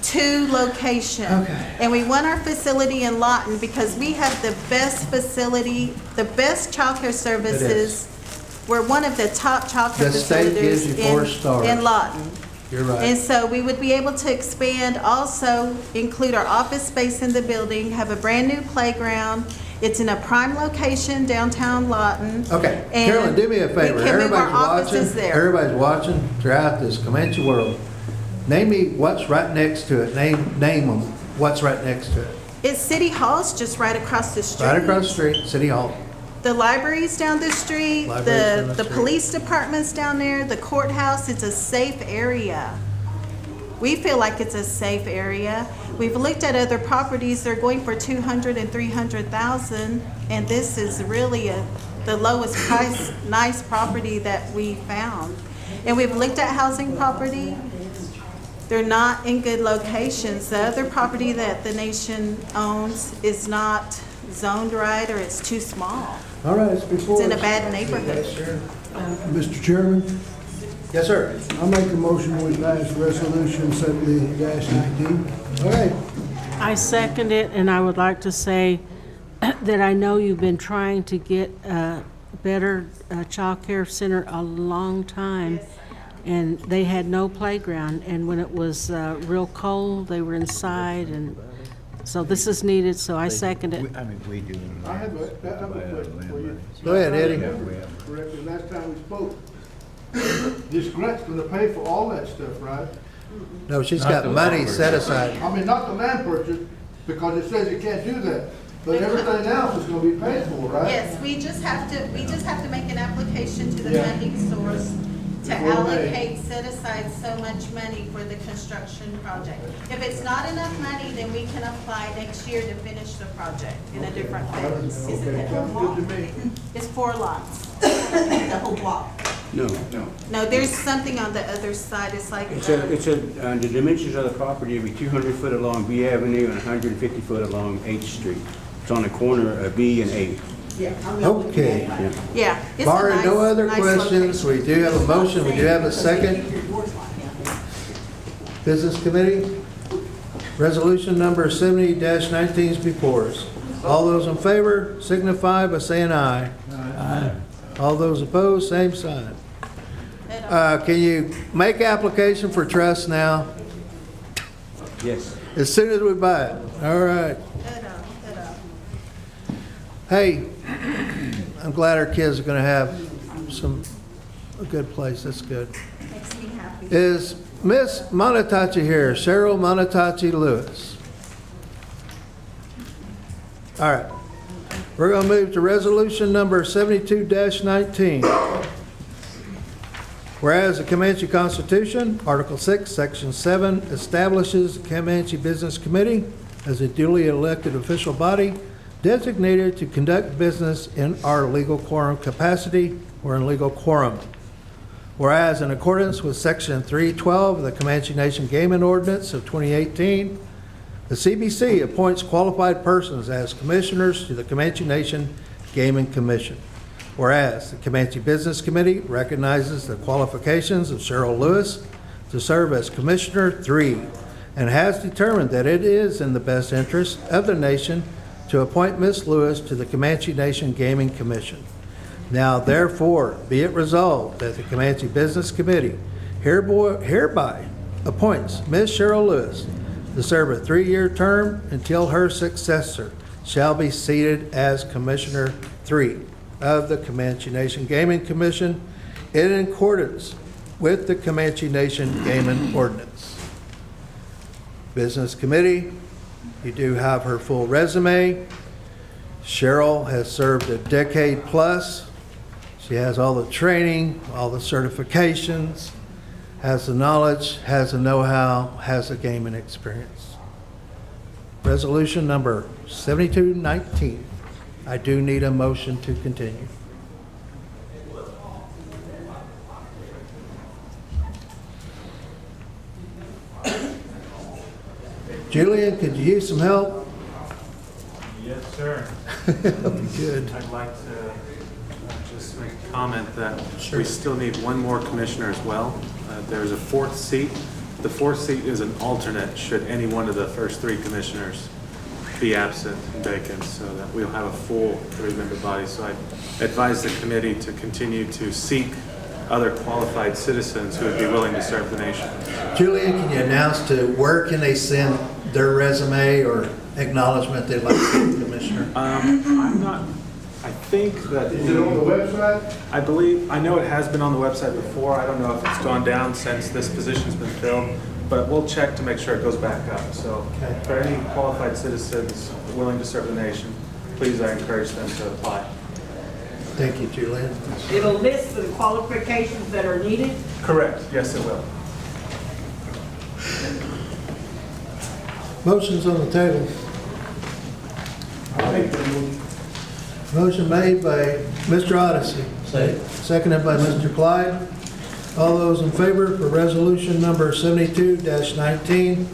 two, location. Okay. And we want our facility in Lawton because we have the best facility, the best childcare services. We're one of the top childcare The state gives facilities you 4 stars. in Lawton. You're right. And so we would be able to expand, also include our office space in the building, have a brand-new playground. It's in a prime location downtown Lawton. Okay, And Carolyn, do me a favor. we can move our Everybody's offices watching. there. Everybody's watching throughout this Comanche world. Name me what's right next to it. Name them. What's right next to it? It's City Hall's just right across the street. Right across the street, City Hall. The library's down the street, Library's down the the street. police department's down there, the courthouse. It's a safe area. We feel like it's a safe area. We've looked at other properties, they're going for 200 and 300,000, and this is really the lowest price, nice property that we found. And we've looked at housing property, they're not in good locations. The other property that the nation owns is not zoned right, or it's too small. All right, it's before. It's in a bad neighborhood. Mr. Chairman, Yes, sir. I make a motion we pass resolution 70-19. Okay. I second it, and I would like to say that I know you've been trying to get a better child care center a long time. And they had no playground, and when it was real cold, they were inside, and so this is needed, so I second it. I have a question for you. Go ahead, Eddie. Correctly, last time we spoke, this grant's gonna pay for all that stuff, right? No, she's got money set aside. I mean, not the land purchase, because it says you can't do that, but everything else is gonna be paid for, right? Yes, we just have to make an application to the Yeah. funding source to Before May. allocate, set aside so much money for the construction project. If it's not enough money, then we can apply next year to finish the project in a different phase. Okay, sounds good to me. It's 4 lots, the whole block. No. No, there's something on the other side, it's like. The dimensions of the property will be 200 foot along B Avenue and 150 foot along H Street. It's on the corner of B and A. Okay. Yeah. it's a Barring no nice- other nice questions, we do have a motion, we do have a second. Business Committee, resolution number 70-19 is before us. All those in favor signify by saying aye. Aye. All those opposed, same sign. Can you make application for trust now? Yes. As soon as we buy it? All right. Hey, I'm glad our kids are gonna have a good place, that's good. Makes me happy. Is Miss Monatachi here, Cheryl Monatachi Lewis? All right, we're gonna move to resolution number 72-19. Whereas the Comanche Constitution, Article 6, Section 7, establishes the Comanche Business Committee as a duly elected official body designated to conduct business in our legal quorum capacity or in legal quorum. Whereas in accordance with Section 312 of the Comanche Nation Gaming Ordinance of 2018, the CBC appoints qualified persons as commissioners to the Comanche Nation Gaming Commission. Whereas the Comanche Business Committee recognizes the qualifications of Cheryl Lewis to serve as Commissioner 3 and has determined that it is in the best interest of the nation to appoint Ms. Lewis to the Comanche Nation Gaming Commission. Now therefore be it resolved that the Comanche Business Committee hereby appoints Ms. Cheryl Lewis to serve a 3-year term until her successor shall be seated as Commissioner 3 of the Comanche Nation Gaming Commission in accordance with the Comanche Nation Gaming Ordinance. Business Committee, you do have her full resume. Cheryl has served a decade plus. She has all the training, all the certifications, has the knowledge, has the know-how, has the gaming experience. Resolution number 72-19. I do need a motion to continue. Julian, could you use some help? Yes, sir. That'll be good. I'd like to just make a comment that we still need one more commissioner as well. There's a 4th seat. The 4th seat is an alternate should any one of the first 3 commissioners be absent and vacant, so that we'll have a full 3-member body. So I advise the committee to continue to seek other qualified citizens who would be willing to serve the nation. Julian, can you announce to where can they send their resume or acknowledgement they'd like to be commissioner? I'm not, I think that. Is it on the website? I know it has been on the website before. I don't know if it's gone down since this position's been filled, but we'll check to make sure it goes back up. So for any qualified citizens willing to serve the nation, please, I encourage them to apply. Thank you, Julian. It'll list the qualifications that are needed? Correct, yes, it will. Motion's on the table. Motion made by Mr. Odyssey. Seconded by Mr. Clyde. All those in favor for resolution number 72-19,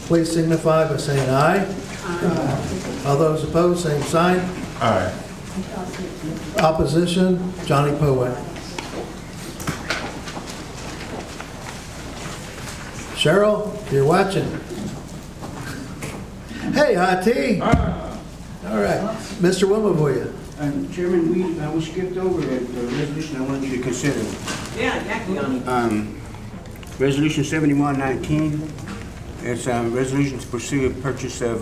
please signify by saying aye. Aye. All those opposed, same sign. Aye. Opposition, Johnny Poet. Cheryl, you're watching. Hey, Hot Tea. All right, Mr. Wilmavoy. Chairman, we skipped over a resolution I wanted you to consider. Yeah, Jackie on it. Resolution 7119. It's a resolution to pursue a purchase of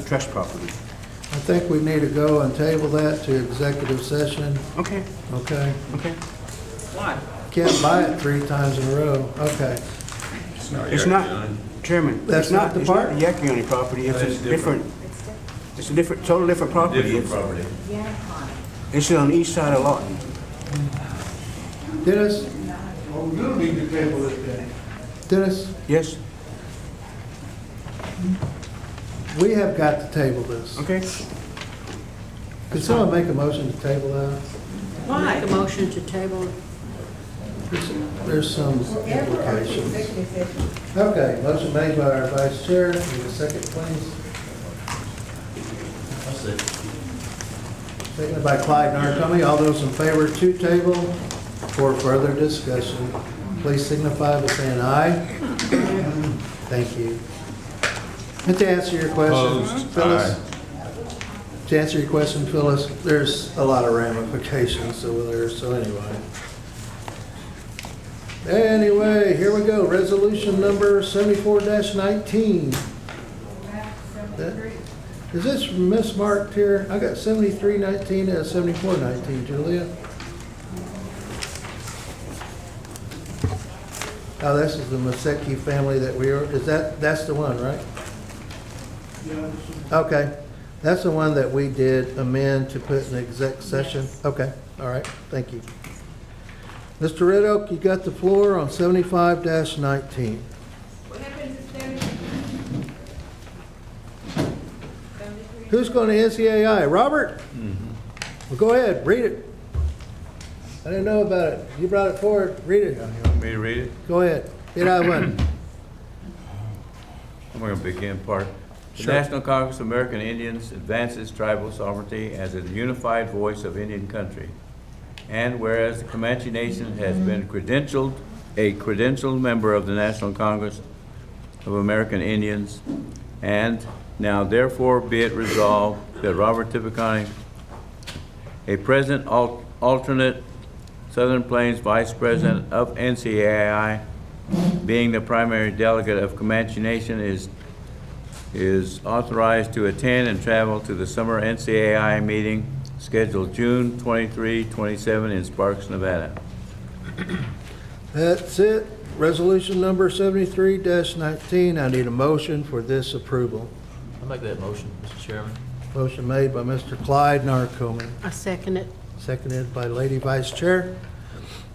trust property. I think we need to go and table that to executive session. Okay. Okay? Okay. What? Can't buy it 3 times in a row. Okay. It's not, Chairman, That's not the part? It's not the Yakioni property, it's a different, it's a different, total different property. Different property. It's on the east side of Lawton. Dennis? Oh, we don't need to table it then. Dennis? Yes? We have got to table this. Okay. Could someone make a motion to table that? Why? Make a motion to table. There's some implications. Okay, motion made by our vice chair. Need a second, please. Seconded by Clyde Narcombe. All those in favor to table for further discussion, please signify by saying aye. Thank you. And to answer your question, Opposed? Phyllis, to answer your question, Phyllis, there's a lot of ramifications over there, so anyway. Anyway, here we go, resolution number 74-19. Is this mismarked here? I got 73-19 and 74-19, Julia. Oh, this is the Masecki family that we are, that's the one, right? Okay, that's the one that we did amend to put in exec session. Okay, all right, thank you. Mr. Red Oak, you got the floor on 75-19. What happens to 70? Who's going to NCAI? Robert? Well, go ahead, read it. I didn't know about it. You brought it forward. Read it. You want me to read it? Go ahead. Get out one. I'm going to begin part. The Sure. National Congress of American Indians advances tribal sovereignty as a unified voice of Indian country. And whereas the Comanche Nation has been a credentialed member of the National Congress of American Indians, and now therefore be it resolved that Robert Tippecanoe, a present alternate Southern Plains Vice President of NCAI, being the primary delegate of Comanche Nation, is authorized to attend and travel to the summer NCAI meeting scheduled June 23, 27 in Sparks, Nevada. That's it. Resolution number 73-19. I need a motion for this approval. I'll make that motion, Mr. Chairman. Motion made by Mr. Clyde Narcombe, I second it. seconded by Lady Vice Chair.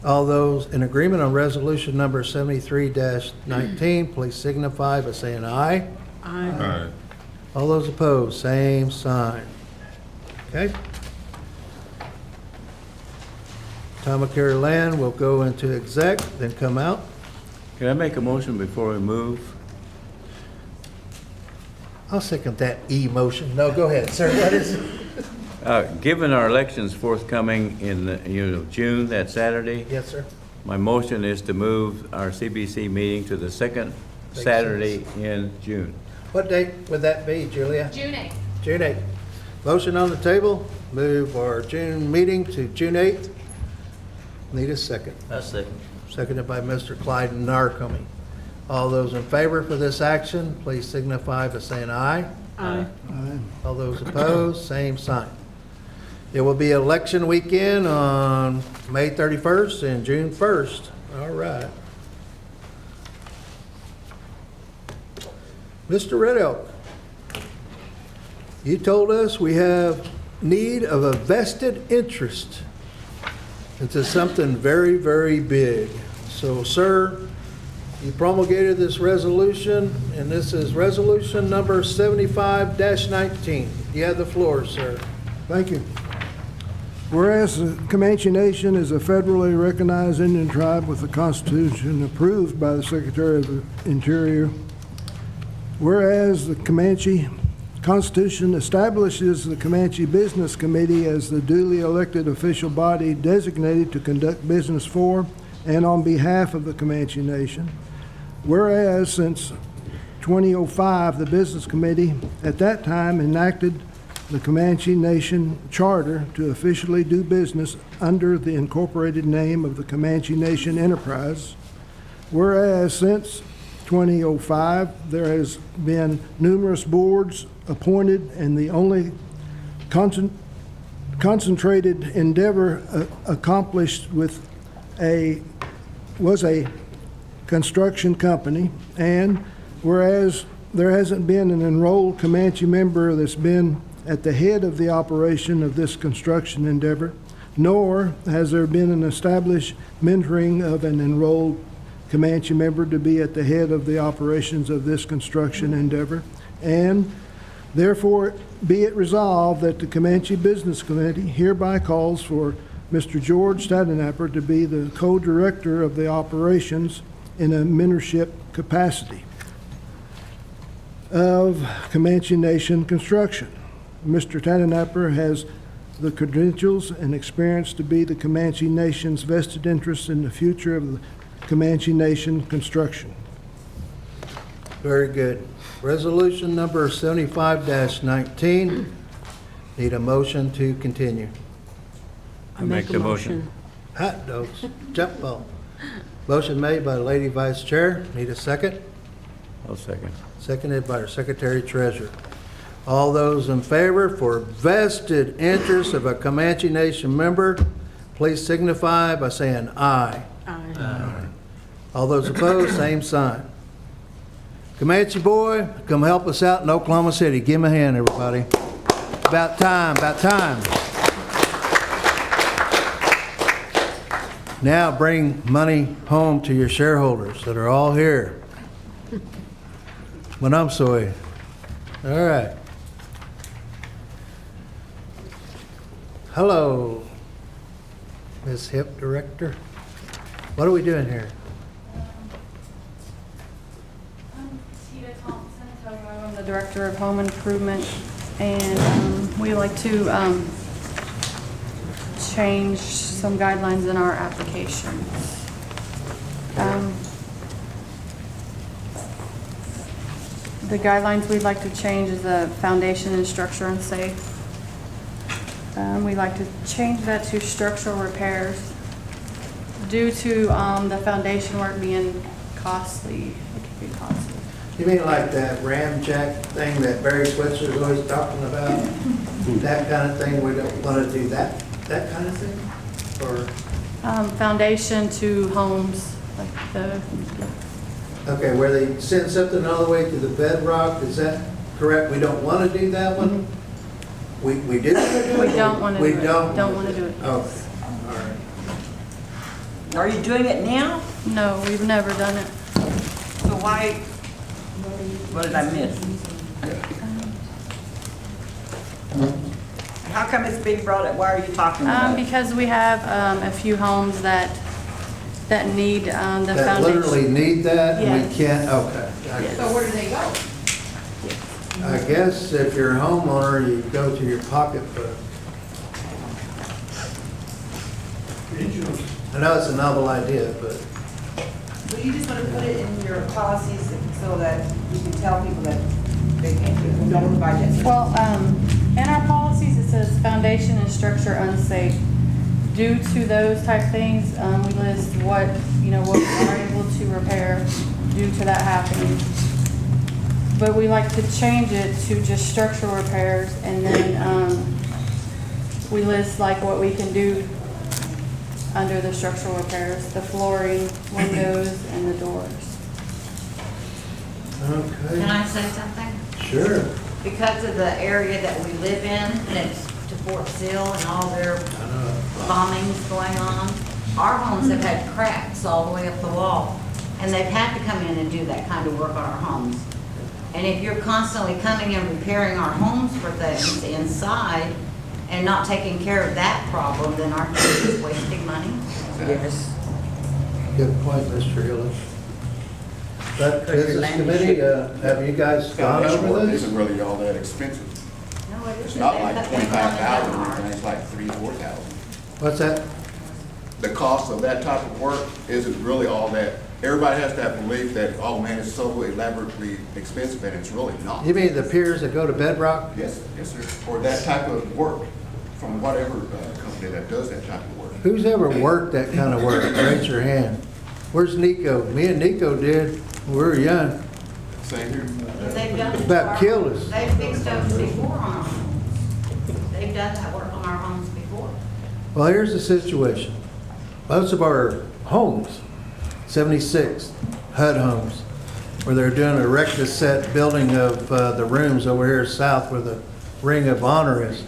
All those in agreement on resolution number 73-19, please signify by saying aye. Aye. Aye. All those opposed, same sign. Okay? Tomacare Land will go into exec, then come out. Can I make a motion before we move? I'll second that E-motion. No, go ahead, sir. What is it? Given our elections forthcoming in June, that Saturday, Yes, sir. my motion is to move our CBC meeting to the second Makes Saturday in June. What date would that be, Julia? June 8th. June 8th. Motion on the table, move our June meeting to June 8th. Need a second. I second. Seconded by Mr. Clyde Narcombe. All those in favor for this action, please signify by saying aye. Aye. All those opposed, same sign. It will be election weekend on May 31st and June 1st. All right. Mr. Red Elk, you told us we have need of a vested interest into something very, very big. So, sir, you promulgated this resolution, and this is resolution number 75-19. You have the floor, sir. Thank you. Whereas the Comanche Nation is a federally recognized Indian tribe with a constitution approved by the Secretary of the Interior, whereas the Comanche Constitution establishes the Comanche Business Committee as the duly elected official body designated to conduct business for and on behalf of the Comanche Nation. Whereas since 2005, the Business Committee at that time enacted the Comanche Nation Charter to officially do business under the incorporated name of the Comanche Nation Enterprise. Whereas since 2005, there has been numerous boards appointed, and the only concentrated endeavor accomplished was a construction company. And whereas there hasn't been an enrolled Comanche member that's been at the head of the operation of this construction endeavor, nor has there been an established mentoring of an enrolled Comanche member to be at the head of the operations of this construction endeavor. And therefore, be it resolved that the Comanche Business Committee hereby calls for Mr. George Stadenapper to be the co-director of the operations in a mentorship capacity of Comanche Nation Construction. Mr. Stadenapper has the credentials and experience to be the Comanche Nation's vested interest in the future of the Comanche Nation construction. Very good. Resolution number 75-19. Need a motion to continue. I make the motion. Hot dogs, jump ball. Motion made by Lady Vice Chair. Need a second? I'll second. Seconded by our Secretary Treasurer. All those in favor for vested interest of a Comanche Nation member, please signify by saying aye. Aye. All those opposed, same sign. Comanche boy, come help us out in Oklahoma City. Give him a hand, everybody. About time, about time. Now bring money home to your shareholders that are all here. Manamsoy. All right. Hello, Ms. HIP Director. What are we doing here? I'm the Director of Home Improvement, and we like to change some guidelines in our application. The guidelines we'd like to change is the foundation and structure unsafe. We'd like to change that to structural repairs due to the foundation work being costly. It could be costly. You mean like that ramjack thing that Barry Switzer's always talking about? That kind of thing, we don't want to do that kind of thing? Or, Foundation to homes, like the, okay, where they send something all the way to the bedrock, is that correct? We don't want to do that one? We do want to do it? we don't want to do it. We don't want to do it. Okay, all right. Are you doing it now? No, we've never done it. So why, what did I miss? How come it's being brought up? Why are you talking about it? Because we have a few homes that need the foundation. That literally need that, and we Yes. can't, okay. So where do they go? I guess if you're a homeowner, you go to your pocketbook. I know it's a novel idea, but So you just want to put it in your policies so that you can tell people that they can't, don't provide that service? Well, in our policies, it says foundation and structure unsafe. Due to those type things, we list what we are able to repair due to that happening. But we like to change it to just structural repairs, and then we list like what we can do under the structural repairs, the flooring, windows, and the doors. okay. Can I say something? Sure. Because of the area that we live in, next to Fort Sill and all their bombings going on, our homes have had cracks all the way up the wall. And they've had to come in and do that kind of work on our homes. And if you're constantly coming and repairing our homes for things inside and not taking care of that problem, then aren't you just wasting money? Yes. Good point, Mr. Hillis. But Business Committee, have you guys gone Foundation over work this? isn't really all that expensive. No, it It's isn't. not They've like got- 25,000 or anything, it's like 3,000 or 4,000. What's that? The cost of that type of work isn't really all that everybody has to have belief that, oh man, it's so elaborately expensive, and it's really not. You mean the piers that go to bedrock? Yes, yes, sir. Or that type of work from whatever company that does that type of work. Who's ever worked that kind of work? Raise your hand. Where's Nico? Me and Nico did when we were young. Same here. They've done it. About killed us. They've fixed those before on our homes. They've done that work on our homes before. Well, here's the situation. Most of our homes, 76 HUD homes, where they're doing a rectus-set building of the rooms over here south where the Ring of Honor is.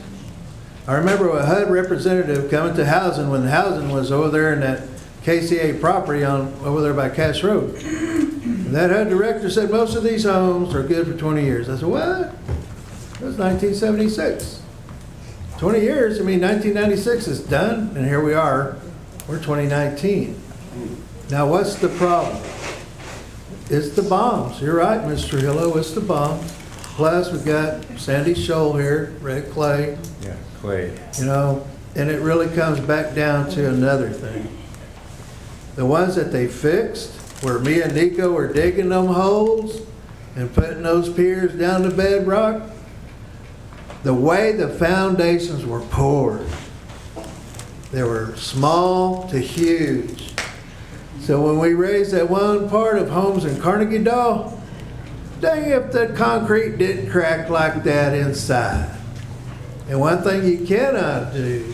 I remember a HUD representative coming to housing when housing was over there in that KCA property over there by Cash Road. And that HUD director said most of these homes are good for 20 years. I said, what? It was 1976. 20 years, I mean 1996 is done, and here we are. We're 2019. Now what's the problem? It's the bombs. You're right, Mr. Hillo, it's the bombs. Plus we've got Sandy Shoal here, red clay. Yeah, clay. You know, and it really comes back down to another thing. The ones that they fixed, where me and Nico were digging them holes and putting those piers down to bedrock, the way the foundations were poured, they were small to huge. So when we raised that one part of homes in Carnegie Dahl, dang if the concrete didn't crack like that inside. And one thing you cannot do,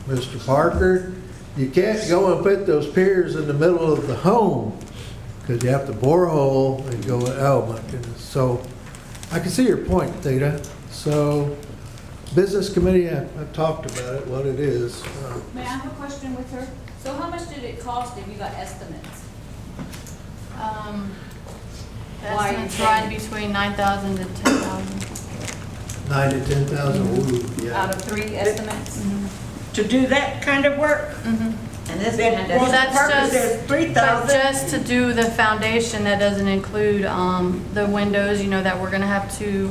Mr. Parker, you can't go and put those piers in the middle of the home because you have to bore a hole and go, oh my goodness. So I can see your point, Theta. So business committee, I've talked about it, what it is. May I have a question with her? So how much did it cost if you got estimates? Estimates run between 9,000 to 10,000. 9 to 10,000, ooh, yeah. Out of 3 estimates? To do that kind of work? And this Then one well, does. the purpose is But 3,000. just to do the foundation, that doesn't include the windows, you know, that we're gonna have to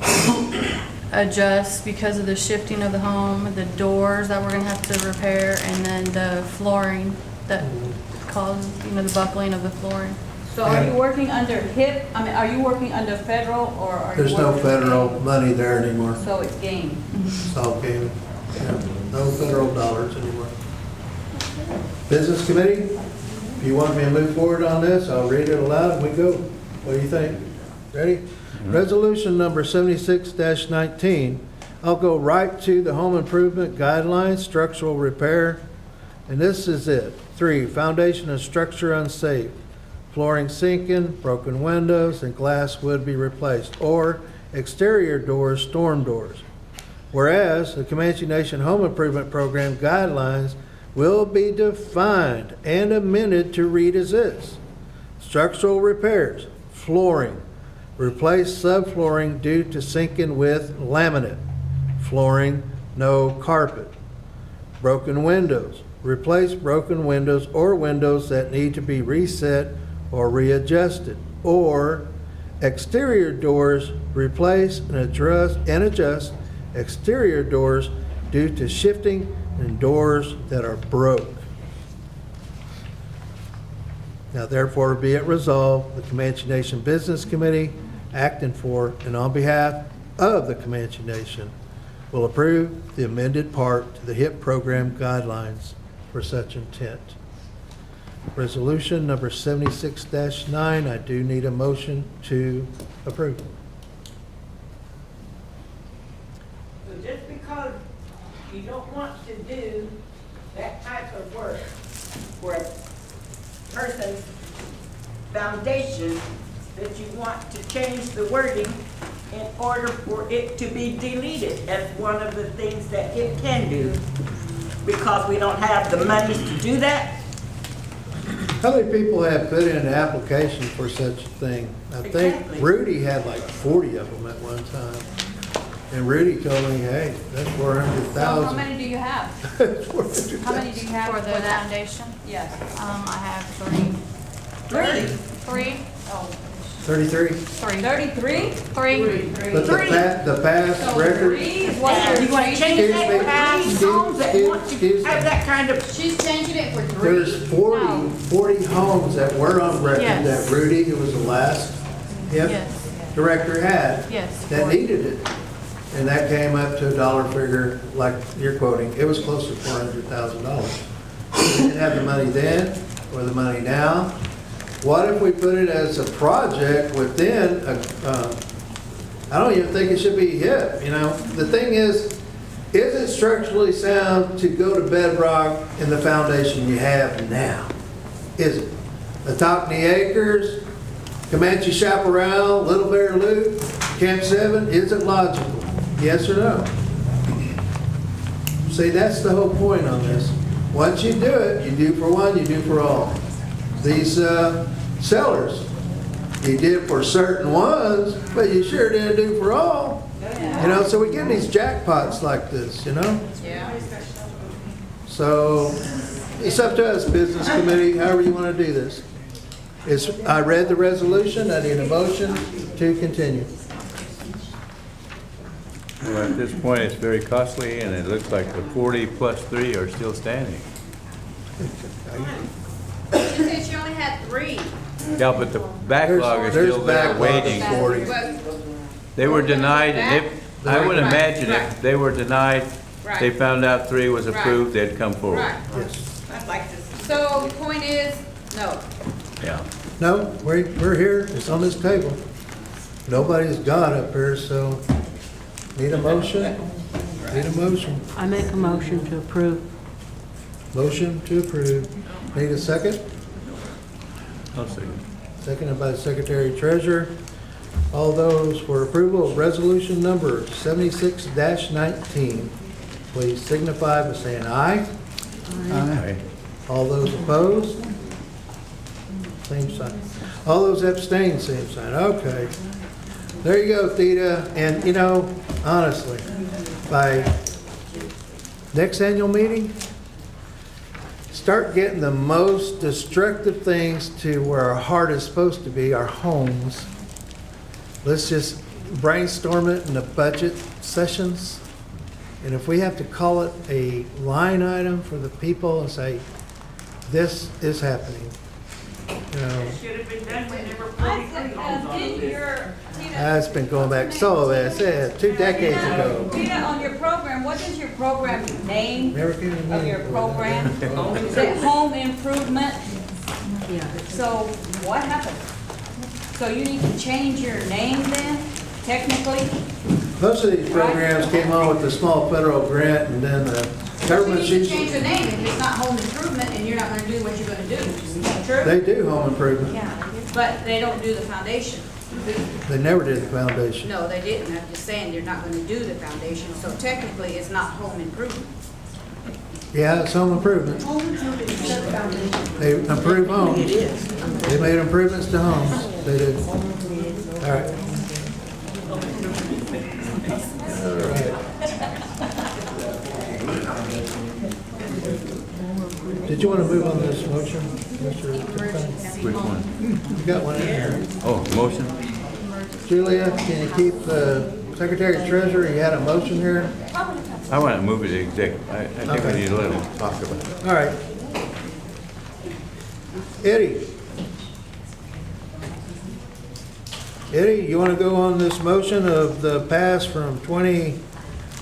adjust because of the shifting of the home, the doors that we're gonna have to repair, and then the flooring that causes, you know, the buckling of the flooring. So are you working under HIP? I mean, are you working under federal or are you? There's no working- federal money there anymore. So it's game. It's all gaming. Yeah, no federal dollars anymore. Business committee, if you want me to move forward on this, I'll read it aloud and we go. What do you think? Ready? Resolution number 76-19. I'll go right to the home improvement guidelines, structural repair. And this is it. 3, foundation and structure unsafe. Flooring sinking, broken windows, and glass would be replaced. Or exterior doors, storm doors. Whereas the Comanche Nation Home Improvement Program guidelines will be defined and amended to read as this. Structural repairs, flooring, replace subflooring due to sinking with laminate. Flooring, no carpet. Broken windows, replace broken windows or windows that need to be reset or readjusted. Or exterior doors, replace and adjust exterior doors due to shifting and doors that are broke. Now therefore be it resolved, the Comanche Nation Business Committee, acting for and on behalf of the Comanche Nation, will approve the amended part to the HIP program guidelines for such intent. Resolution number 76-9, I do need a motion to approve. So just because you don't want to do that type of work for a person's foundation, that you want to change the wording in order for it to be deleted as one of the things that it can do, because we don't have the money to do that? How many people have put in an application for such a thing? I think Exactly. Rudy had like 40 of them at one time. And Rudy told me, hey, that's So 400,000. how many do you have? That's 400,000. How many do you have For the that? foundation, Yes. I have 3. 3? 3? Oh, 33? 33? Three. But the past record. You want to change that for Excuse me, three homes that want to excuse me. have that kind of, She's changing it for three. There's 40 homes that were on record Yes. that Rudy, who was the last Yes. director, had. Yes. That needed it. And that came up to a dollar figure, like you're quoting. It was close to $400,000. We didn't have the money then or the money now. What if we put it as a project within I don't even think it should be hit, you know? The thing is it structurally sound to go to bedrock in the foundation you have now? Is it? Atopney Acres, Comanche Chaparral, Little Bear Loop, Camp 7, is it logical? Yes or no? See, that's the whole point on this. Once you do it, you do for one, you do for all. These sellers, you did for certain ones, but you sure didn't do for all. You know, so we get these jackpots like this, you know? yeah. So it's up to us, business committee, however you want to do this. I read the resolution, I need a motion to continue. Well, at this point, it's very costly, and it looks like the 40 plus 3 are still standing. She said she only had 3. Yeah, but the backlog is There's still there backlog of waiting. 40. They were denied, and if, I would imagine if they were denied, they found out 3 was approved, they'd come forward. Right. Yes. I'd like to see. So the point is, no. Yeah. No, we're here, it's on this table. Nobody's got up here, so need a motion? Need a motion. I make a motion to approve. Motion to approve. Need a second? I'll second. Seconded by the Secretary Treasurer. All those for approval of resolution number 76-19, please signify by saying aye. Aye. All those opposed? Same sign. All those abstain, same sign. Okay. There you go, Theta. And, you know, honestly, by next annual meeting, start getting the most destructive things to where our heart is supposed to be, our homes. Let's just brainstorm it in the budget sessions. And if we have to call it a line item for the people and say, this is happening, you know. It should have been done when there were 43 homes on the list. That's been going back, so I said, 2 decades ago. Tina, on your program, what is your program name Never came to of me your before. program? Is it home improvement? Yeah. So what happened? So you need to change your name then, technically? Most of these programs came on with the small federal grant, and then the government You need to used, change the name if it's not home improvement and you're not gonna do what you're gonna do. True? they do home improvement. But they don't do the foundation. They never did the foundation. No, they didn't. I'm just saying they're not gonna do the foundation, so technically it's not home improvement. Yeah, it's home improvement. Home improvement is the foundation. They improve homes. It is. They made improvements to homes. They did. All right. All right. Did you want to move on this motion, Mr. Tiffany? Which one? You got one in there. Oh, motion? Julia, can you keep the Secretary Treasurer? You had a motion here? I want to move it to exec. I think we Okay. need to let him talk about it. All right. Eddie? Eddie, you want to go on this motion of the pass from 20,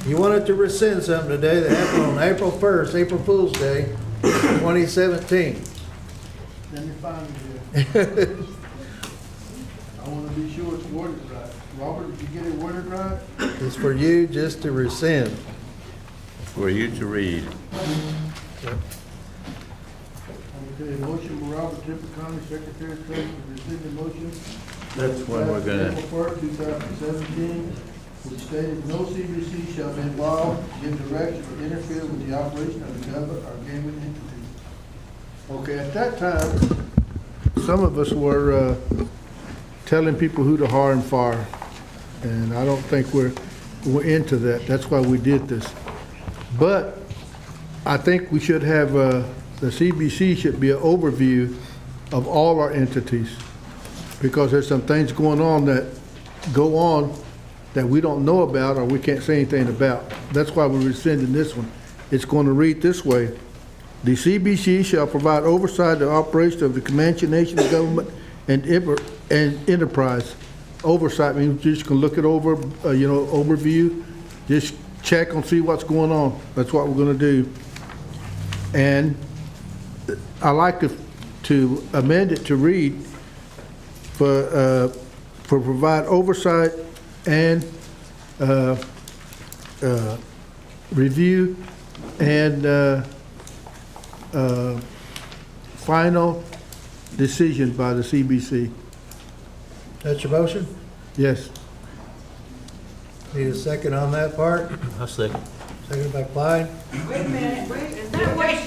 you wanted to rescind something today that happened on April 1st, April Fool's Day, 2017. Let me find it here. I want to be sure it's worded right. Robert, did you get it worded right? It's for you just to rescind. For you to read. Okay, motion by Robert Tipper, County Secretary, Treasurer, to rescind the motion. That's when we're gonna, April 1st, 2017, which stated, no CBC shall be involved, give direction, or interfere with the operation of the government or gaming entity. Okay, at that time, some of us were telling people who to hire and fire, and I don't think we're into that. That's why we did this. But I think we should have, the CBC should be an overview of all our entities. because there's some things going on that go on that we don't know about or we can't say anything about. That's why we're rescinding this one. It's going to read this way. The CBC shall provide oversight of the operation of the Comanche Nation government and enterprise. Oversight means you're just going to look it over, overview, just check and see what's going on. That's what we're going to do. And I like to amend it to read for provide oversight and review and final decision by the CBC. That's your motion? Yes. Need a second on that part? I'll second. Second by Clyde. Wait a minute,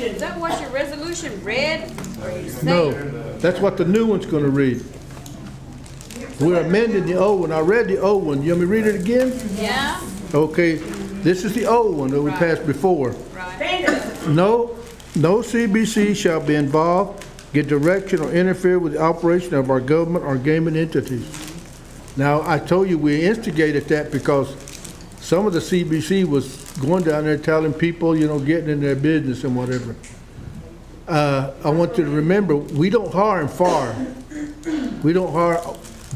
Is that what your resolution read? Or you No, that's what the new one's going to read. We're amending the old one. I read the old one. You want me to read it again? Yeah? Okay, this is the old one that we passed before. Right. No CBC shall be involved, get direction, or interfere with the operation of our government or gaming entities. Now, I told you we instigated that because some of the CBC was going down there telling people, getting in their business and whatever. I want you to remember, we don't hire and fire. We don't hire,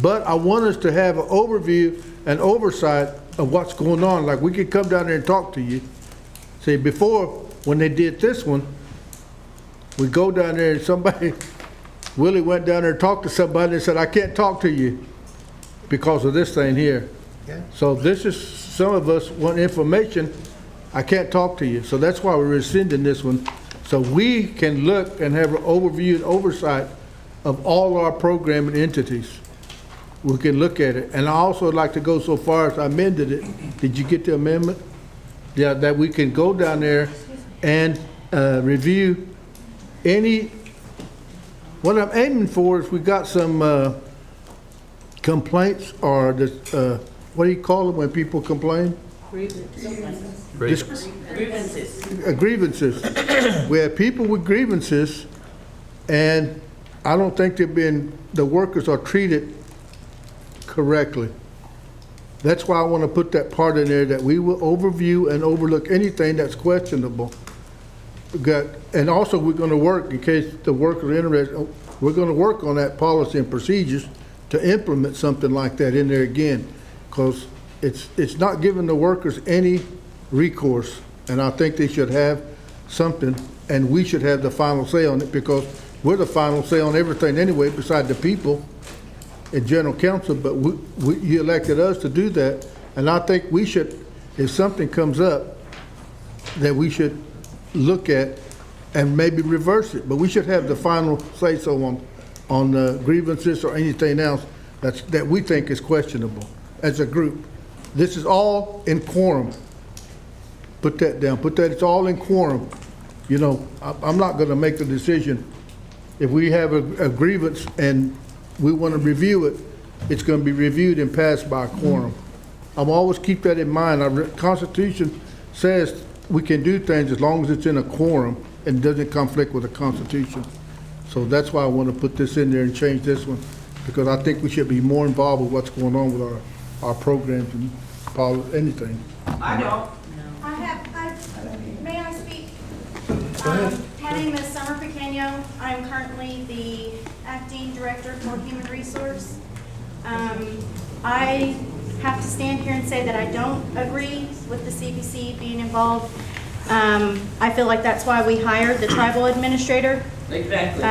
but I want us to have an overview and oversight of what's going on. Like, we could come down there and talk to you. See, before, when they did this one, we go down there and Willie went down there and talked to somebody and said, I can't talk to you because of this thing here. Okay. So this is, some of us want information, I can't talk to you. So that's why we're rescinding this one. So we can look and have an overview and oversight of all our programming entities. We can look at it. And I also would like to go so far as I amended it. Did you get the amendment? Yeah, that we can go down there and review what I'm aiming for is we got some complaints or this, what do you call them when people complain? Grievances. Grievances. We have people with grievances, and I don't think the workers are treated correctly. That's why I want to put that part in there that we will overview and overlook anything that's questionable. And also we're going to work, in case the workers are interested, we're going to work on that policy and procedures to implement something like that in there again, because it's not giving the workers any recourse, and I think they should have something, and we should have the final say on it, because we're the final say on everything anyway, beside the people in general council, but you elected us to do that, and I think we should, if something comes up, that we should look at and maybe reverse it, but we should have the final say-so on grievances or anything else that we think is questionable as a group. This is all in quorum. Put that down. It's all in quorum. I'm not going to make the decision. If we have a grievance and we want to review it, it's going to be reviewed and passed by a quorum. I'm always keep that in mind. Our Constitution says we can do things as long as it's in a quorum and doesn't conflict with the Constitution. So that's why I want to put this in there and change this one, because I think we should be more involved with what's going on with our programs and anything. I don't. May I speak? Go ahead. My name is Summer Pequeño. I'm currently the acting director for human resource. I have to stand here and say that I don't agree with the CBC being involved. I feel like that's why we hired the tribal administrator. Exactly.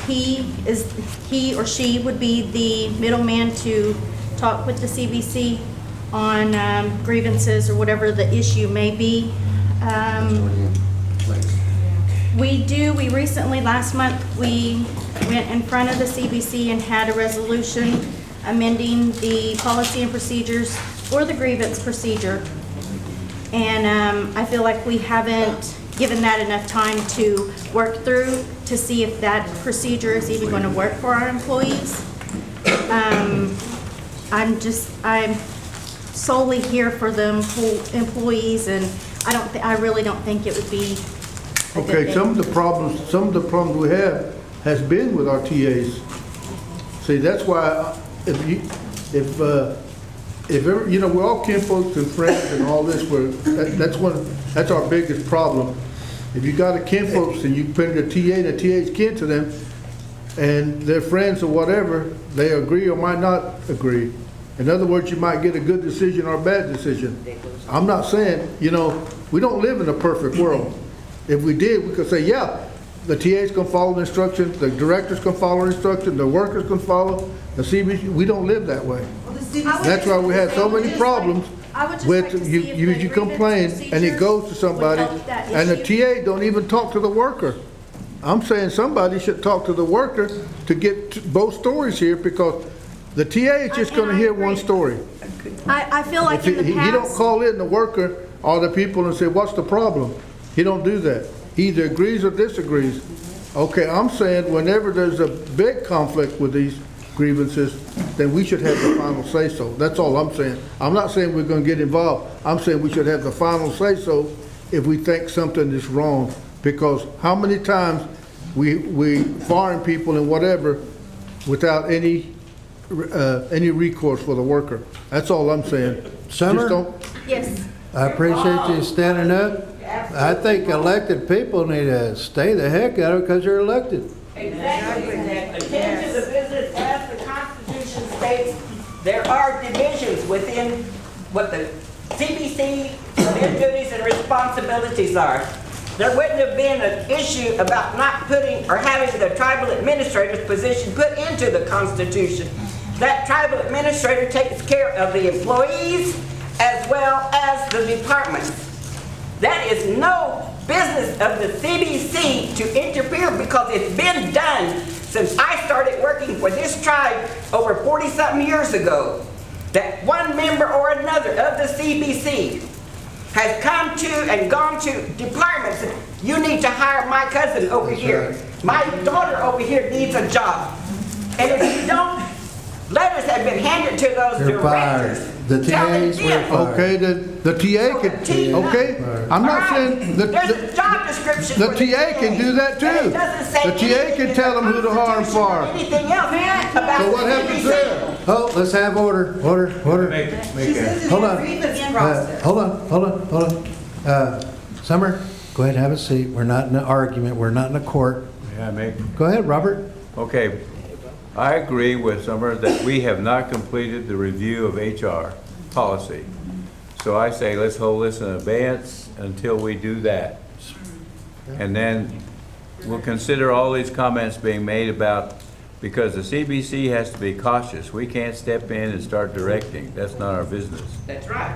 He or she would be the middleman to talk with the CBC on grievances or whatever the issue may be. We recently, last month, we went in front of the CBC and had a resolution amending the policy and procedures for the grievance procedure. And I feel like we haven't given that enough time to work through to see if that procedure is even going to work for our employees. I'm solely here for the employees, and I really don't think it would be a good Okay, thing. some of the problems we have has been with our TAs. See, that's why, if ever, you know, we're all kinfolks and friends and all this, that's our biggest problem. If you got a kinfolks and you put a TA and a TA's kin to them, and they're friends or whatever, they agree or might not agree. In other words, you might get a good decision or a bad decision. I'm not saying, you know, we don't live in a perfect world. If we did, we could say, yeah, the TA's can follow the instructions, the directors can follow the instructions, the workers can follow, the CBC, we don't live that way. That's why we had so many problems with, you complain, and it goes to somebody, and the TA don't even talk to the worker. I'm saying somebody should talk to the worker to get both stories here, because the TA is just gonna hear one story. I feel like in the He don't past, call in the worker or the people and say, what's the problem? He don't do that. He either agrees or disagrees. Okay, I'm saying whenever there's a big conflict with these grievances, then we should have the final say-so. That's all I'm saying. I'm not saying we're gonna get involved. I'm saying we should have the final say-so if we think something is wrong. Because how many times we foreign people and whatever without any recourse for the worker. That's all I'm saying. Summer? Just don't, Yes. I appreciate you standing up. I think elected people need to stay the heck out of it because they're elected. Exactly. Attend to the business as the Constitution states. There are divisions within what the CBC, their duties and responsibilities are. There wouldn't have been an issue about not putting or having the tribal administrator's position put into the Constitution. That tribal administrator takes care of the employees as well as the departments. That is no business of the CBC to interfere, because it's been done since I started working for this tribe over 40-something years ago. That one member or another of the CBC has come to and gone to departments. You need to hire my cousin over here. My daughter over here needs a job. And if you don't, letters have been handed to those They're fired. directors. The TAs were fired. okay, the TA can, okay? I'm not saying, There's a job description the for the TA can do that too. And it doesn't say The TA anything can in tell the them who to hire and Constitution or fire. anything else about So what the happens CBC. there? Oh, let's have order. Hold on. Hold on. Summer, go ahead and have a seat. We're not in an argument. We're not in a court. Go ahead, Robert. Okay, I agree with Summer that we have not completed the review of HR policy. So I say let's hold this in abeyance until we do that. And then we'll consider all these comments being made about, because the CBC has to be cautious. We can't step in and start directing. That's not our business. That's right.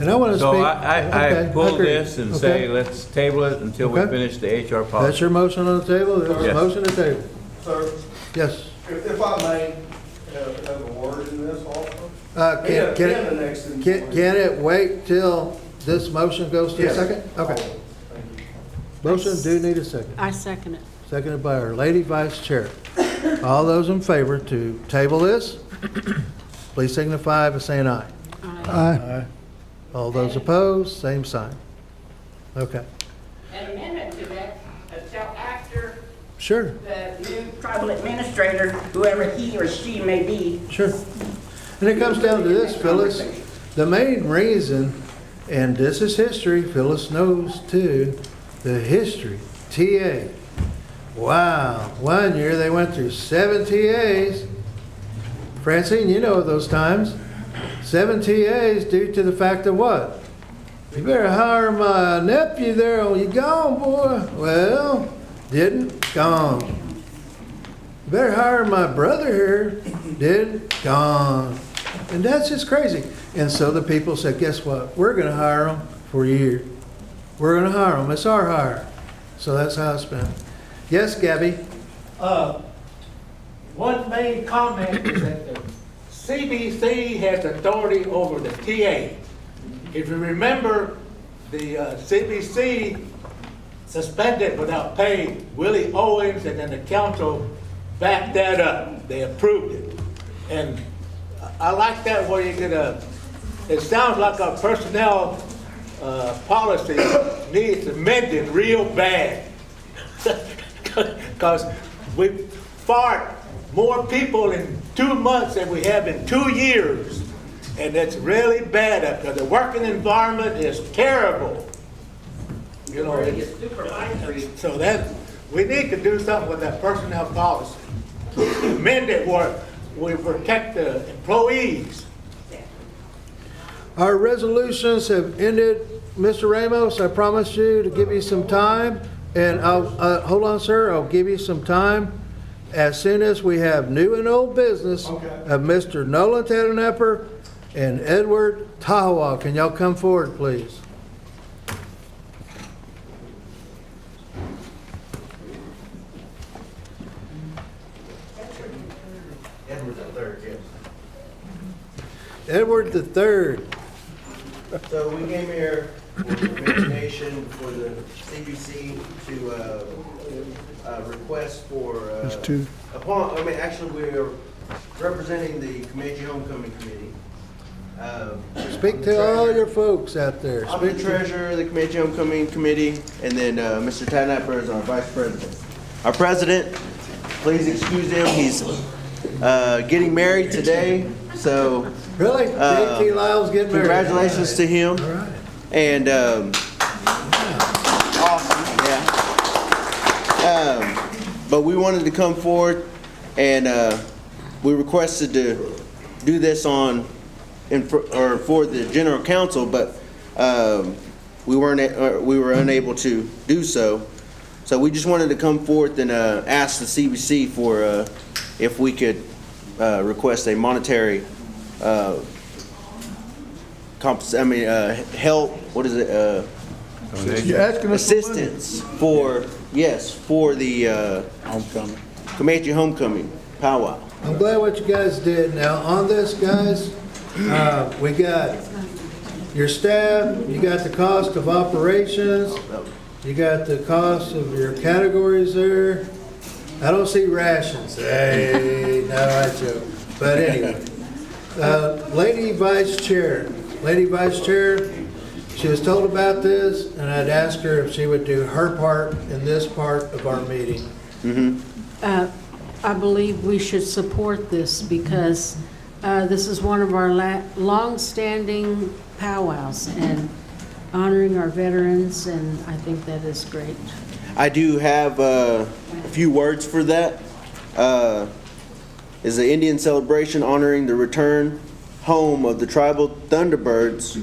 And I want to speak. So I Okay, pull agree. this and say, Okay. let's table it until we Okay. finish the HR policy. That's your motion on the table? There's a Yes. motion to table. Sir, Yes. if I may, have a word in this also? Can it wait till this motion goes to a Yes. second? Okay. Thank you. Motion do need a second. I second it. Seconded by our lady vice chair. All those in favor to table this, please signify by saying aye. Aye. All those opposed, same sign. Okay. An amendment to that until after Sure, the new tribal administrator, whoever he or she may be. sure. And it comes down to this, Phyllis. The main reason, and this is history, Phyllis knows too, the history, TA. Wow, one year they went through 7 TAs. Francine, you know those times. 7 TAs due to the fact of what? You better hire my nephew there or you gone, boy. Well, didn't, gone. You better hire my brother here, didn't, gone. And that's just crazy. And so the people said, guess what? We're gonna hire them for a year. We're gonna hire them, it's our hire. So that's how it's been. Yes, Gabby? One main comment is that the CBC has authority over the TA. If you remember, the CBC suspended without pay Willie Owens, and then the council backed that up. They approved it. And I like that where you get it sounds like our personnel policy needs amended real bad. Because we fart more people in 2 months than we have in 2 years. And it's really bad up there. The working environment is terrible. You know, so that, we need to do something with that personnel policy. Amend it where we protect the employees. Our resolutions have ended. Mr. Ramos, I promised you to give you some time, and hold on, sir, I'll give you some time as soon as we have new and old business of Mr. Nolan Tadenapper and Edward Tahawa. Can y'all come forward, please? Edward the third, yes. Edward the Third. So we came here for recommendation for the CBC to request for actually we're representing the Comanche Homecoming Committee. Speak to all your folks out there. I'm the treasurer of the Comanche Homecoming Committee, and then Mr. Tadenapper is our vice president. Our president, please excuse him. He's getting married today, so really, J.T. Lyle's getting married. Congratulations to him. All right. And awesome, yeah. But we wanted to come forward, and we requested to do this for the general counsel, but we were unable to do so. So we just wanted to come forth and ask the CBC for if we could request a monetary help. What is it? You're asking us assistance for the Comanche Homecoming powwow. I'm glad what you guys did. Now, on this, guys, we got your staff, you got the cost of operations, you got the cost of your categories there. I don't see rations. Hey, no, I joke. But anyway, Lady Vice Chair, she was told about this, and I'd asked her if she would do her part in this part of our meeting. I believe we should support this because this is one of our long-standing powwows and honoring our veterans, and I think that is great. I do have a few words for that. Is the Indian celebration honoring the return home of the tribal Thunderbirds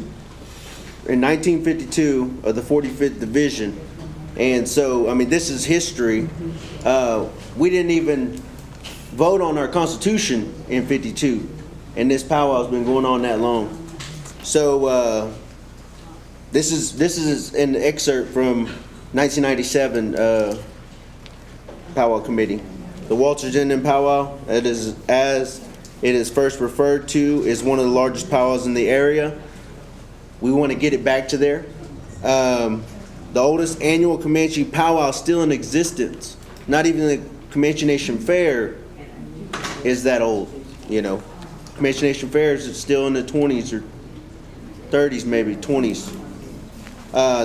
in 1952 of the 45th Division. And so, I mean, this is history. We didn't even vote on our Constitution in 52, and this powwow's been going on that long. So this is an excerpt from 1997 powwow committee. The Walters Indian powwow, it is as it is first referred to, is one of the largest powwows in the area. We want to get it back to there. The oldest annual Comanche powwow still in existence. Not even the Comanche Nation Fair is that old, you know. Comanche Nation Fair is still in the 20s or 30s, maybe 20s.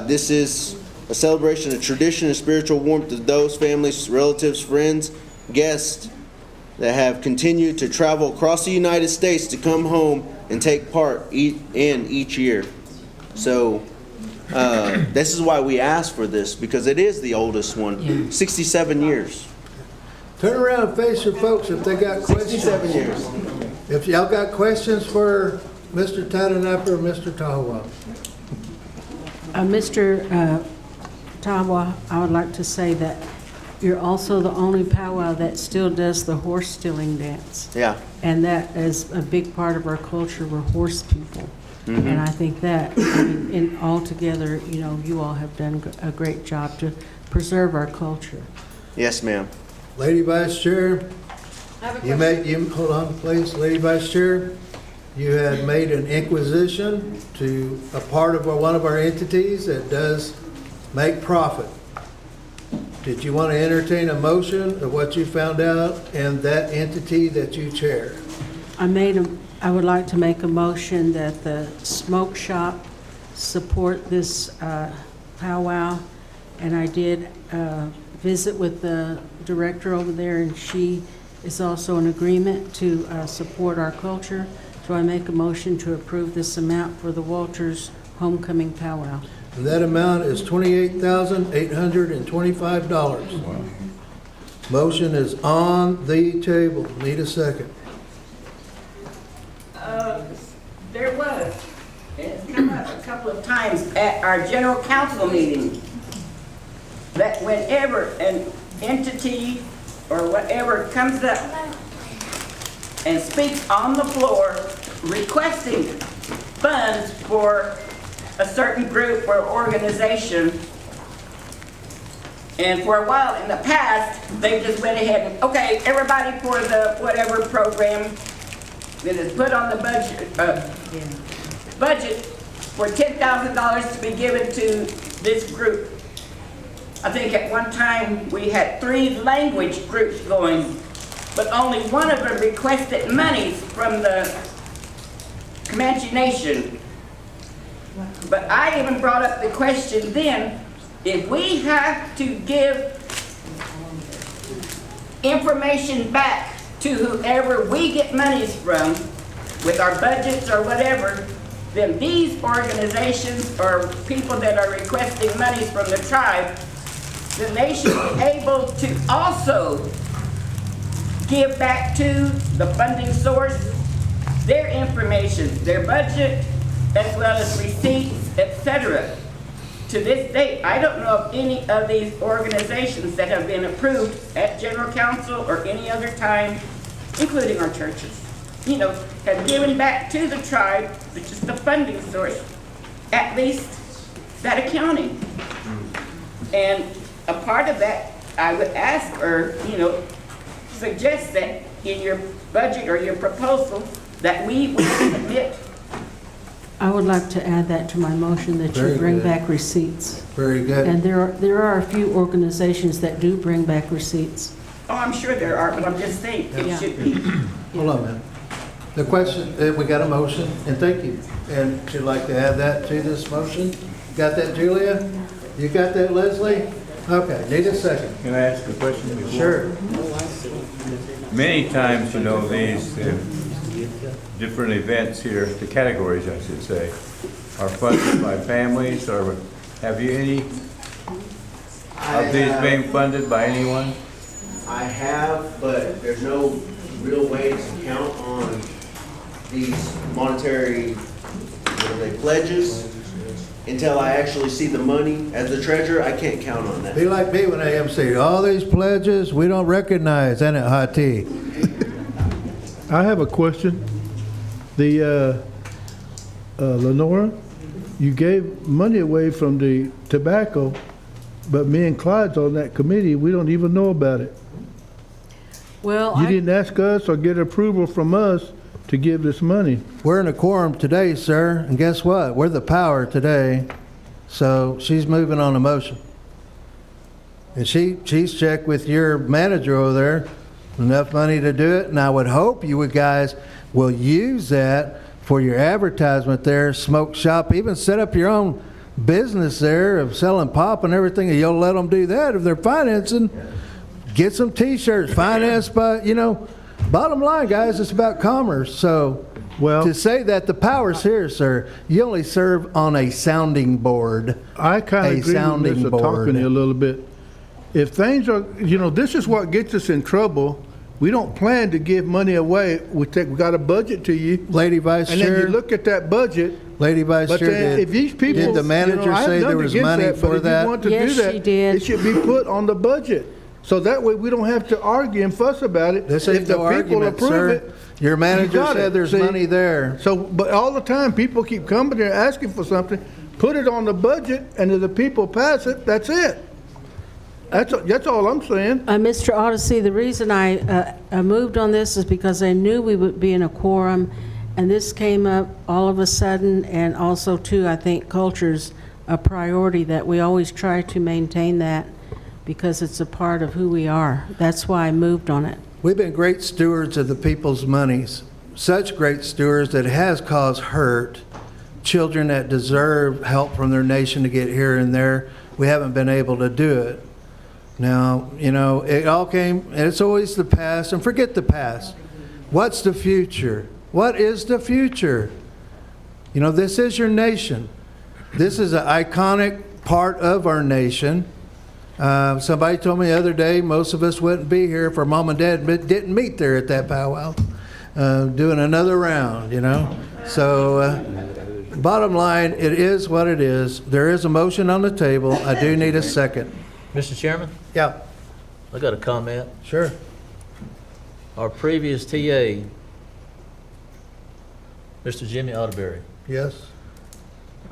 This is a celebration of tradition and spiritual warmth of those families, relatives, friends, guests that have continued to travel across the United States to come home and take part in each year. So this is why we asked for this, because it is the oldest one, 67 years. Turn around and face your folks if they got questions. 67 years. If y'all got questions for Mr. Tadenapper or Mr. Tahawa. Mr. Tahawa, I would like to say that you're also the only powwow that still does the horse stealing dance. Yeah. And that is a big part of our culture. We're horse people. Mm-hmm. And I think that, altogether, you know, you all have done a great job to preserve our culture. Yes, ma'am. Lady Vice Chair, I have a question. hold on, please. Lady Vice Chair, you had made an inquisition to a part of one of our entities that does make profit. Did you want to entertain a motion of what you found out and that entity that you chair? I would like to make a motion that the smoke shop support this powwow, and I did visit with the director over there, and she is also an agreement to support our culture. So I make a motion to approve this amount for the Walters Homecoming Powwow. And that amount is $28,825. Motion is on the table. Need a second. There was, it's come up a couple of times at our general council meeting, that whenever an entity or whatever comes up and speaks on the floor requesting funds for a certain group or organization, and for a while in the past, they just went ahead and, okay, everybody for the whatever program that is put on the budget for $10,000 to be given to this group. I think at one time we had 3 language groups going, but only one of them requested monies from the Comanche Nation. But I even brought up the question then, if we have to give information back to whoever we get monies from, with our budgets or whatever, then these organizations or people that are requesting monies from the tribe, then they should be able to also give back to the funding source their information, their budget, as well as receipts, etc. To this date, I don't know of any of these organizations that have been approved at General Council or any other time, including our churches, have given back to the tribe, which is the funding source, at least that accounting. And a part of that, I would ask or, suggest that in your budget or your proposal that we would submit. I would like to add that to my motion, that you Very bring good. back receipts. Very good. And there are a few organizations that do bring back receipts. Oh, I'm sure there are, but I'm just saying it should be. Hold on a minute. The question, we got a motion, and thank you. And would you like to add that to this motion? Got that, Julia? You got that, Leslie? Okay, need a second. Can I ask a question before? Sure. Many times, these different events here, the categories, I should say, are funded by families, or have you any of these being funded by anyone? I have, but there's no real way to count on these monetary, pledges until I actually see the money. As the treasurer, I can't count on that. Be like me when I am saying, all these pledges, we don't recognize, ain't it, hot tea? I have a question. The, Lenora, you gave money away from the tobacco, but me and Clyde's on that committee, we don't even know about it. Well, You didn't ask us or get approval from us to give this money. We're in a quorum today, sir, and guess what? We're the power today. So she's moving on a motion. And she's checked with your manager over there, enough money to do it, and I would hope you guys will use that for your advertisement there, smoke shop, even set up your own business there of selling pop and everything, and you'll let them do that if they're financing. Get some t-shirts, financed by, bottom line, guys, it's about commerce. So to say that the power's here, sir, you only serve on a sounding board. I kind of agree with Mr. Talking a little bit. If things are, this is what gets us in trouble. We don't plan to give money away. We got a budget to you. Lady Vice Chair. And then you look at that budget. Lady Vice Chair, if these people, did the manager say there was money for that? If you want to Yes, do that, she did. it should be put on the budget. So that way we don't have to argue and fuss about it. This If ain't the no people argument, approve sir. it, Your manager you got said it. there's See? money there. So, but all the time, people keep coming there asking for something, put it on the budget, and if the people pass it, that's it. That's all I'm saying. Mr. Odyssey, the reason I moved on this is because I knew we would be in a quorum, and this came up all of a sudden, and also, too, I think culture's a priority, that we always try to maintain that because it's a part of who we are. That's why I moved on it. We've been great stewards of the people's monies, such great stewards that it has caused hurt. Children that deserve help from their nation to get here and there, we haven't been able to do it. Now, you know, it all came, and it's always the past, and forget the past. What's the future? What is the future? You know, this is your nation. This is an iconic part of our nation. Somebody told me the other day, most of us wouldn't be here if our mom and dad didn't meet there at that powwow, doing another round, you know. So, bottom line, it is what it is. There is a motion on the table. I do need a second. Mr. Chairman, Yeah, I got a comment. sure. Our previous TA, Mr. Jimmy Otterberry, Yes.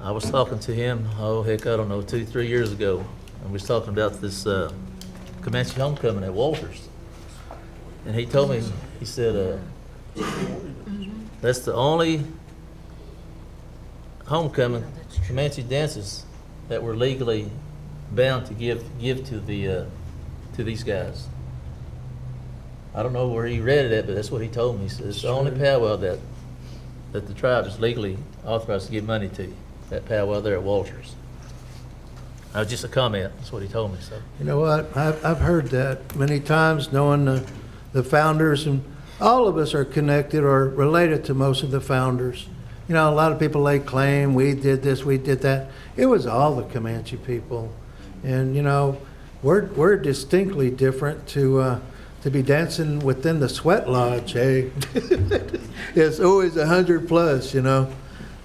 I was talking to him, oh heck, I don't know, 2-3 years ago, and we was talking about this Comanche homecoming at Walters. And he told me, he said, that's the only homecoming Comanche dances that were legally bound to give to these guys. I don't know where he read it at, but that's what he told me. He said it's the only powwow that the tribe is legally authorized to give money to. That powwow there at Walters. That was just a comment. That's what he told me. So You know what? I've heard that many times, knowing the founders, and all of us are connected or related to most of the founders. You know, a lot of people lay claim, we did this, we did that. It was all the Comanche people. And, you know, we're distinctly different to be dancing within the sweat lodge, hey? It's always 100 plus, you know.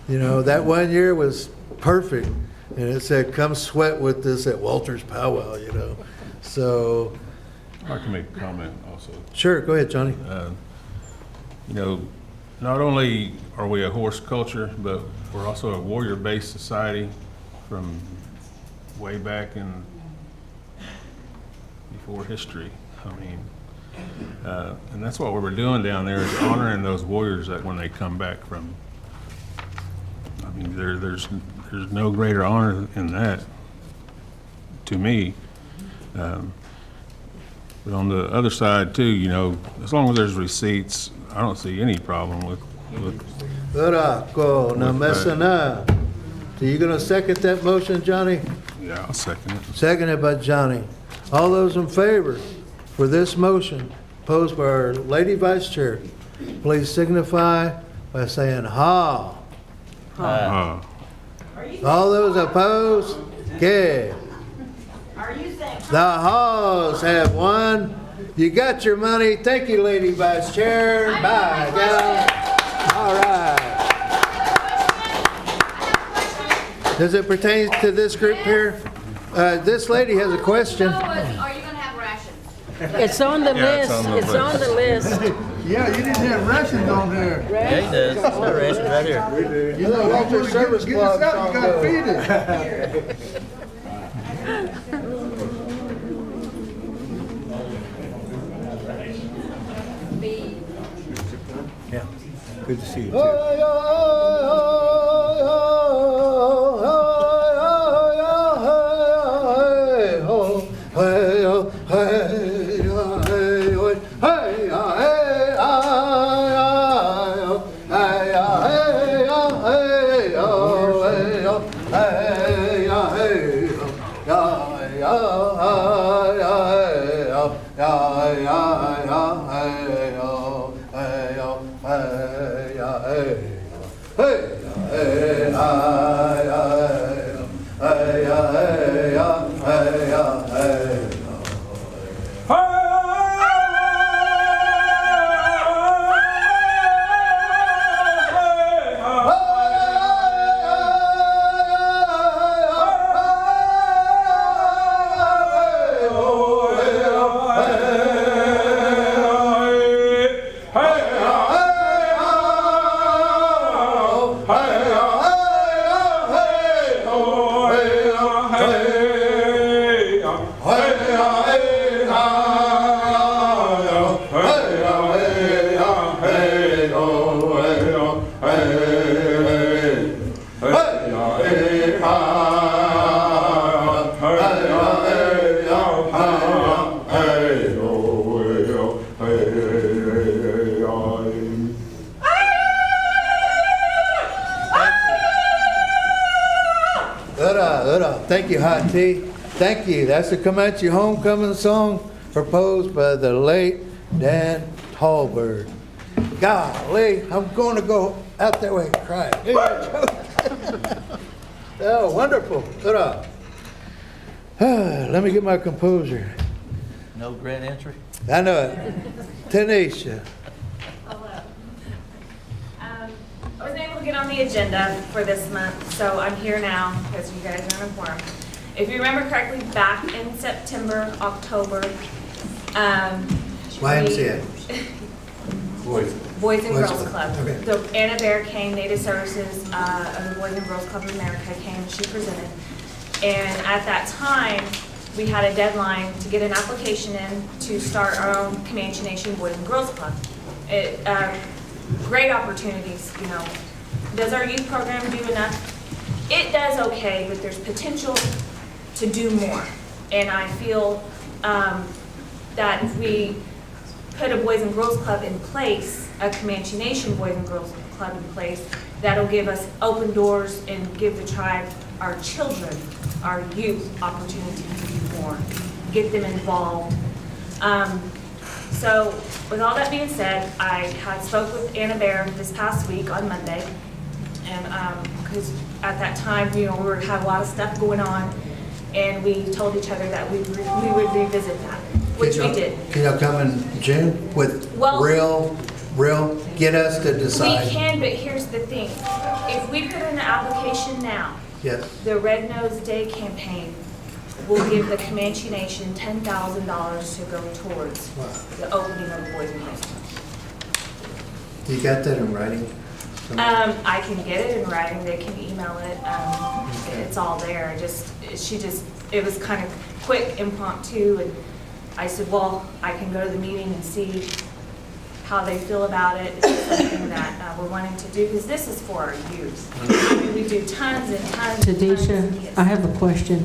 You know, that one year was perfect. And it said, come sweat with us at Walters Powwow, you know. So, I can make a comment also. sure, go ahead, Johnny. You know, not only are we a horse culture, but we're also a warrior-based society from way back in before history. I mean, and that's what we were doing down there, is honoring those warriors that when they come back from. I mean, there's no greater honor in that to me. But on the other side too, you know, as long as there's receipts, I don't see any problem with Uraco, na mesana. So you gonna second that motion, Johnny? Yeah, I'll second it. Seconded by Johnny. All those in favor for this motion posed by our Lady Vice Chair, please signify by saying ha. All those opposed, okay. The haws have won. You got your money. Thank you, Lady Vice Chair. Bye, guys. All right. Does it pertain to this group here? This lady has a question. Are you gonna have rations? It's on the Yeah, it's list. on the It's on the list. Yeah, you didn't have rations on there. yeah, he does. It's not ration right here. You know, Walter Service Get Club. us out, you gotta feed it. Yeah, good to see you too. Thank you, Hot Tea. Thank you. That's the Comanche homecoming song proposed by the late Dan Tallbird. Golly, I'm going to go out that way and cry. Oh, wonderful. Good on. Let me get my composure. No grant entry? I know it. Tanisha. Hello. I wasn't able to get on the agenda for this month, so I'm here now because you guys are informed. If you remember correctly, back in September, October, YMCA. Boys and Boys Girls Club. Club. Okay. So Anna Bear came, Native Services of the Boys and Girls Club of America came, she presented. And at that time, we had a deadline to get an application in to start our own Comanche Nation Boys and Girls Club. Great opportunities, you know. Does our youth program do enough? It does okay, but there's potential to do more. And I feel that if we put a Boys and Girls Club in place, a Comanche Nation Boys and Girls Club in place, that'll give us open doors and give the tribe, our children, our youth, opportunity to do more, get them involved. So with all that being said, I had spoke with Anna Bear this past week on Monday, and because at that time, you know, we had a lot of stuff going on, and we told each other that we would revisit that, which we did. Can y'all come in June with real, get us to decide? We can, but here's the thing. If we put in an application now, Yes. the Red Nose Day campaign will give the Comanche Nation $10,000 to go towards the opening of the Boys and Girls Club. You got that in writing? I can get it in writing, they can email it, it's all there. It was kind of quick, impromptu, and I said, well, I can go to the meeting and see how they feel about it. It's something that we're wanting to do, because this is for our youth. I mean, we do tons and tons and tons. Tadisha, Yes. I have a question.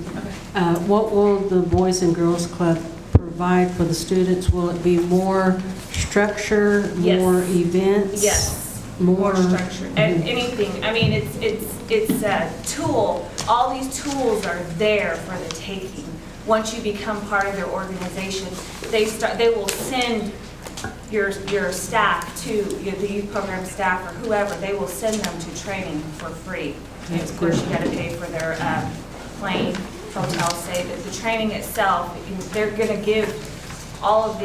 What will the Boys and Girls Club provide for the students? Will it be more structure, Yes. more events? Yes, more structure, and anything. I mean, it's a tool. All these tools are there for the taking. Once you become part of their organization, they will send your staff to, the youth program staff or whoever, they will send them to training for free. And of course, you gotta pay for their plane, hotel stay, but the training itself, they're gonna give all of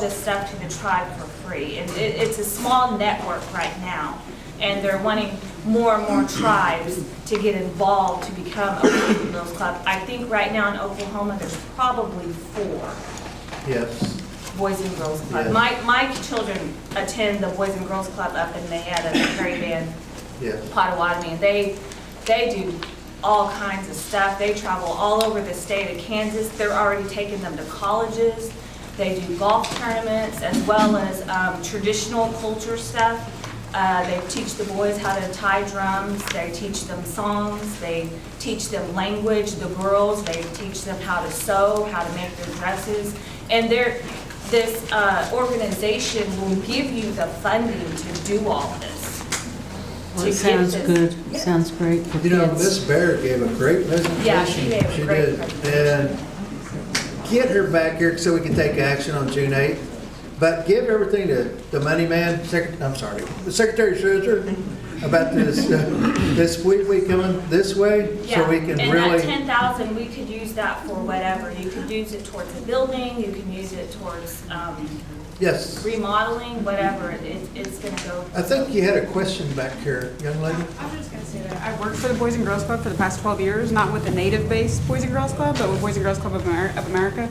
this stuff to the tribe for free. And it's a small network right now, and they're wanting more and more tribes to get involved to become a Boys and Girls Club. I think right now in Oklahoma, there's probably 4. Yes. Boys and Girls Club. Yes. My children attend the Boys and Girls Club up in Mayetta, the Prairie Band, Yes. Potawatomi, and they do all kinds of stuff. They travel all over the state of Kansas. They're already taking them to colleges. They do golf tournaments as well as traditional culture stuff. They teach the boys how to tie drums. They teach them songs. They teach them language. The girls, they teach them how to sew, how to make their dresses. And this organization will give you the funding to do all this. Well, it sounds good. It sounds great for You know, kids. Miss Bear gave a great presentation. Yeah, she gave a great did. presentation. And get her back here so we can take action on June 8th. But give everything to the money man, the Secretary Treasurer about this week coming this way, so we can and really. that 10,000, we could use that for whatever. You could use it towards a building, you can use it towards Yes. remodeling, whatever. It's gonna go. I think you had a question back here, young lady. I was just going to say that I've worked for the Boys and Girls Club for the past 12 years, not with the native-based Boys and Girls Club, but with Boys and Girls Club of America.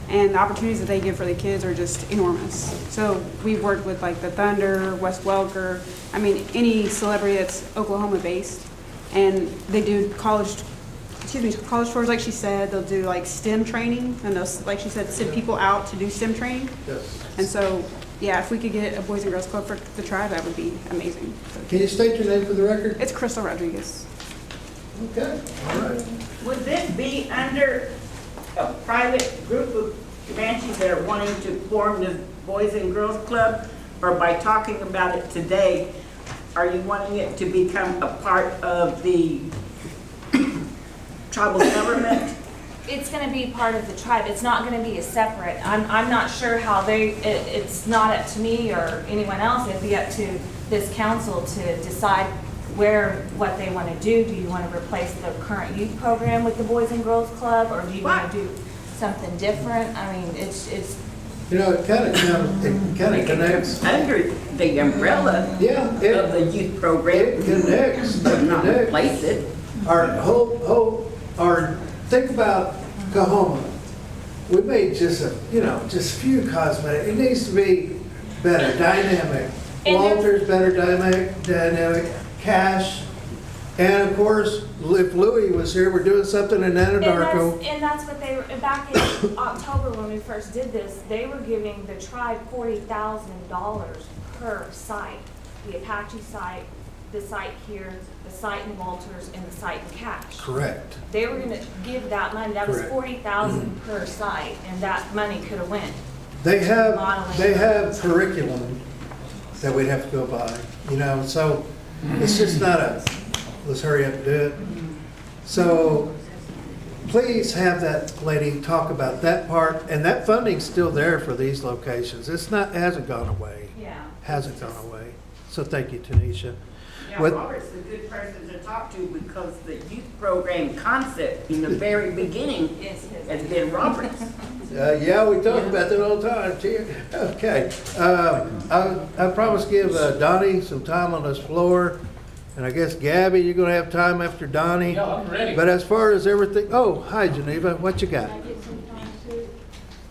And the opportunities that they give for the kids are just enormous. So we've worked with like the Thunder, Wes Welker, I mean, any celebrity that's Oklahoma-based. And they do college tours, like she said. They'll do like STEM training, and they'll, like she said, send people out to do STEM training. Yes. And so, yeah, if we could get a Boys and Girls Club for the tribe, that would be amazing. Can you state your name for the record? It's Crystal Rodriguez. Okay, all right. Would this be under a private group of Comanches that are wanting to form this Boys and Girls Club? Or by talking about it today, are you wanting it to become a part of the tribal government? it's gonna be part of the tribe, it's not gonna be a separate, I'm not sure how it's not up to me or anyone else, it'd be up to this council to decide what they wanna do. Do you wanna replace the current youth program with the Boys and Girls Club, or do you wanna do something different? I mean, it's, You know, it kind of connects. Under the umbrella of the youth program. It connects. But not replace it. Think about Kahoma. We made just a few cosmetic. It needs to be better, dynamic. Walter's better dynamic, Cash. And of course, if Louis was here, we're doing something in Anadarko. and that's what they were, back in October when we first did this, they were giving the tribe $40,000 per site. The Apache site, the site here, the site in Walters, and the site in Cache. Correct. They were gonna give that money, that was Correct. $40,000 per site, and that money could have went. They have Modeling. curriculum that we'd have to go by, so it's just not let's hurry up and do it. So please have that lady talk about that part, and that funding's still there for these locations. Hasn't gone away. Yeah. Hasn't gone away. So thank you, Tanisha. Yeah, With- Robert's a good person to talk to because the youth program concept in the very beginning has been Robert's. Yeah, we talk about that all the time, too. Okay. I promised to give Donnie some time on this floor. And I guess Gabby, you're gonna have time after Donnie. Yeah, I'm ready. But as far as everything, hi Geneva, what you got?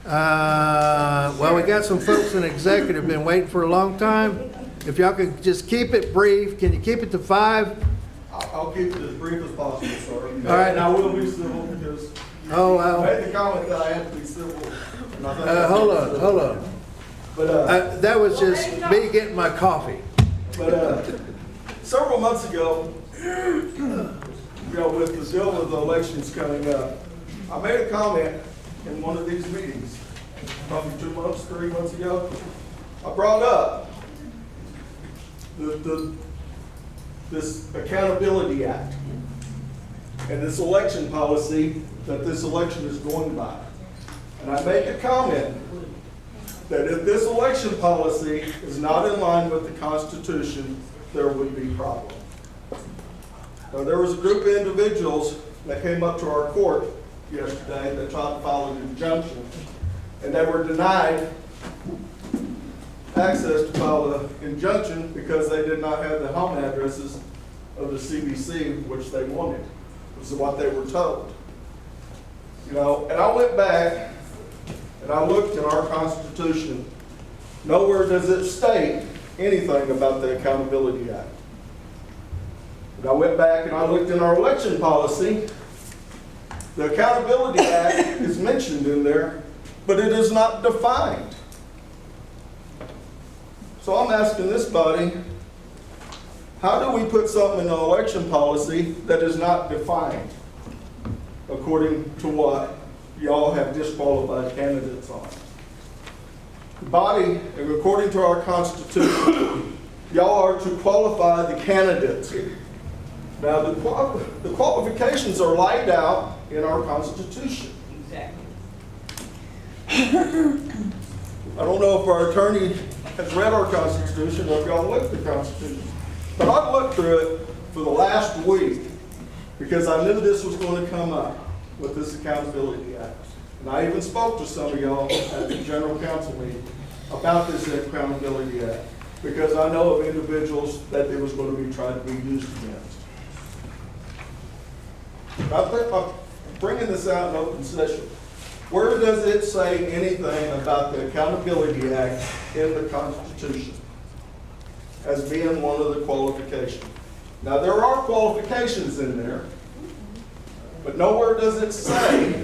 Well, we got some folks in executive been waiting for a long time. If y'all could just keep it brief, can you keep it to 5? I'll keep it as brief as possible, sir. All right. And I will be civil because Oh, I made the comment that I have to be civil. and I think that's hold civil. on. But, That was just me getting my coffee. but several months ago, with the deal with the elections coming up, I made a comment in one of these meetings, probably 3 months ago. I brought up this Accountability Act and this election policy that this election is going by. And I made a comment that if this election policy is not in line with the Constitution, there would be problems. Now, there was a group of individuals that came up to our court yesterday that tried to file an injunction, and they were denied access to file an injunction because they did not have the home addresses of the CBC, which they wanted. This is what they were told. And I went back and I looked in our Constitution. Nowhere does it state anything about the Accountability Act. And I went back and I looked in our election policy. The Accountability Act is mentioned in there, but it is not defined. So I'm asking this body, how do we put something in an election policy that is not defined according to what y'all have disqualified candidates on? The body, and according to our Constitution, y'all are to qualify the candidates. Now, the qualifications are laid out in our Constitution. Exactly. I don't know if our attorney has read our Constitution or if y'all looked at the Constitution, but I looked through it for the last week because I knew this was going to come up with this Accountability Act. And I even spoke to some of y'all at the General Council meeting about this Accountability Act because I know of individuals that it was going to be tried to be used against. I'm bringing this out in open session. Where does it say anything about the Accountability Act in the Constitution as being one of the qualifications? Now, there are qualifications in there, but nowhere does it say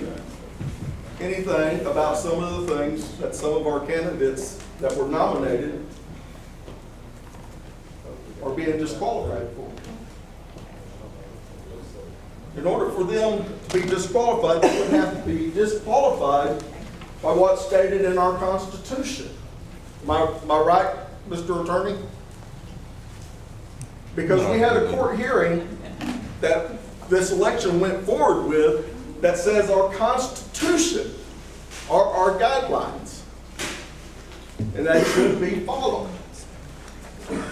anything about some of the things that some of our candidates that were nominated are being disqualified for. In order for them to be disqualified, they would have to be disqualified by what's stated in our Constitution. Am I right, Mr. Attorney? Because we had a court hearing that this election went forward with that says our Constitution are our guidelines, and they should be followed.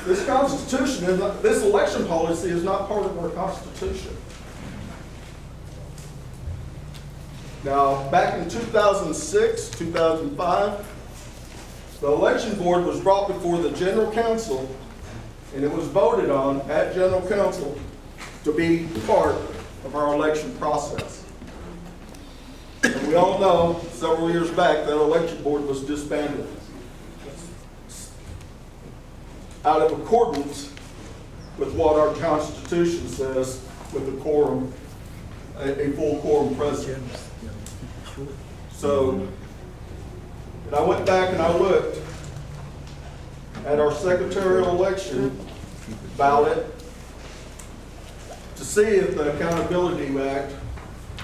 This Constitution, this election policy is not part of our Constitution. Now, back in 2006, 2005, the election board was brought before the general council, and it was voted on at general council to be part of our election process. And we all know, several years back, that election board was disbanded out of accordance with what our Constitution says with a quorum, a full quorum present. So, and I went back and I looked at our secretarial election ballot to see if the Accountability Act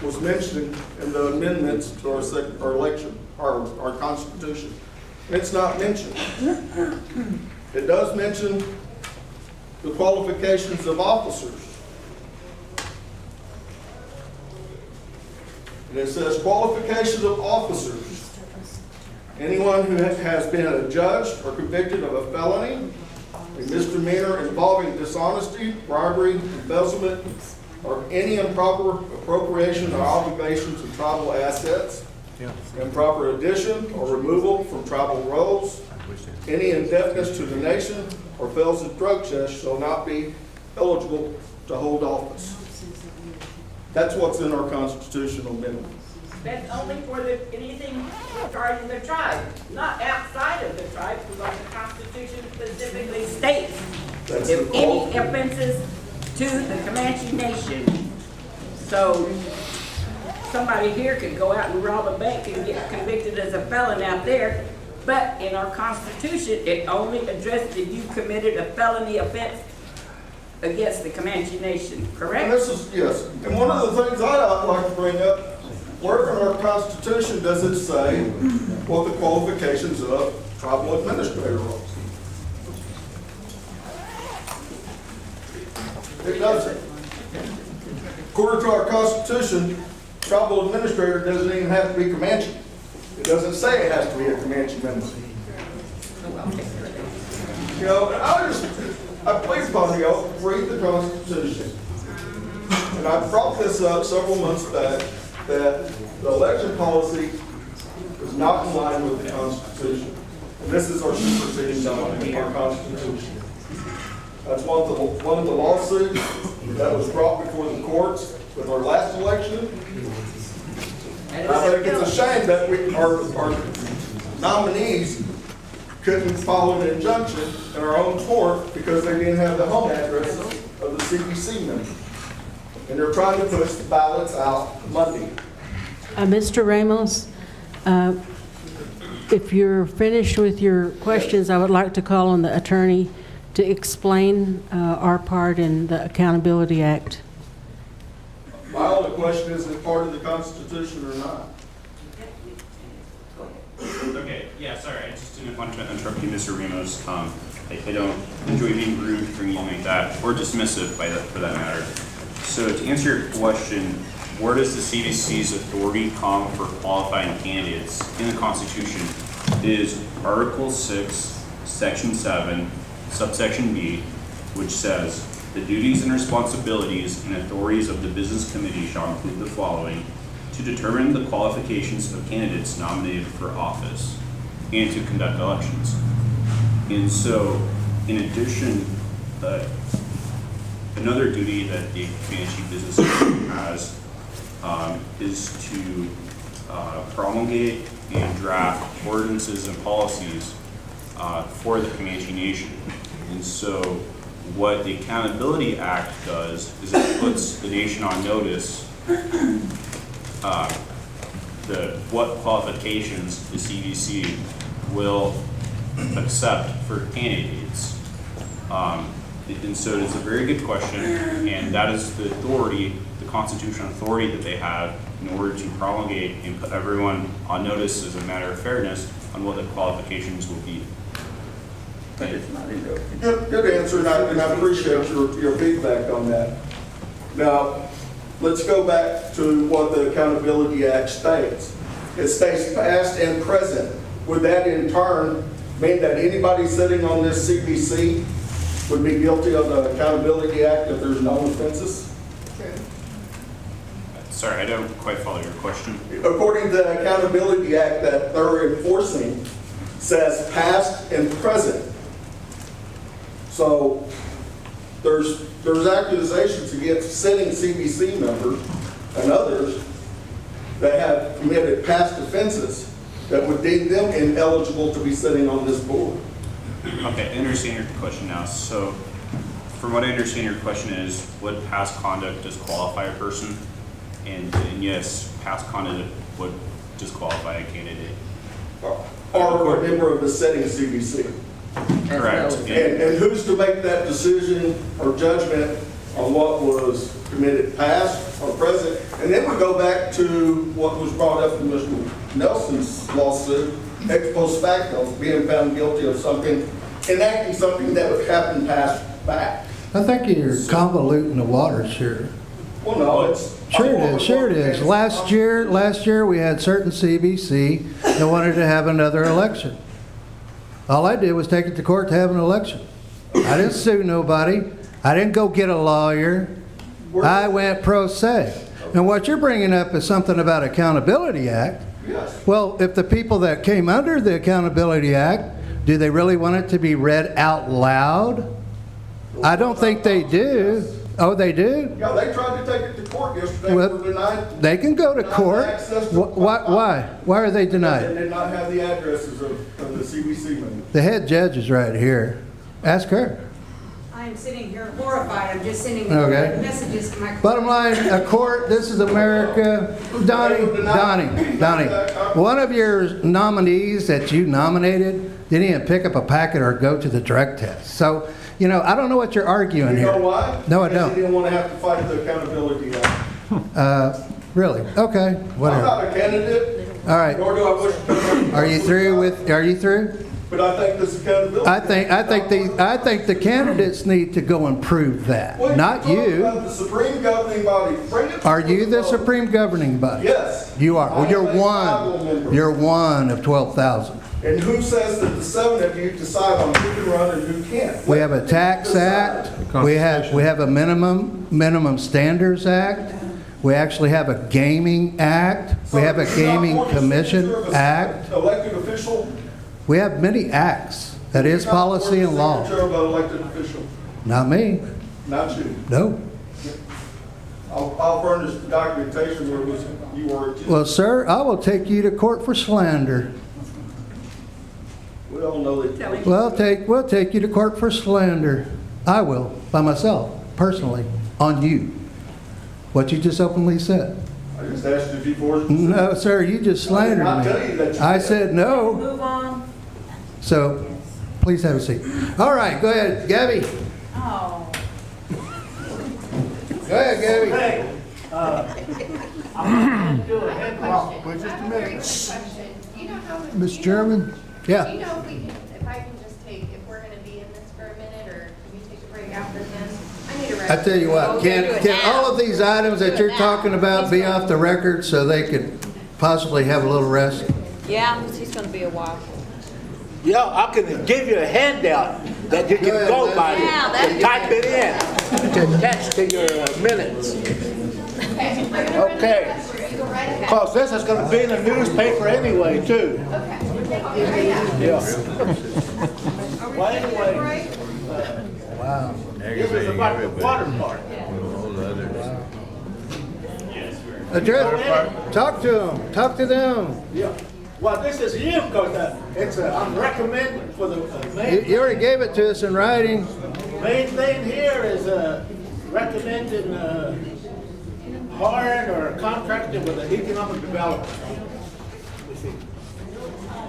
was mentioned in the amendments to our election, our Constitution. It's not mentioned. It does mention the qualifications of officers. And it says qualifications of officers. Anyone who has been adjudged or convicted of a felony, a misdemeanor involving dishonesty, bribery, embezzlement, or any improper appropriation or obligations of tribal assets, improper addition or removal from tribal roles, any indebtedness to the nation, or fails a drug test shall not be eligible to hold office. That's what's in our constitutional minimum. That's only for anything regarding the tribe, not outside of the tribe, because the Constitution specifically states if any offenses to the Comanche Nation. So somebody here could go out and rob a bank and get convicted as a felon out there, but in our Constitution, it only addressed if you committed a felony offense against the Comanche Nation, correct? And this is, yes. And one of the things I'd like to bring up, where in our Constitution does it say what the qualifications of tribal administrator are? It doesn't. According to our Constitution, tribal administrator doesn't even have to be Comanche. It doesn't say it has to be a Comanche member. You know, I plead upon you all to read the Constitution. And I brought this up several months back, that the election policy is not in line with the Constitution. And this is our superseding document, our Constitution. That's one of the lawsuits that was brought before the courts with our last election. And I think it's a shame that our nominees couldn't follow an injunction in our own court because they didn't have the home addresses of the CBC members. And they're trying to push the ballots out Monday. Mr. Ramos, if you're finished with your questions, I would like to call on the attorney to explain our part in the Accountability Act. My only question is it part of the Constitution or not? Okay, yeah, sorry, I just didn't want to interrupt you, Mr. Ramos. I don't enjoy being rude or anything like that, or dismissive for that matter. So to answer your question, where does the CBC's authority come for qualifying candidates in the Constitution? It is Article 6, Section 7, subsection B, which says, the duties and responsibilities and authorities of the business committee shall include the following: to determine the qualifications of candidates nominated for office and to conduct elections. And so, in addition, another duty that the Comanche Business Committee has is to promulgate and draft ordinances and policies for the Comanche Nation. And so what the Accountability Act does is it puts the nation on notice what qualifications the CBC will accept for candidates. And so it's a very good question, and that is the authority, the constitutional authority that they have in order to promulgate and put everyone on notice as a matter of fairness on what the qualifications will be. Good answer, and I appreciate your feedback on that. Now, let's go back to what the Accountability Act states. It states past and present. Would that in turn mean that anybody sitting on this CBC would be guilty of the Accountability Act if there's no offenses? Sorry, I don't quite follow your question. According to the Accountability Act that they're enforcing, says past and present. So there's accusations against sitting CBC members and others that have committed past offenses that would deem them ineligible to be sitting on this board. Okay, I understand your question now. So, from what I understand, your question is, would past conduct disqualify a person? And yes, past conduct would disqualify a candidate. Or a member of the sitting CBC. Correct. And who's to make that decision or judgment on what was committed past or present? And then we go back to what was brought up in Mr. Nelson's lawsuit, ex post facto, being found guilty of something, enacting something that would happen past back. I think you're convoluting the waters here. Well, no, it's. Sure it is. Last year, we had certain CBC that wanted to have another election. All I did was take it to court to have an election. I didn't sue nobody. I didn't go get a lawyer. I went pro se. And what you're bringing up is something about Accountability Act. Yes. Well, if the people that came under the Accountability Act, do they really want it to be read out loud? I don't think they do. Oh, they do? Yeah, they tried to take it to court yesterday. Well, Were denied. They can go to denied court. access to Why? Why are they They denied? did not have the addresses of the CBC members. The head judge is right here. Ask her. I'm sitting here horrified. I'm just sending Okay. messages to my. Bottom line, a court, this is America. Donnie, one of your nominees that you nominated didn't even pick up a packet or go to the drug test. So, you know, I don't know what you're arguing here. You know why? No, I Because don't. they didn't want to have to fight the Accountability Act. Really? Okay, I'm whatever. not a candidate. All right. Nor do I wish to. Are you through? But I think this accountability. I think the candidates need to go and prove that, Well, not you're talking you. about the Supreme governing body. Bring it to Are you the vote. Supreme governing body? Yes. You are. Well, I you're am a tribal one. member. You're one of 12,000. And who says that the 7 of you decide on who can run and who can't? We have a tax act. We have a minimum standards act. We actually have a gaming act. We have a gaming commission act. Elected official? We have many acts. That is policy and law. Signature of an elected official? Not me. Not you. No. I'll furnish the documentation where it was, you were. Well, sir, I will take you to court for slander. We all know that. We'll take you to court for slander. I will, by myself, personally, on you. What you just openly said. I just asked you if you forced. No, sir, you just slandered I did not tell you that me. you I did. said no. Move on. So, please have a seat. All right, go ahead, Gabby. Oh. Go ahead, Gabby. Hey, I'm gonna do a head Well, wait just a minute. Do you know how much? Mr. Chairman? Yeah. Do you know if I can just take, if we're gonna be in this for a minute, or can we take a break after this? I need a rest. I tell you what, can all of these items that you're talking about be off the record so they could possibly have a little rest? Yeah, he's gonna be a while. Yeah, I can give you a handout that you can go by and type it in to attach to your minutes. Okay. Because this is going to be in the newspaper anyway, too. Yeah. Well, anyway. Wow. This is about the water park. Address, talk to them, talk to them. Yeah. Well, this is you because I'm recommending for the main. You already gave it to us in writing. Main thing here is recommending hiring or contracting with an economic developer.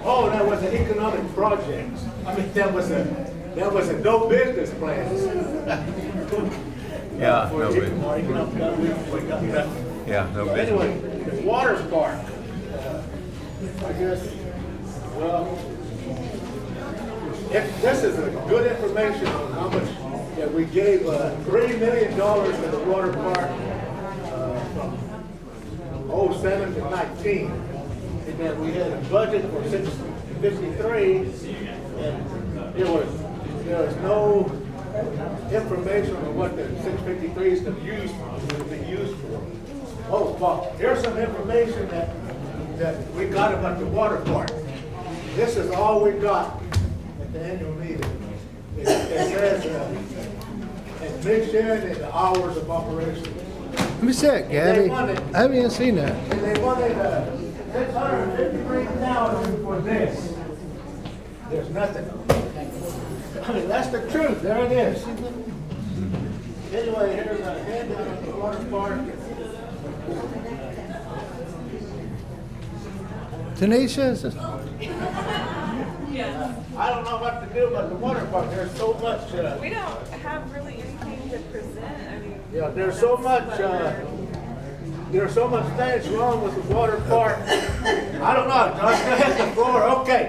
Oh, that was an economic project. I mean, that was a no business plan. Yeah, no business. business. Yeah, no business. Anyway, the water park. I guess, well, if this is a good information on how much that we gave $3 million to the water park. in 19. And then we had a budget for 653, and there was no information on what the 653 is going to be used for. Oh, well, here's some information that we got about the water park. This is all we got at the annual meeting. It says admission and the hours of operation. Let me see it, Gabby. I haven't even seen that. And they wanted $653,000 for this. There's nothing. I mean, that's the truth. There it is. Anyway, here's a handout of the water park. Tanisha, I don't know what to do about the water park. There's so much. We don't have really anything to present. I mean. Yeah, there's so much things wrong with the water park. I don't know. Josh, go ahead, the floor. Okay.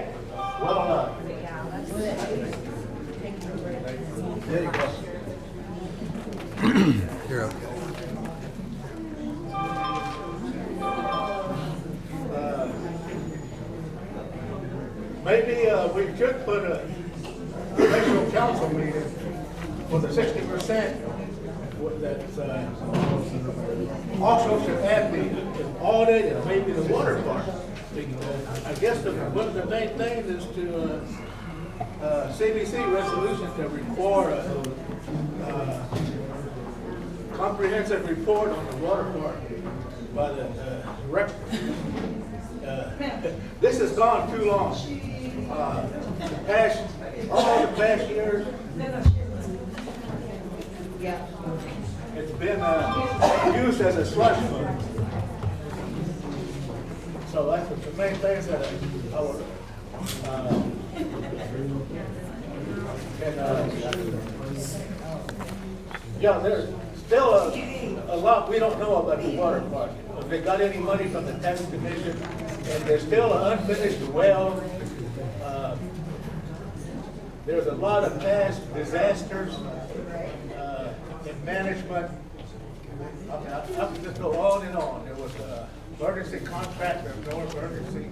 Well, there you go. you're okay. Maybe we should put a special council meeting for the 60%. That's also should add the audit and maybe the water park. I guess one of the main things is to CBC resolution to require a comprehensive report on the water park by the director. This has gone too long. All the past years, it's been used as a slush fund. So that's the main things that I would. Yeah, there's still a lot we don't know about the water park. If they got any money from the tax commission, and there's still an unfinished well. There's a lot of past disasters in management. I could just go on and on. There was a emergency contractor, no emergency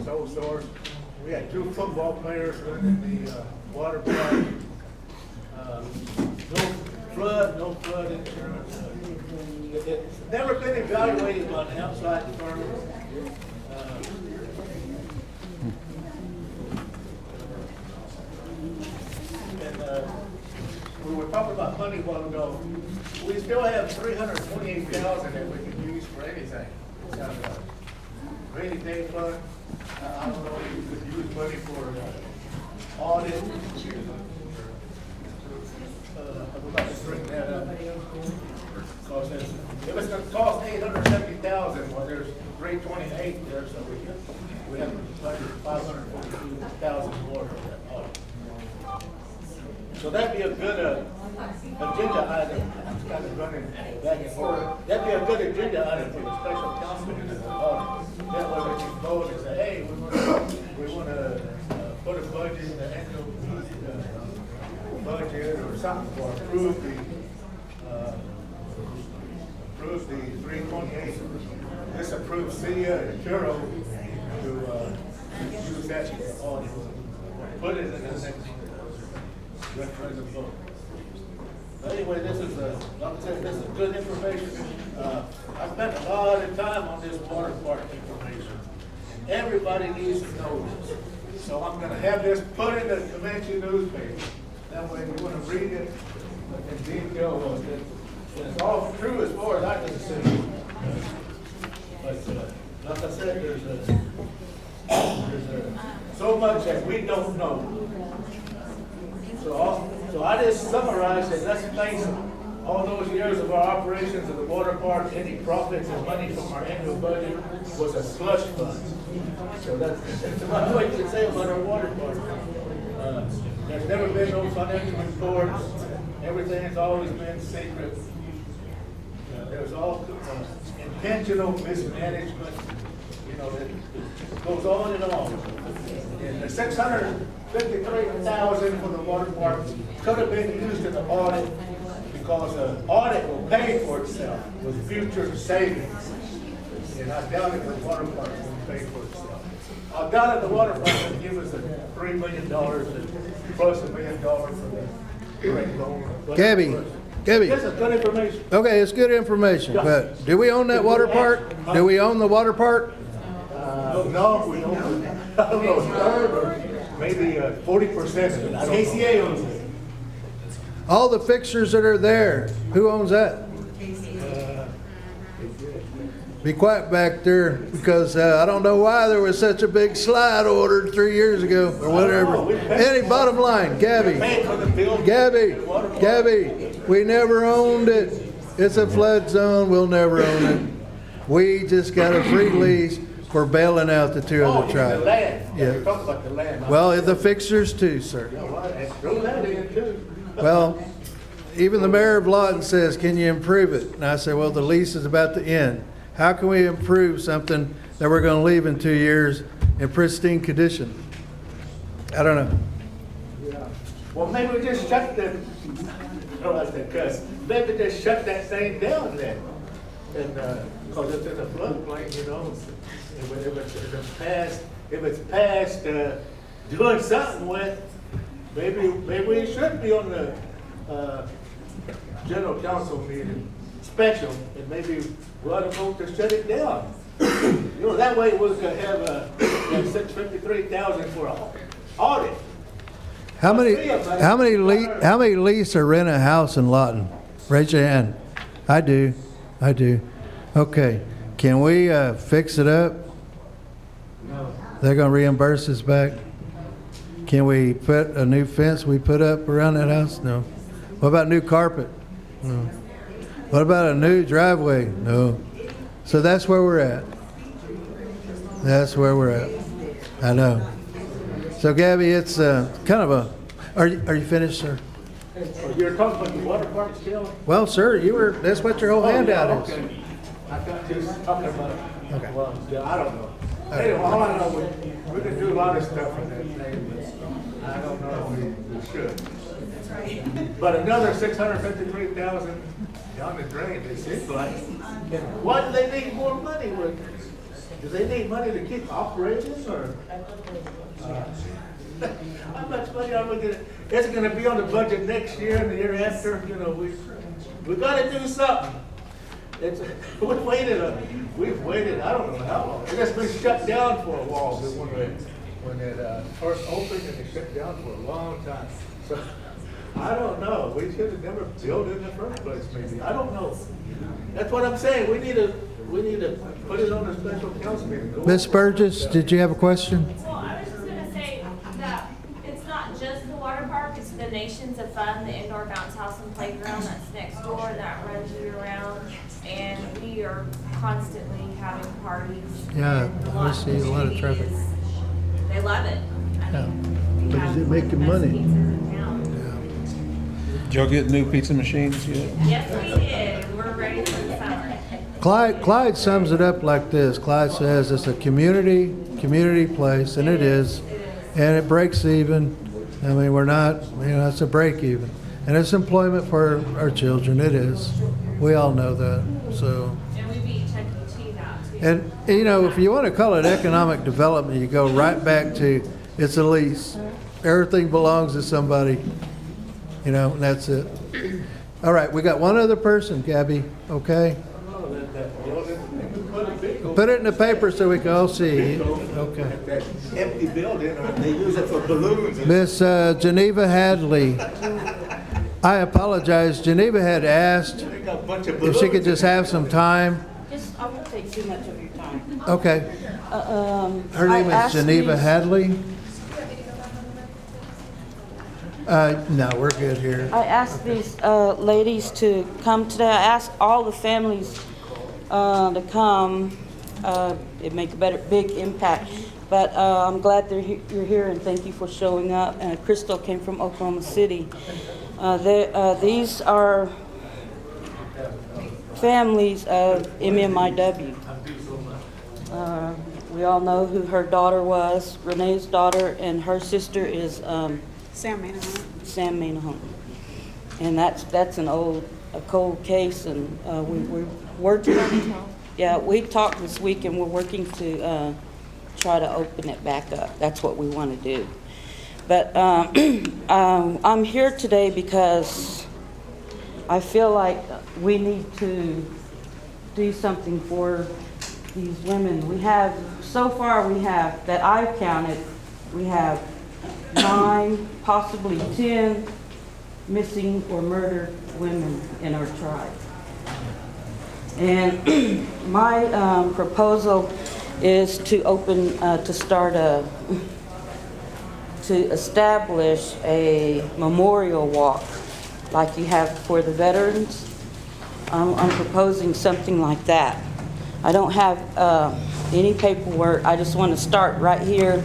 sole source. We had 2 football players in the water park. No flood insurance. It's never been evaluated by an outside firm. We were talking about money a while ago. We still have $328,000 that we can use for anything. Rainy day fund. I don't know if you could use money for audit. I'm about to bring that up. Because if it's going to cost $870,000, well, there's $328 there, so we have $542,000 more for that audit. So that'd be a good agenda item. I'm kind of running back and forth. That'd be a good agenda item for the special counsel in the audit. That way we can vote and say, hey, we want to put a budget in the annual budget or something, or approve the 328. This approves Cia and Churro to use that for audit. Put it in the next referendum vote. But anyway, this is like I said, this is good information. I spent a lot of time on this water park information. Everybody needs to know this. So I'm going to have this put in the Comanche newspaper. That way you want to read it in detail. It's all true as far as I can see. But like I said, there's so much that we don't know. So I just summarized it. Let's face it. All those years of our operations of the water park, any profits and money from our annual budget was a slush fund. So that's about what you can say about our water park. There's never been no financial reports. Everything's always been secret. There's all intentional mismanagement. You know, that goes on and on. And the $653,000 for the water park could have been used in the audit, because the audit will pay for itself with future savings. And I doubt if the water park will pay for itself. I doubt if the water park will give us $3 million and plus $1 million for the rate loan. Gabby, This is good information. okay, it's good information, but do we own that water park? Do we own the water park? No, we don't. I don't know, third or maybe 40% of it. KCA owns it. All the fixtures that are there, who owns that? Be quiet back there, because I don't know why there was such a big slide ordered 3 years ago, or whatever. Any bottom line, Gabby, we never owned it. It's a flood zone, we'll never own it. We just got a free lease for bailing out the two other The tribes. land. Yeah. You're talking about the land. Well, the fixtures too, sir. Throw that in too. Well, even the mayor of Lawton says, can you improve it? And I say, well, the lease is about to end. How can we improve something that we're gonna leave in 2 years in pristine condition? I don't know. Yeah. Well, maybe we just shut the, oh, that's the cuss. Maybe just shut that thing down then. And, cause it's in a floodplain, you know. If it's past, doing something with, maybe we should be on the, general council meeting, special, and maybe we ought to vote to shut it down. You know, that way we could have, $653,000 for audit. How many lease or rent a house in Lawton? Raise your hand. I do. Okay, can we fix it up? No. They're gonna reimburse us back? Can we put a new fence we put up around that house? No. What about new carpet? No. What about a new driveway? No. So that's where we're at. That's where we're at. I know. So Gabby, it's kind of a, are you finished, sir? You're talking about the water park still? Well, sir, that's what your whole handout is. Okay. I thought you were talking about, Okay. well, yeah, I don't know. Anyway, all I know, we can do a lot of stuff in that thing, but I don't know if we should. But another $653,000 down the drain, it seems like. And why do they need more money with? Do they need money to keep operating, or? How much money are we gonna, is it gonna be on the budget next year and the year after? You know, we gotta do something. We've waited, I don't know how long. It has been shut down for a while, when it first opened, and it shut down for a long time. So, I don't know, we should have never built it in the first place, maybe, I don't know. That's what I'm saying, we need to put it on a special council meeting. Ms. Burgess, did you have a question? Well, I was just gonna say that it's not just the water park, it's the Nations of Fun, the indoor bounce house and playground that's next door that runs year round. And we are constantly having parties. Yeah, and I see a lot of traffic. They love it. I mean, But is it making money? Did y'all get new pizza machines yet? Yes, we did. We're ready for the summer. Clyde sums it up like this. Clyde says it's a community place, and it is, and it breaks even. I mean, we're not, it's a break even. And it's employment for our children, it is. We all know that, so. And we beat Chuck E. Cheese out too. And, if you want to call it economic development, you go right back to, it's a lease. Everything belongs to somebody, and that's it. All right, we got one other person, Gabby, okay? Put it in the paper so we can all see. Okay. That empty building, they use it for balloons. Miss Geneva Hadley. I apologize. Geneva had asked if she could just have some time. I won't take too much of your time. Okay. Her name is Geneva Hadley. No, we're good here. I asked these ladies to come today. I asked all the families to come. It make a big impact. But I'm glad you're here, and thank you for showing up. Crystal came from Oklahoma City. These are families of MMIW. We all know who her daughter was, Renee's daughter, and her sister is Sam Manahan. Sam Manahan. And that's a cold case, and we're working on it. Yeah, we talked this week and we're working to try to open it back up. That's what we want to do. But I'm here today because I feel like we need to do something for these women. We have, so far we have, that I've counted, we have 9, possibly 10 missing or murdered women in our tribe. And my proposal is to establish a memorial walk like you have for the veterans. I'm proposing something like that. I don't have any paperwork. I just want to start right here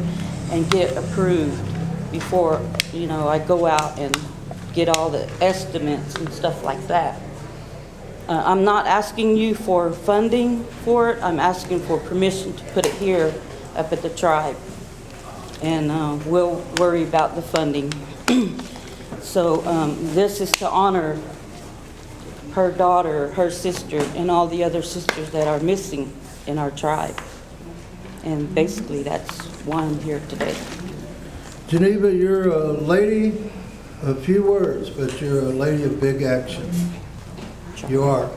and get approved before, I go out and get all the estimates and stuff like that. I'm not asking you for funding for it. I'm asking for permission to put it here up at the tribe. And we'll worry about the funding. So this is to honor her daughter, her sister, and all the other sisters that are missing in our tribe. And basically, that's why I'm here today. Geneva, you're a lady of few words, but you're a lady of big action. You are.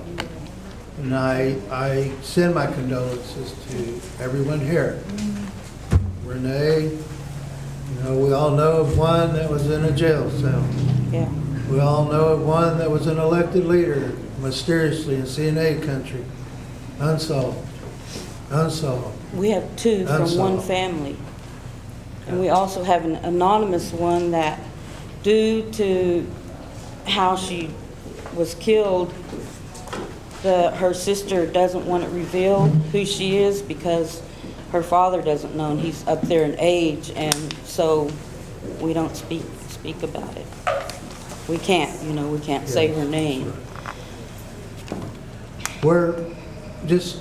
And I send my condolences to everyone here. Renee, we all know of one that was in a jail cell. Yeah. We all know of one that was an elected leader, mysteriously in CNA country. Unsolved. We have 2 from one family. And we also have an anonymous one that, due to how she was killed, her sister doesn't want it revealed who she is because her father doesn't know, and he's up there in age, and so we don't speak about it. We can't, we can't say her name. We're just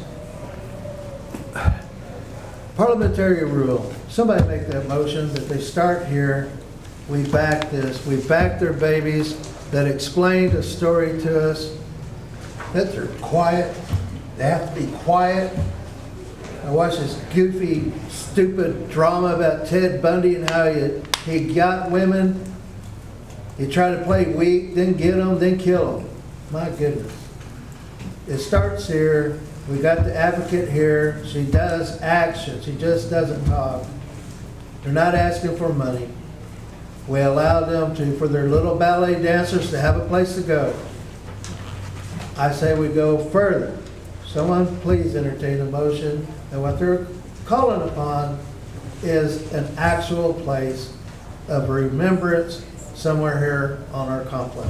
parliamentary rule. Somebody make that motion that they start here. We back this. We back their babies that explained a story to us. That they're quiet. They have to be quiet. I watched this goofy, stupid drama about Ted Bundy and how he got women. He tried to play weak, then get them, then kill them. My goodness. It starts here. We got the advocate here. She does action. She just doesn't talk. They're not asking for money. We allow them for their little ballet dancers to have a place to go. I say we go further. Someone please entertain a motion. And what they're calling upon is an actual place of remembrance somewhere here on our complex.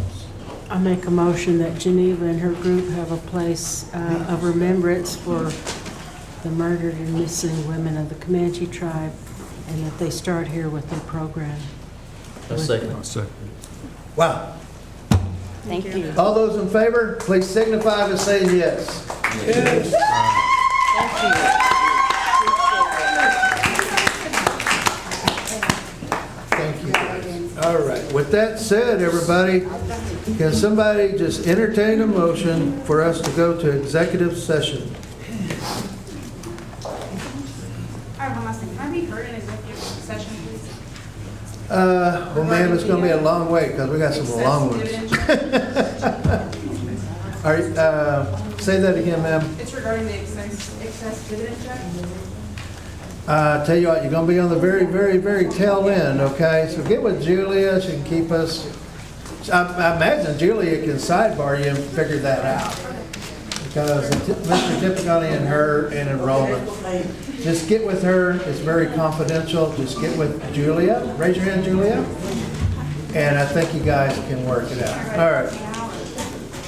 I make a motion that Geneva and her group have a place of remembrance for the murdered and missing women of the Comanche tribe, and that they start here with their program. A second. Wow. Thank you. All those in favor, please signify by saying yes. Thank you. Thank you. All right. With that said, everybody, can somebody just entertain a motion for us to go to executive session? I have one last thing. Can I be heard in executive session, please? Well, ma'am, it's going to be a long wait because we got some long ones. All right, say that again, ma'am. It's regarding the excess dividend check. Tell you what, you're going to be on the very, very, very tail end, okay? So get with Julia. She can keep us. I imagine Julia can sidebar you and figure that out. Because Mr. Tipicani and her in enrollment. Just get with her. It's very confidential. Just get with Julia. Raise your hand, Julia. And I think you guys can work it out. All right.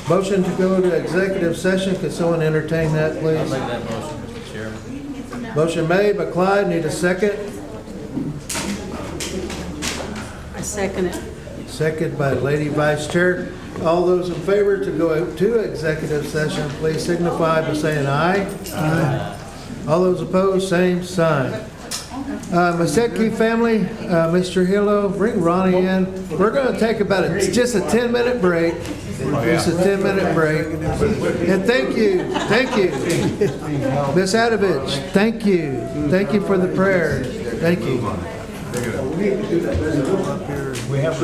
Motion to go to executive session. Could someone entertain that, please? I'll make that motion, Mr. Chairman. Motion made by Clyde. Need a second? I second it. Second by Lady Vice Chair. All those in favor to go to executive session, please signify by saying aye. Aye. All those opposed, same sign. Maseki family, Mr. Hillo, bring Ronnie in. We're going to take about just a 10-minute break. Just a 10-minute break. And thank you. Ms. Adovich, thank you. Thank you for the prayer. Thank you. We have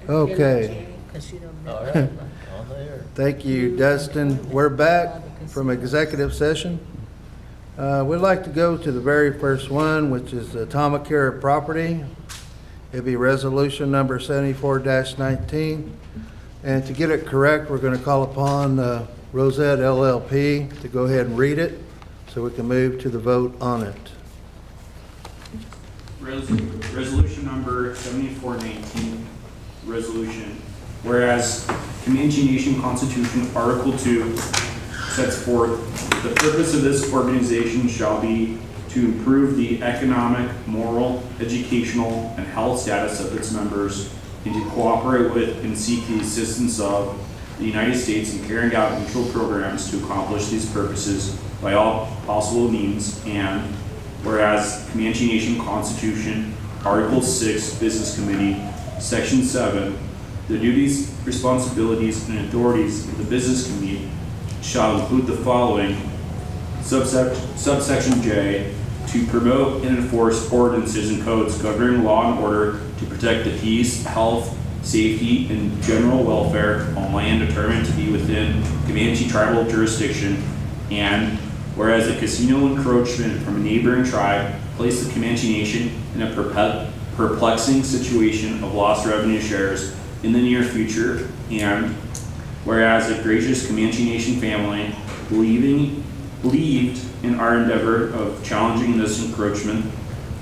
Okay. All right, on there. Thank you, Dustin. We're back from executive session. We'd like to go to the very first one, which is the Atomic Care Property. It'd be resolution number 74-19. And to get it correct, we're going to call upon Rosette LLP to go ahead and read it so we can move to the vote on it. Resolution number 7419, resolution. Whereas Comanche Nation Constitution, Article 2 sets forth, the purpose of this organization shall be to improve the economic, moral, educational, and health status of its members, and to cooperate with and seek the assistance of the United States in carrying out mutual programs to accomplish these purposes by all possible means. And whereas Comanche Nation Constitution, Article 6, Business Committee, Section 7, the duties, responsibilities, and authorities of the Business Committee shall include the following: subsection J, to promote and enforce ordinances and codes governing law and order to protect the peace, health, safety, and general welfare on land determined to be within Comanche tribal jurisdiction. And whereas a casino encroachment from a neighboring tribe placed the Comanche Nation in a perplexing situation of lost revenue shares in the near future. And whereas a gracious Comanche Nation family believed in our endeavor of challenging this encroachment,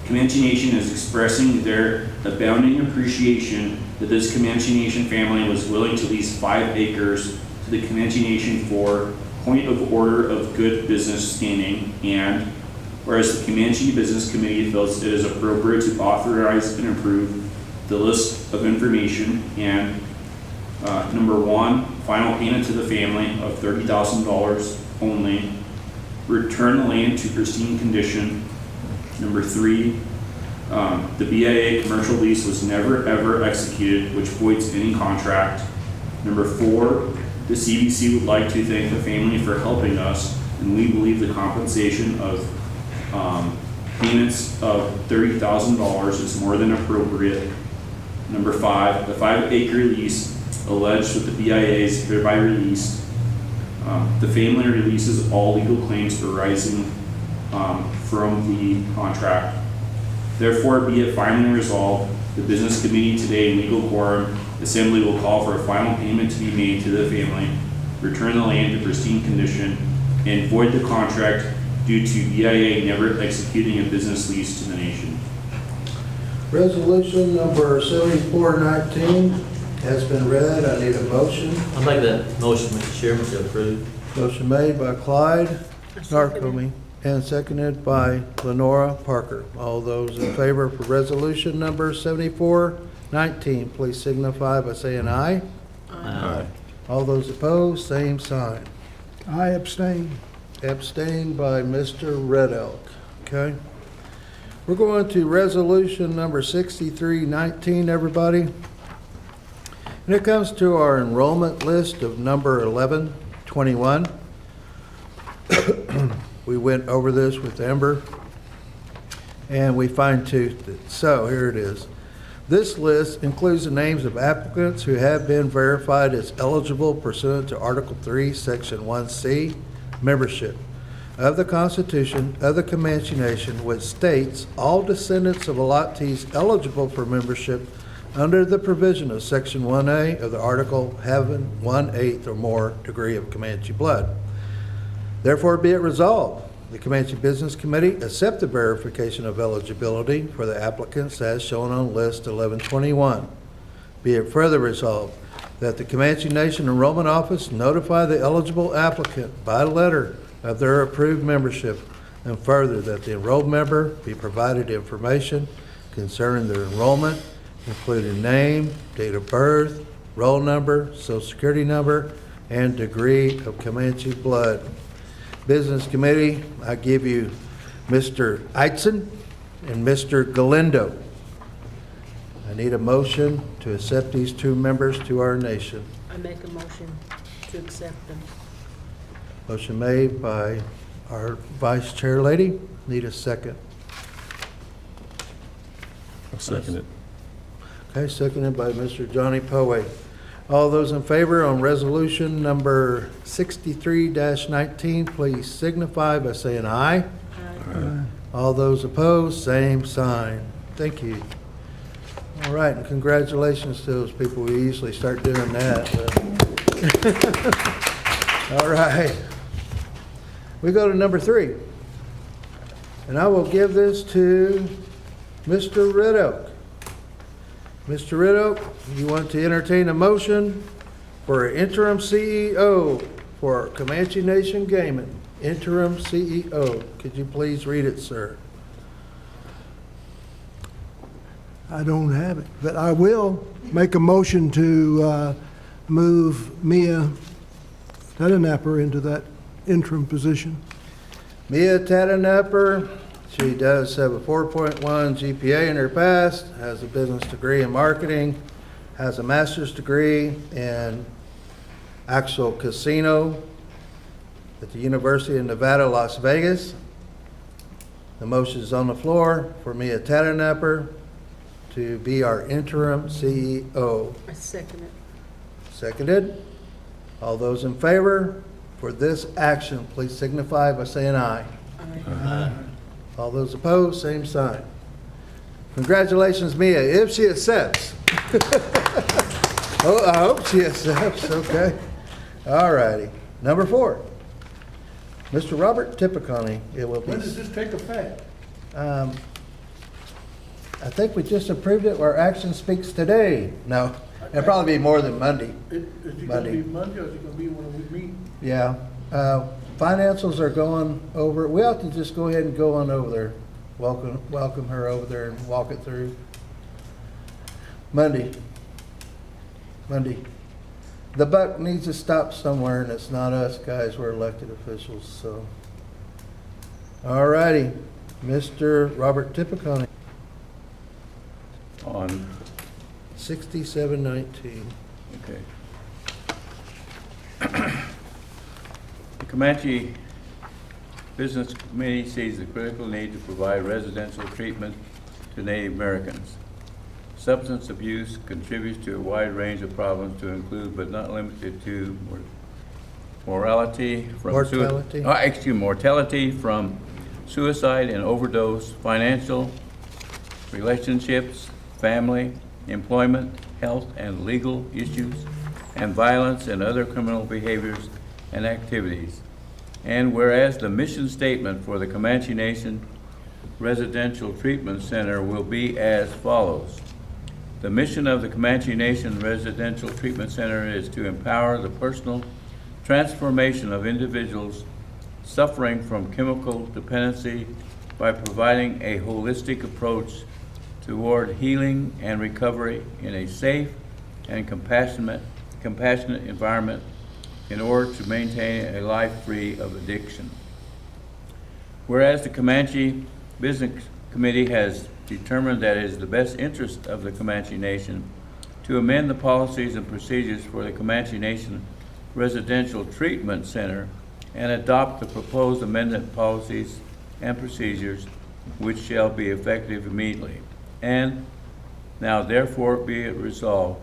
Comanche Nation is expressing their abounding appreciation that this Comanche Nation family was willing to lease 5 acres to the Comanche Nation for point of order of good business standing. And whereas the Comanche Business Committee feels it is appropriate to authorize and approve the list of information. And number 1, final payment to the family of $30,000 only. Return the land to pristine condition. Number 3, the BIA commercial lease was never ever executed, which voids any contract. Number 4, the CBC would like to thank the family for helping us, and we believe the compensation of payments of $30,000 is more than appropriate. Number 5, the 5-acre lease alleged with the BIA is hereby released. The family releases all legal claims arising from the contract. Therefore, be it finally resolved, the Business Committee today in legal quorum assembly will call for a final payment to be made to the family, return the land to pristine condition, and void the contract due to BIA never executing a business lease to the nation. Resolution number 7419 has been read. I need a motion. I'll make that motion, Mr. Chairman, to approve. Motion made by Clyde Narcomi and seconded by Lenora Parker. All those in favor for resolution number 7419, please signify by saying aye. Aye. All those opposed, same sign. I abstain. Abstained by Mr. Red Elk. Okay. We're going to resolution number 6319, everybody. And it comes to our enrollment list of number 1121. We went over this with Ember and we fine-toothed it. So here it is. This list includes the names of applicants who have been verified as eligible pursuant to Article 3, Section 1C, membership of the Constitution of the Comanche Nation, which states all descendants of allottees eligible for membership under the provision of Section 1A of the article having 1/8 or more degree of Comanche blood. Therefore be it resolved, the Comanche Business Committee accept the verification of eligibility for the applicants as shown on list 1121. Be it further resolved that the Comanche Nation Enrollment Office notify the eligible applicant by letter of their approved membership, and further that the enrolled member be provided information concerning their enrollment, including name, date of birth, roll number, social security number, and degree of Comanche blood. Business Committee, I give you Mr. Eitzen and Mr. Galindo. I need a motion to accept these two members to our nation. I make a motion to accept them. Motion made by our Vice Chair lady. Need a second. I'll second it. Okay, seconded by Mr. Johnny Poway. All those in favor on resolution number 63-19, please signify by saying aye. Aye. All those opposed, same sign. Thank you. All right, and congratulations to those people. We usually start doing that. All right. We go to number 3. And I will give this to Mr. Red Oak. Mr. Red Oak, you want to entertain a motion for an interim CEO for Comanche Nation Gaming. Interim CEO. Could you please read it, sir? I don't have it, but I will make a motion to move Mia Tedenapper into that interim position. Mia Tadenapper, she does have a 4.1 GPA in her past, has a business degree in marketing, has a master's degree in actual casino at the University of Nevada, Las Vegas. The motion is on the floor for Mia Tadenapper to be our interim CEO. I second it. Seconded. All those in favor for this action, please signify by saying aye. Aye. All those opposed, same sign. Congratulations, Mia, if she accepts. Oh, I hope she accepts, okay. All righty. Number 4, Mr. Robert Tipiconi. It will be. When does this take effect? I think we just approved it, our action speaks today. No, it'll probably be more than Monday. Is it gonna be Monday or is it gonna be when we meet? Yeah, financials are going over, we ought to just go ahead and go on over there. Welcome her over there and walk it through. Monday. The buck needs to stop somewhere, and it's not us, guys, we're elected officials, so. All righty, Mr. Robert Tipiconi. On, 6719. okay. The Comanche Business Committee sees the critical need to provide residential treatment to Native Americans. Substance abuse contributes to a wide range of problems to include, but not limited to, mortality from suicide and overdose, financial, relationships, family, employment, health and legal issues, and violence and other criminal behaviors and activities. And whereas the mission statement for the Comanche Nation Residential Treatment Center will be as follows. The mission of the Comanche Nation Residential Treatment Center is to empower the personal transformation of individuals suffering from chemical dependency by providing a holistic approach toward healing and recovery in a safe and compassionate environment in order to maintain a life free of addiction. Whereas the Comanche Business Committee has determined that it is the best interest of the Comanche Nation to amend the policies and procedures for the Comanche Nation Residential Treatment Center and adopt the proposed amendment policies and procedures which shall be effective immediately. And now therefore be it resolved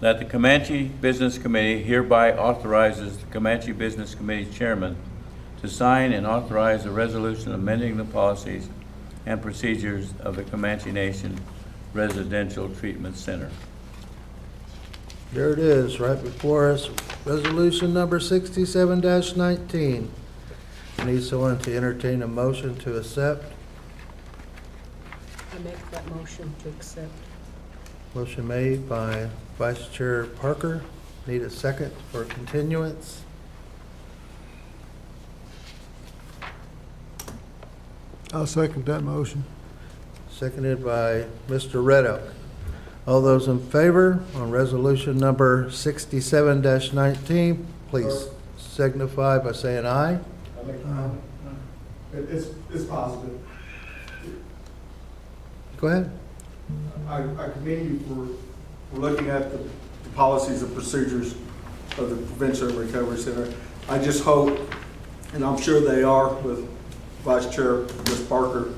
that the Comanche Business Committee hereby authorizes the Comanche Business Committee Chairman to sign and authorize a resolution amending the policies and procedures of the Comanche Nation Residential Treatment Center. There it is, right before us, resolution number 67-19. I need someone to entertain a motion to accept. I make that motion to accept. Motion made by Vice Chair Parker. Need a second for continuance. I'll second that motion. Seconded by Mr. Red Oak. All those in favor on resolution number 67-19, please signify by saying aye. I make a comment. It's positive. Go ahead. I commend you for looking at the policies and procedures of the Prevention and Recovery Center. I just hope, and I'm sure they are with Vice Chair Ms. Parker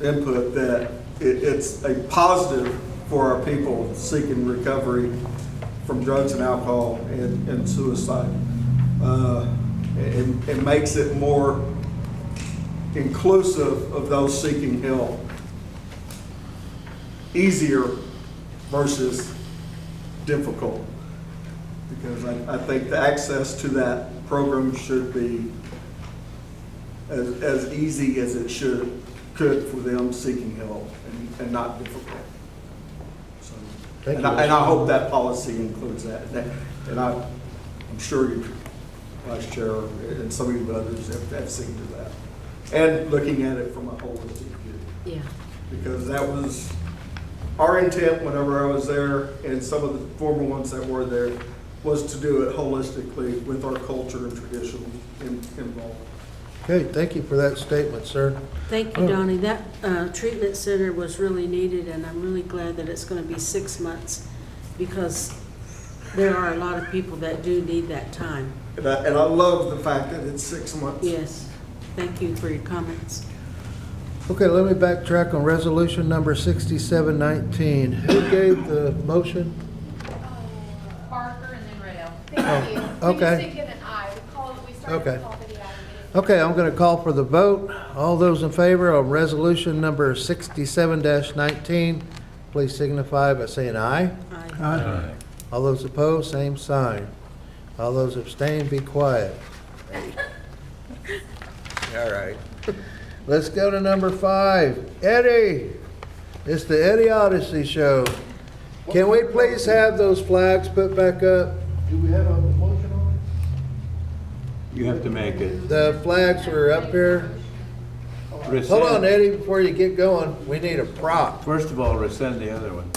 input, that it's a positive for our people seeking recovery from drugs and alcohol and suicide. It makes it more inclusive of those seeking help, easier versus difficult. Because I think the access to that program should be as easy as it could for them seeking help and not difficult. So, and I hope that policy includes that. And I'm sure you, Vice Chair, and some of you others have seen to that. And looking at it from a holistic view. Yeah. Because that was our intent whenever I was there, and some of the former ones that were there, was to do it holistically with our culture and tradition involved. Okay, thank you for that statement, sir. Thank you, Donnie. That treatment center was really needed, and I'm really glad that it's going to be 6 months, because there are a lot of people that do need that time. And I love the fact that it's 6 months. Yes. Thank you for your comments. Okay, let me backtrack on resolution number 67-19. Who gave the motion? Parker and then Riddell. Thank you. Okay. We just didn't get an aye. We started Okay. to call for the aye. Okay, I'm going to call for the vote. All those in favor of resolution number 67-19, please signify by saying aye. Aye. All those opposed, same sign. All those abstain, be quiet. All right. Let's go to number 5. Eddie, it's the Eddie Odyssey Show. Can we please have those flags put back up? Do we have a motion on it? You have to make it. The flags are up here. Hold on, Eddie, before you get going, we need a prop. First of all, rescind the other one.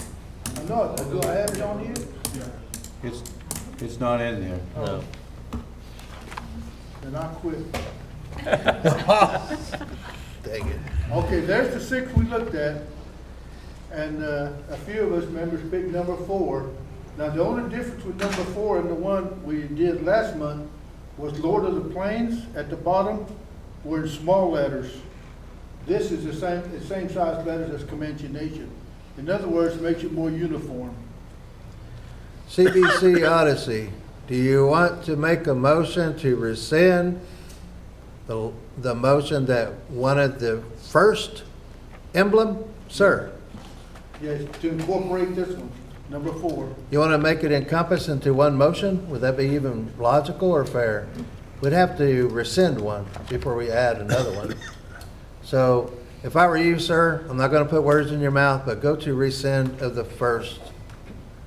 I'm not, do I have it on here? It's not in there. No. Then I quit. Dang it. Okay, there's the 6 we looked at, and a few of us members picked number 4. Now, the only difference with number 4 and the one we did last month was Lord of the Plains at the bottom were in small letters. This is the same size letters as Comanche Nation. In other words, it makes it more uniform. CBC Odyssey, do you want to make a motion to rescind the motion that wanted the first emblem? Sir, Yes, to incorporate this one, number 4. you want to make it encompass into one motion? Would that be even logical or fair? We'd have to rescind one before we add another one. So if I were you, sir, I'm not going to put words in your mouth, but go to rescind of the first,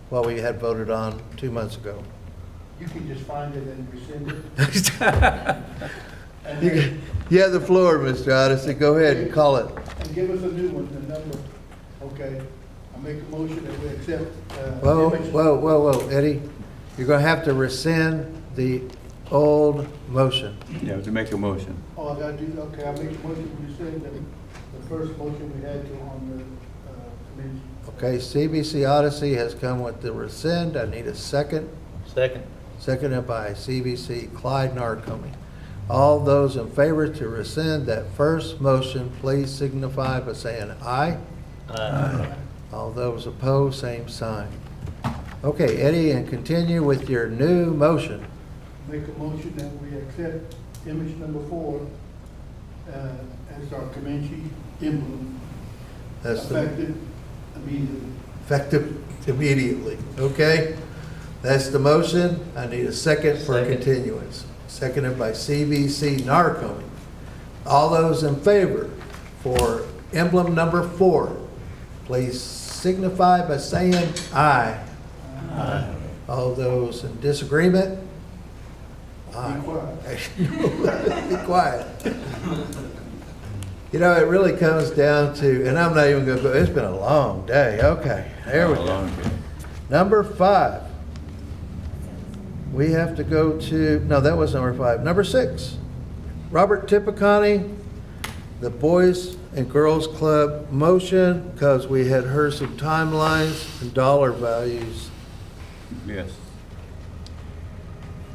what we had voted on 2 months ago. You can just find it and rescind it. And You have the floor, Mr. Odyssey. Go ahead and call it. And give us a new one, the number. Okay, I make a motion that we accept. Whoa, Eddie. You're going to have to rescind the old motion. You have to make a motion. Oh, I gotta do, okay, I make a motion to rescind the first motion we had on the committee. Okay, CBC Odyssey has come with the rescind. I need a second. Second. Seconded by CBC Clyde Narcomi. All those in favor to rescind that first motion, please signify by saying aye. Aye. All those opposed, same sign. Okay, Eddie, and continue with your new motion. Make a motion that we accept image number 4 as our Comanche emblem. That's the Effective immediately. effective immediately, okay? That's the motion. I need a second for Second. continuance. Seconded by CBC Narcomi. All those in favor for emblem number 4, please signify by saying aye. Aye. All those in disagreement? Aye. Be quiet. Be quiet. You know, it really comes down to, and I'm not even gonna go, it's been a long day. Okay, there we go. Number 5. We have to go to, no, that was number 5. Number 6. Robert Tipicani, the Boys and Girls Club motion, because we had heard some timelines and dollar values. Yes.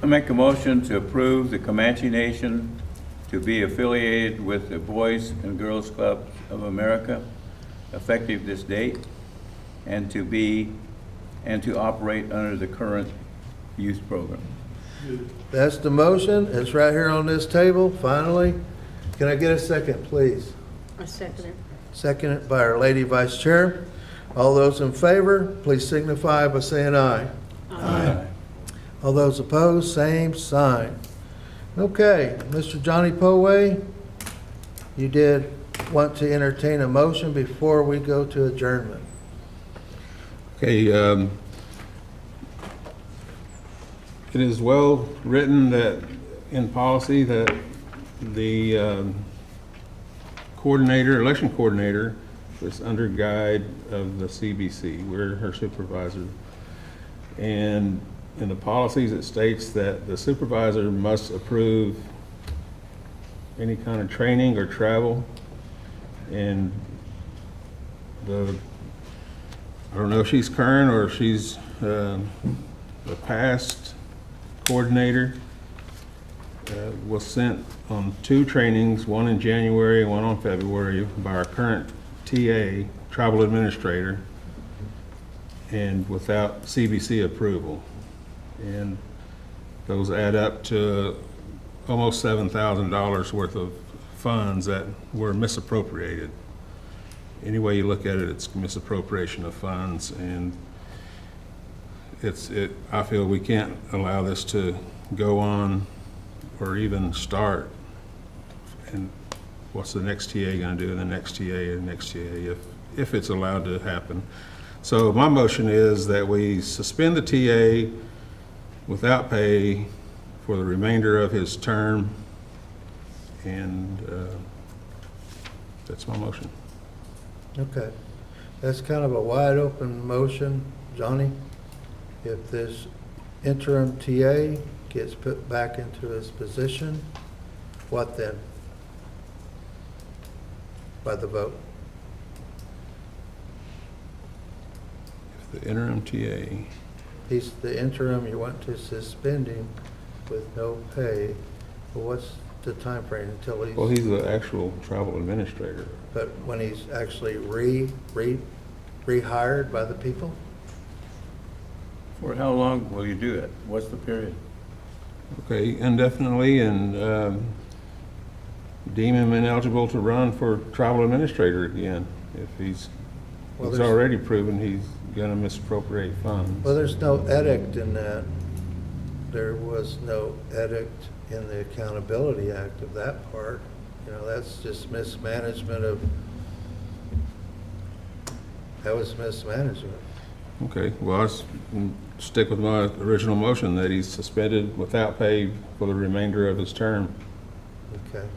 I make a motion to approve the Comanche Nation to be affiliated with the Boys and Girls Club of America, effective this date, and to operate under the current youth program. That's the motion. It's right here on this table, finally. Can I get a second, please? I second it. Seconded by our Lady Vice Chair. All those in favor, please signify by saying aye. Aye. All those opposed, same sign. Okay, Mr. Johnny Poway, you did want to entertain a motion before we go to adjournment. Okay, it is well written that in policy that the election coordinator is under guide of the CBC. We're her supervisor. And in the policies, it states that the supervisor must approve any kind of training or travel. And I don't know if she's current or if she's the past coordinator, was sent on 2 trainings, one in January and one on February, by our current TA, tribal administrator, and without CBC approval. And those add up to almost $7,000 worth of funds that were misappropriated. Any way you look at it, it's misappropriation of funds, and I feel we can't allow this to go on or even start. And what's the next TA gonna do, and the next TA, and the next TA, if it's allowed to happen. So my motion is that we suspend the TA without pay for the remainder of his term, and that's my motion. Okay, that's kind of a wide open motion, Johnny. If this interim TA gets put back into his position, what then? By the vote. If the interim TA, He's the interim, you want to suspend him with no pay. Well, what's the time frame until he's? well, he's the actual tribal administrator. But when he's actually rehired by the people? For how long will you do it? What's the period? Okay, indefinitely, and deem him ineligible to run for tribal administrator again if he's already proven he's gonna misappropriate funds. Well, there's no edict in that. There was no edict in the Accountability Act of that part. You know, that's just mismanagement of, that was mismanagement. Okay, well, stick with my original motion that he's suspended without pay for the remainder of his term. Okay.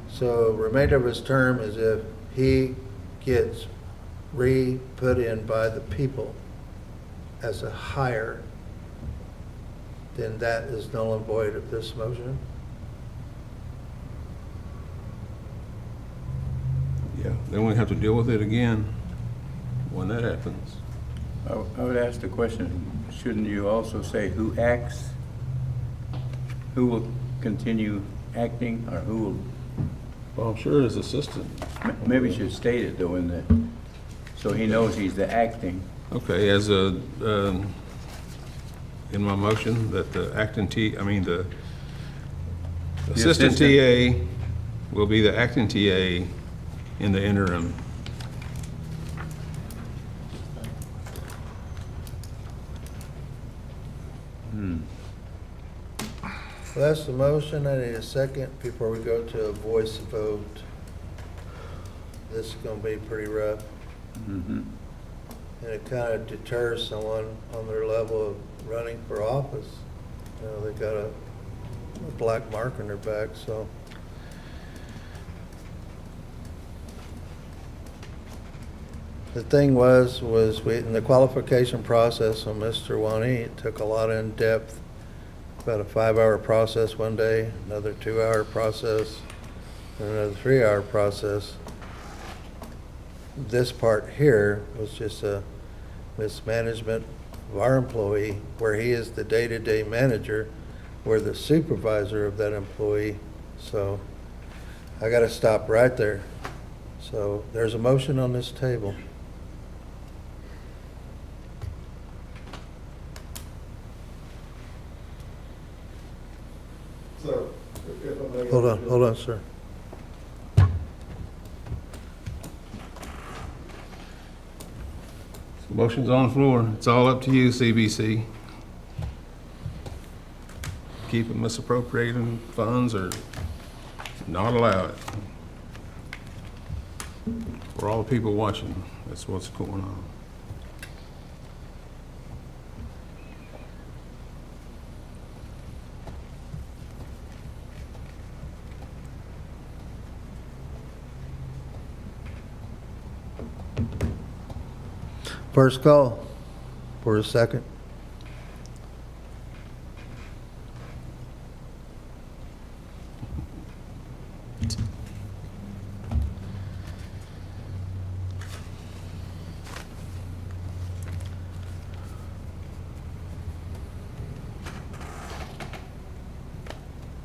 So remainder of his term is if he gets re-put in by the people as a hire, then that is null and void of this motion? Yeah, then we have to deal with it again when that happens. I would ask the question, shouldn't you also say who acts? Who will continue acting, or who will? Well, I'm sure his assistant. Maybe you should state it though so he knows he's the acting. Okay, as in my motion, that the the assistant TA will be the acting TA in the interim. So that's the motion. I need a second before we go to a voice vote. This is gonna be pretty rough. Mm-hmm. And it kind of deters someone on their level of running for office. You know, they got a black mark on their back, so. The thing was we, in the qualification process on Mr. Wani, it took a lot of in-depth, about a 5-hour process one day, another 2-hour process, and another 3-hour process. This part here was just a mismanagement of our employee, where he is the day-to-day manager, we're the supervisor of that employee. So I got to stop right there. So there's a motion on this table. So, if I may- Hold on, sir. Motion's on the floor. It's all up to you, CBC. Keep them misappropriating funds or not allow it. For all the people watching, that's what's going on. First call for a second.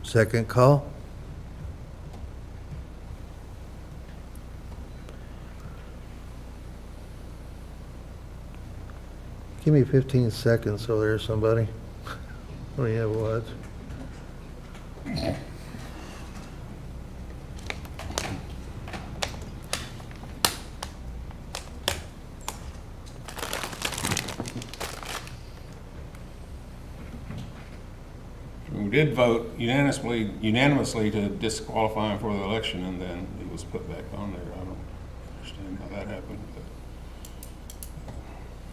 Second call. Give me 15 seconds so there's somebody. What do you have, what? We did vote unanimously to disqualify him for the election, and then he was put back on there. I don't understand how that happened.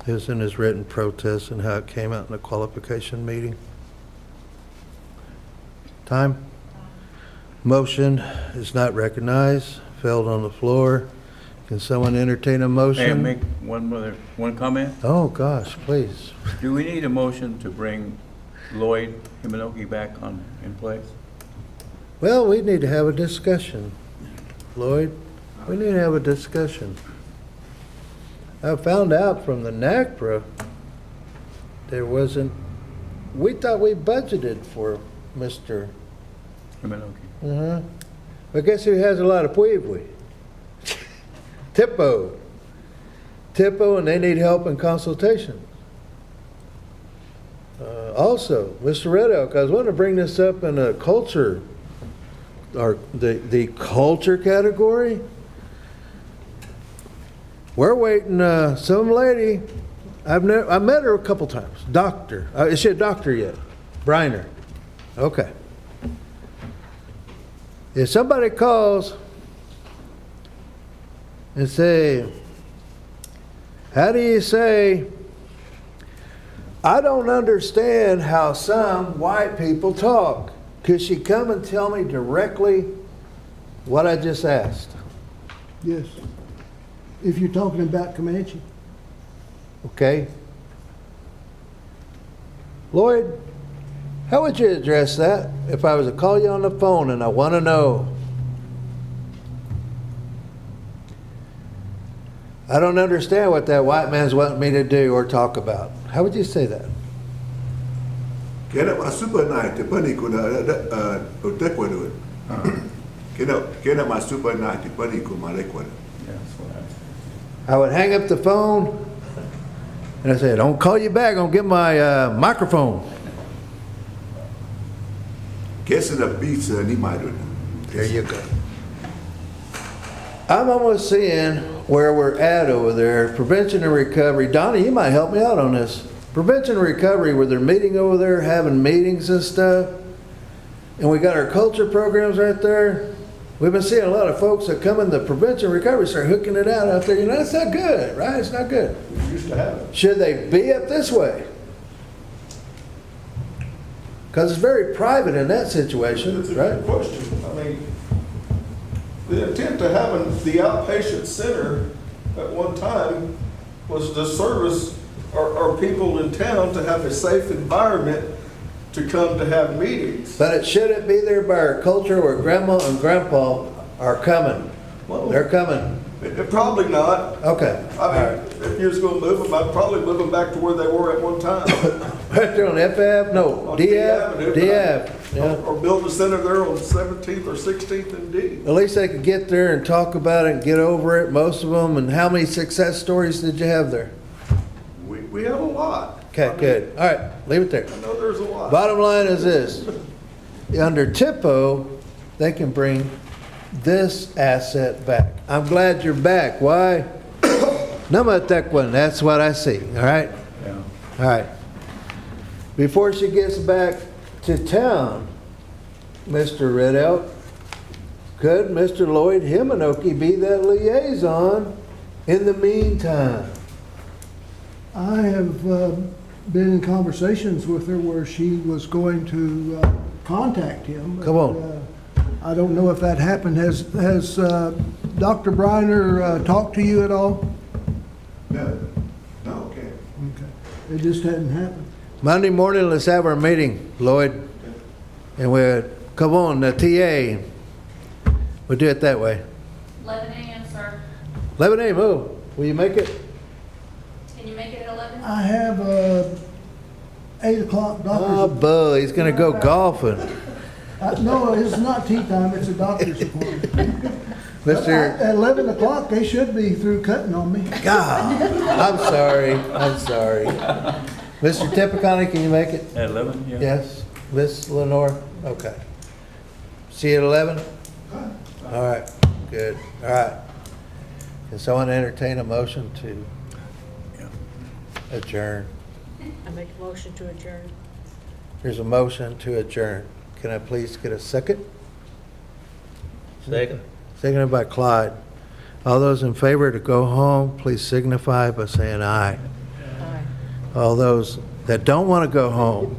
It was in his written protest and how it came out in the qualification meeting. Time? Motion is not recognized, failed on the floor. Can someone entertain a May I motion? make one comment? Oh, gosh, please. Do we need a motion to bring Lloyd Himanoki back in place? Well, we need to have a discussion, Lloyd. We need to have a discussion. I found out from the NACPRA, there wasn't, we thought we budgeted for Mr. Himanoki. But guess who has a lot of pueblo? Tipo, and they need help in consultation. Also, Mr. Red Elk, I was wanting to bring this up in a culture, or the culture category. We're waiting, some lady, I met her a couple times, doctor. Is she a doctor yet? Briner. Okay. If somebody calls and say, how do you say, I don't understand how some white people talk. Could she come and tell me directly what I just asked? Yes. If you're talking about Comanche. Okay. Lloyd, how would you address that if I was to call you on the phone and I want to know? I don't understand what that white man's wanting me to do or talk about. How would you say that? Kena masupa na te pani ko na o te kwa do. Kena masupa na te pani ko male kwa. I would hang up the phone and I said, don't call you back, I'm gonna get my microphone. Kesa na pizza ni maido. There you go. I'm almost seeing where we're at over there. Prevention and recovery. Donnie, you might help me out on this. Prevention and recovery, where they're meeting over there, having meetings and stuff. And we got our culture programs right there. We've been seeing a lot of folks that come in the prevention and recovery start hooking it out there. You know, it's not good, right? It's not good. We used to have it. Should they be up this way? Because it's very private in that situation, It's a right? good question. I mean, the intent of having the outpatient center at one time was to service our people in town to have a safe environment to come to have meetings. But it shouldn't be there by our culture where grandma and grandpa are coming. Well, They're coming. Probably not. Okay. I mean, if you was gonna move them, I'd probably move them back to where they were at one time. Right there on F Ave? No, On D Avenue, Ave? D Ave, yeah. Or build a center there on 17th or 16th and D. At least they could get there and talk about it and get over it, most of them. And how many success stories did you have there? We have a lot. Okay, good. All right, leave it there. I know there's a lot. Bottom line is this. Under TIPO, they can bring this asset back. I'm glad you're back. Why? Namatekwan, that's what I see, all right? Yeah. All right. Before she gets back to town, Mr. Riddell, could Mr. Lloyd Himanoki be that liaison in the meantime? I have been in conversations with her where she was going to contact him. but, Come on. I don't know if that happened. Has Dr. Briner talked to you at all? No, okay. Okay. It just hadn't happened. Monday morning, let's have our meeting, Lloyd. And we'll, come on, the TA. We'll do it that way. 11 a.m., sir. 11 a.m., oh, will you make it? Can you make it at 11? I have 8 o'clock doctor's. Oh, Bud, he's gonna go golfing. No, it's not tea time, it's a doctor's appointment. Mr. At 11 o'clock, they should be through cutting on me. God, I'm sorry. Mr. Tipicani, can you make it? At 11, yeah. Yes. Miss Lenore? Okay. See you at 11? All right, good. All right. Can someone entertain a motion to adjourn? I make a motion to adjourn. There's a motion to adjourn. Can I please get a second? Second. Seconded by Clyde. All those in favor to go home, please signify by saying aye. Aye. All those that don't want to go home,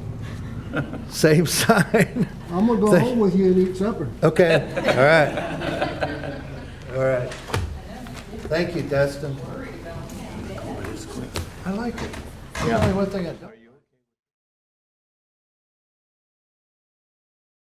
same sign. I'm gonna go home with you and eat supper. Okay, all right. All right. Thank you, Dustin. I like it. Yeah. Only one thing I don't.